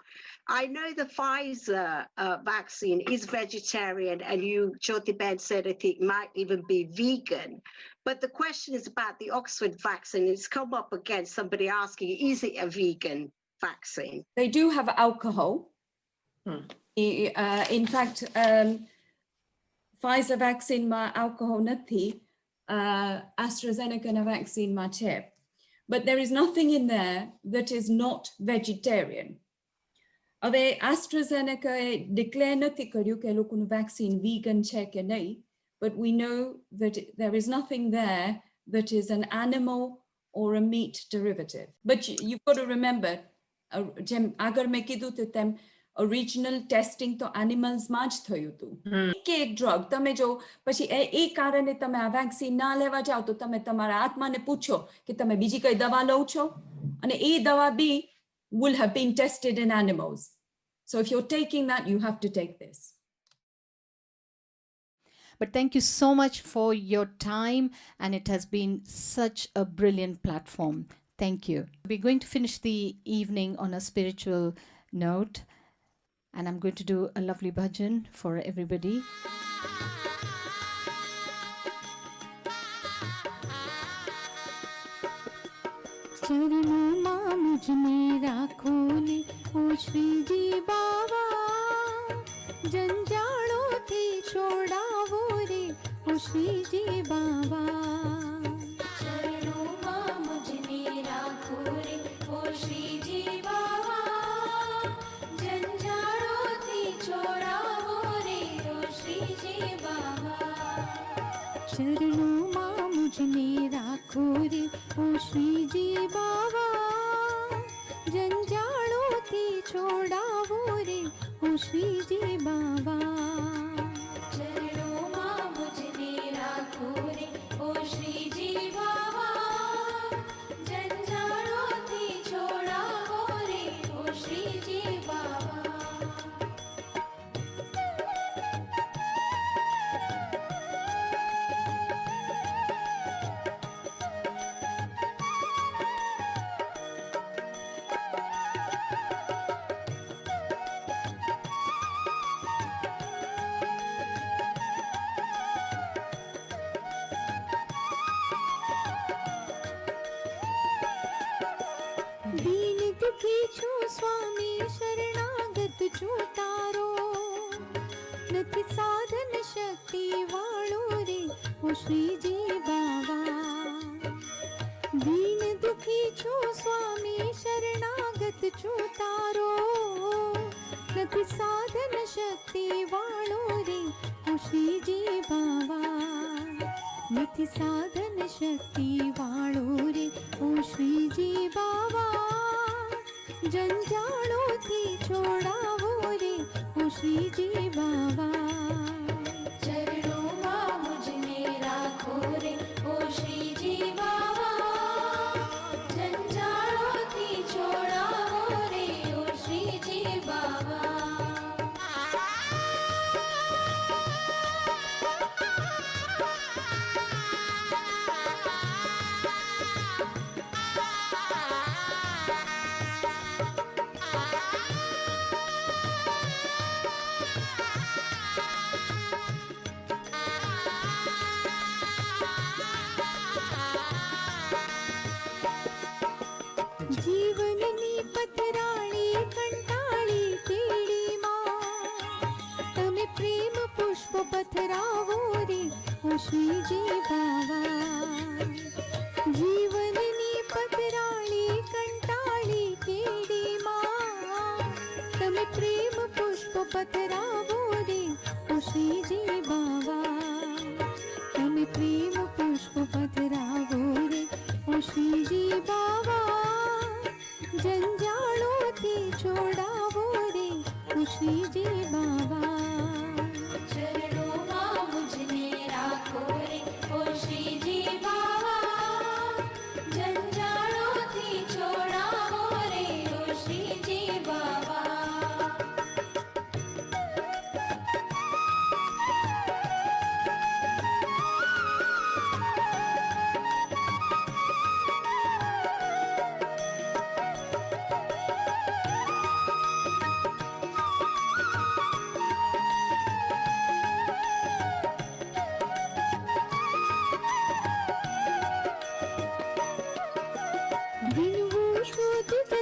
I know the Pfizer vaccine is vegetarian, and you, Jyoti Ben, said I think might even be vegan. But the question is about the Oxford vaccine. It's come up again, somebody asking, is it a vegan vaccine? They do have alcohol. In fact, Pfizer vaccine ma alcohol નથી. AstraZeneca vaccine ma છે. But there is nothing in there that is not vegetarian. હવે AstraZenecaએ declare નથી કર્યું કે એ લોકોનું vaccine vegan છે કે નહીં, but we know that there is nothing there that is an animal or a meat derivative. But you've got to remember, જેમ આગળ મેં કીધું તો તેમ original testing તો animalsમાં જ થયું હતું. એક ડ્રગ તમે જો પછી એ કારણે તમે આ વેક્સિન ના લેવા જાઓ તો તમે તમારા આત્માને પૂછો કે તમે બીજી કઈ દવા લો છો, અને એ દવા બી will have been tested in animals. So if you're taking that, you have to take this. But thank you so much for your time, and it has been such a brilliant platform. Thank you. We're going to finish the evening on a spiritual note, and I'm going to do a lovely bhajan for everybody. चरणों मां मुझ में राखो ने ओ श्री जी बाबा, जंजालों थी छोड़ावो रे ओ श्री जी बाबा। चरणों मां मुझ में राखो रे ओ श्री जी बाबा, जंजालों थी छोड़ावो रे ओ श्री जी बाबा। चरणों मां मुझ में राखो रे ओ श्री जी बाबा, जंजालों थी छोड़ावो रे ओ श्री जी बाबा। चरणों मां मुझ में राखो रे ओ श्री जी बाबा, जंजालों थी छोड़ावो रे ओ श्री जी बाबा। दीन दुखी छो स्वामी शरणागत छो तारो, नथी साधन शक्ति वाळो रे ओ श्री जी बाबा। दीन दुखी छो स्वामी शरणागत छो तारो, नथी साधन शक्ति वाळो रे ओ श्री जी बाबा। नथी साधन शक्ति वाळो रे ओ श्री जी बाबा, जंजालों थी छोड़ावो रे ओ श्री जी बाबा। चरणों मां मुझ में राखो रे ओ श्री जी बाबा, जंजालों थी छोड़ावो रे ओ श्री जी बाबा। जीवननी पथराणी कंटाळी केळीमां, तमे प्रेम पुष्प पथरावो रे ओ श्री जी बाबा। जीवननी पथराणी कंटाळी केळीमां, तमे प्रेम पुष्प पथरावो रे ओ श्री जी बाबा। तमे प्रेम पुष्प पथरावो रे ओ श्री जी बाबा, जंजालों थी छोड़ावो रे ओ श्री जी बाबा। चरणों मां मुझ में राखो रे ओ श्री जी बाबा, जंजालों थी छोड़ावो रे ओ श्री जी बाबा।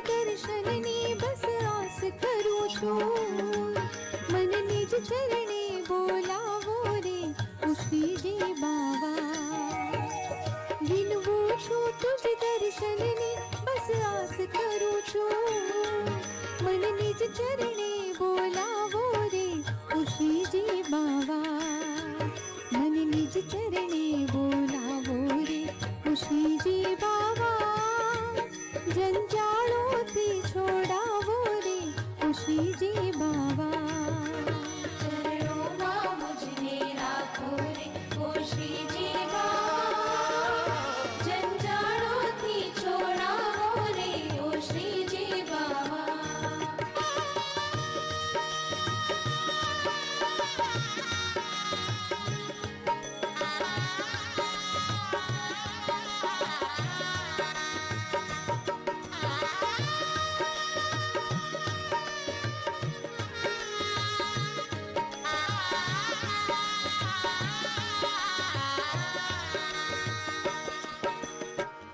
दर्शननी बस आस करूं छूं, मन निज चरणे बोलावो रे ओ श्री जी बाबा। विनवो छूं तुझ दर्शननी बस आस करूं छूं, मन निज चरणे बोलावो रे उशी जी बावा मन निज चरणे बोलावो रे उशी जी बावा जंजाळोથી છોડાવો રે ઉશી जी बावा चरणों मुझने राखो रे उशी जी बावा जंजाळोથી છોડાવો रे उशी जी बावा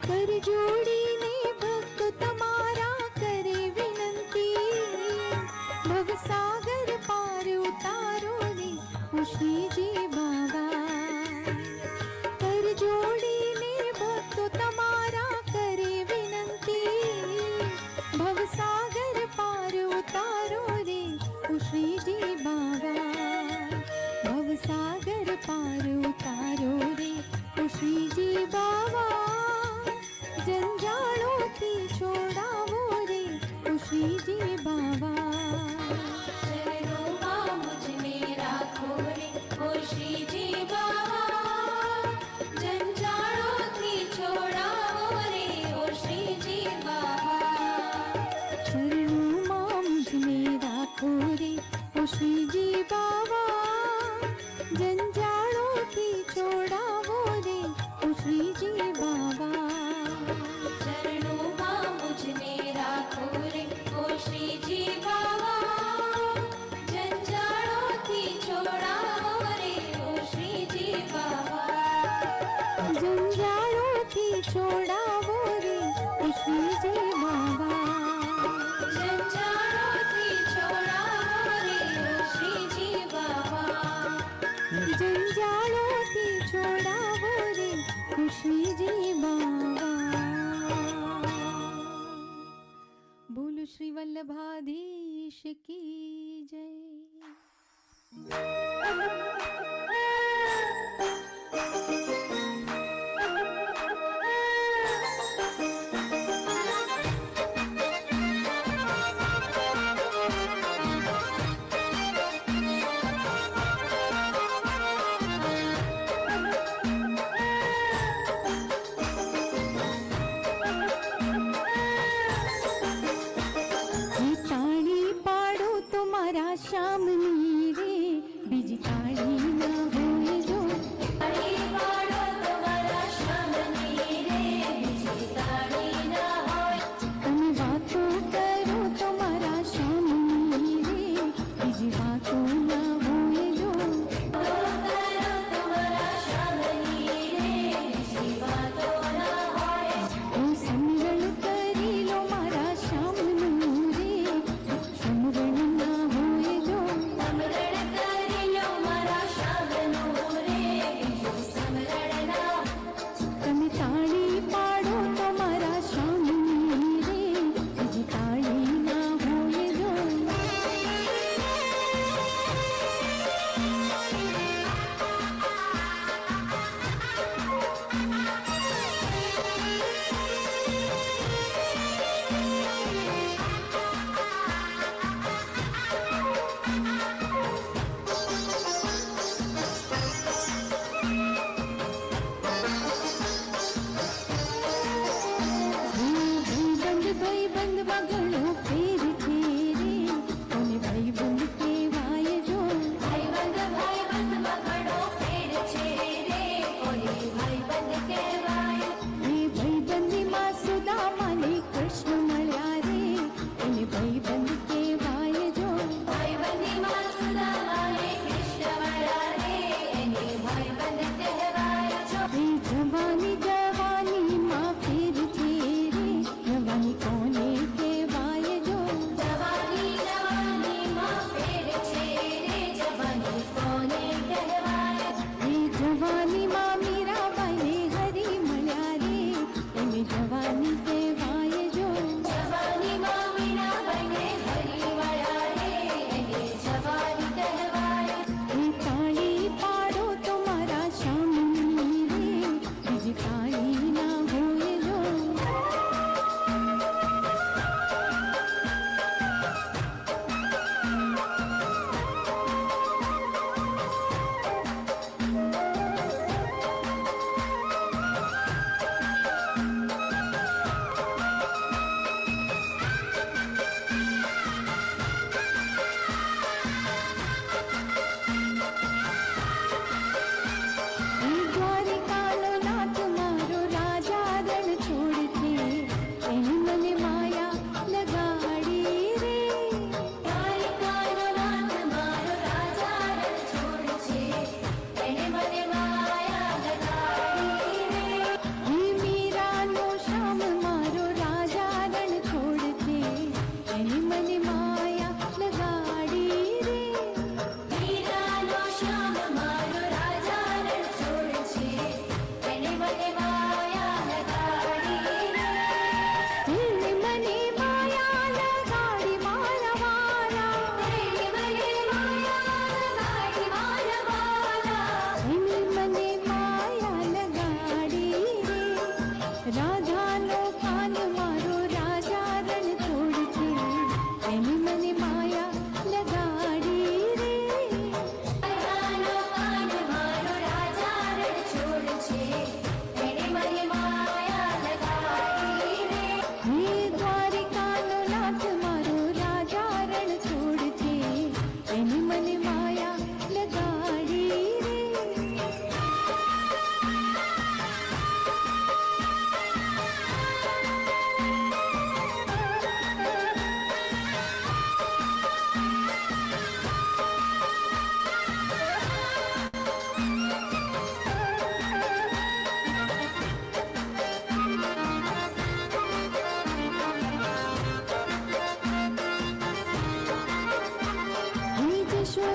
कर जोड़ीने भक्त तमारा करे विनंती भवसागर पार उतारो रे उशी जी बाबा कर जोड़ीने भक्त तमारा करे विनंती भवसागर पार उतारो रे उशी जी बाबा भवसागर पार उतारो रे उशी जी बाबा जंजाळोથી છોડાવો રે ઉશી जी बाबा चरणों मुझने राखो रे उशी जी बाबा जंजाळोથી છોડાવો रे उशी जी बाबा चरणों मुझने राखो रे उशी जी बाबा जंजाळोથી છોડાવો रे उशी जी बाबा मुझने राखो रे उशी जी बाबा जंजाळोથી છોડાવો રે उशी जी बाबा जंजाळोથી છોડાવો रे उशी जी बाबा जंजाळोથી છોડાવો रे उशी जी बाबा जंजाळोથી છોડાવો रे उशी जी बाबा बोलो श्री वल्लभाधीश की जय श्यामनी रे बीज ताड़ी ना होए जो ताड़ी पाड़ो तुम्हारा श्यामनी रे बीज ताड़ी ना होए तुम बातों करो तुम्हारा श्यामनी रे बीज बातों ना होए जो करो तुम्हारा श्यामनी रे बीज बातों ना होए ओ समरण करी लो मारा श्यामनी रे समरण ना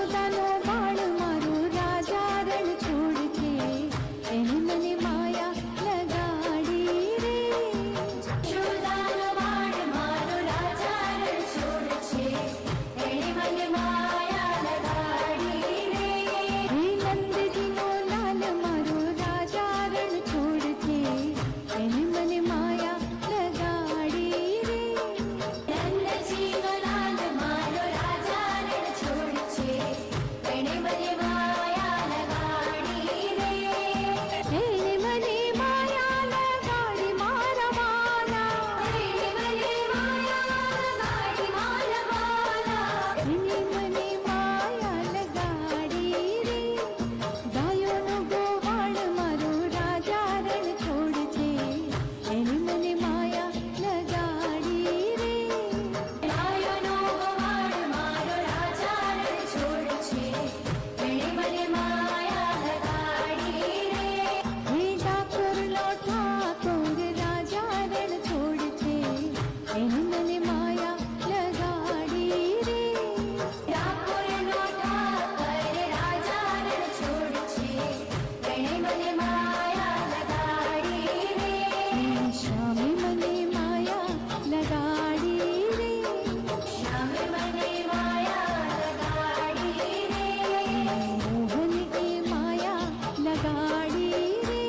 यशोदानो बाळ मारो राजा रण छोड़ छे एने मने माया लगाड़ी रे यशोदानो बाळ मारो राजा रण छोड़ छे एने मने माया लगाड़ी रे हे नंदजीनो लाल मारो राजा रण छोड़ छे एने मने माया लगाड़ी रे नंदजीनो लाल मारो राजा रण छोड़ छे एने मने माया लगाड़ी रे एने मने माया लगाड़ी मारा वाला एने मने माया लगाड़ी मारा वाला एने मने माया लगाड़ी रे गायोनो गोवाळ मारो राजा रण छोड़ छे एने मने माया लगाड़ी रे गायोनो गोवाळ मारो राजा रण छोड़ छे एने मने माया लगाड़ी रे हे ठाकुरनो ठाकुर राजा रण छोड़ छे एने मने माया लगाड़ी रे ठाकुरनो ठाकुर राजा रण छोड़ छे एने मने माया लगाड़ी रे श्यामे मने माया लगाड़ी रे श्यामे मने माया लगाड़ी रे मोहन की माया लगाड़ी रे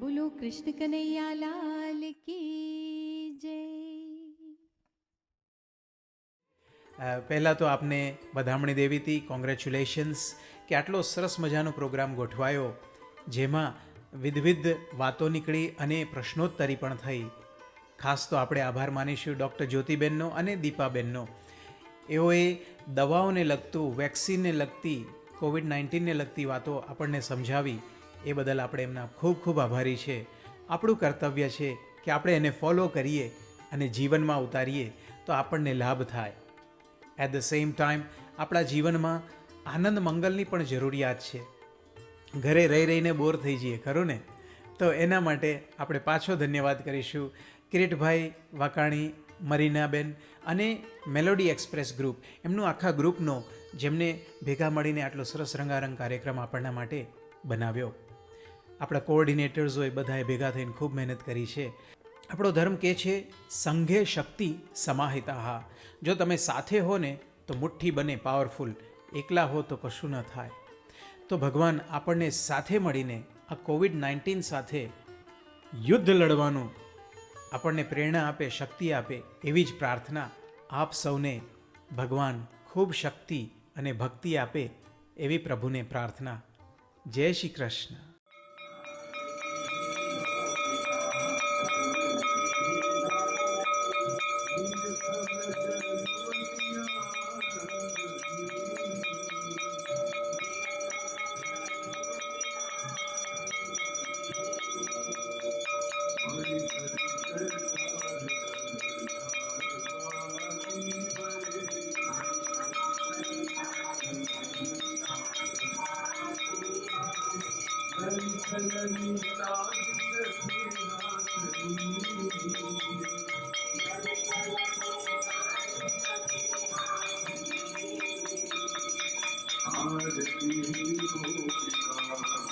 बोलो कृष्ण कन्हैया लाल की जय પહેલાં તો આપને વધામણી દેવી હતી, કોંગ્રેચ્યુલેશન્સ કે આટલો સરસ મજાનો પ્રોગ્રામ ગોઠવાયો જેમાં વિવિધ વાતો નીકળી અને પ્રશ્નોત્તરી પણ થઈ. ખાસ તો આપણે આભાર માનીશું ડૉક્ટર જ્યોતિબેનનો અને દીપાબેનનો. એઓએ દવાઓને લગતું, વેક્સિનને લગતી, કોવિડ-19ને લગતી વાતો આપણને સમજાવી. એ બદલ આપણે એમના ખૂબ ખૂબ આભારી છે. આપણું કર્તવ્ય છે કે આપણે એને ફોલો કરીએ અને જીવનમાં ઉતારીએ તો આપણને લાભ થાય. એટ ધ સેમ ટાઈમ આપણા જીવનમાં આનંદ મંગલની પણ જરૂરિયાત છે. ઘરે રહી રહીને બોર થઈ જઈએ ખરું ને? તો એના માટે આપણે પાછો ધન્યવાદ કરીશું કિરીટભાઈ વાકાણી, મરીનાબેન અને મેલોડી એક્સપ્રેસ ગ્રુપ, એમનું આખા ગ્રુપનો, જેમને ભેગા મળીને આટલો સરસ રંગારંગ કાર્યક્રમ આપણના માટે બનાવ્યો. આપણા કોઓર્ડિનેટર્સોએ બધાએ ભેગા થઈને ખૂબ મહેનત કરી છે. આપણો ધર્મ કહે છે સંઘે શક્તિ સમાહિતા. જો તમે સાથે હો ને તો મુઠ્ઠી બને પાવરફુલ, એકલા હો તો કશું ન થાય. તો ભગવાન આપણને સાથે મળીને આ કોવિડ-19 સાથે યુદ્ધ લડવાનું આપણને પ્રેરણા આપે, શક્તિ આપે, એવી જ પ્રાર્થના આપ સૌને ભગવાન ખૂબ શક્તિ અને ભક્તિ આપે એવી પ્રભુને પ્રાર્થના. જય શ્રી કૃષ્ણ. आरती हो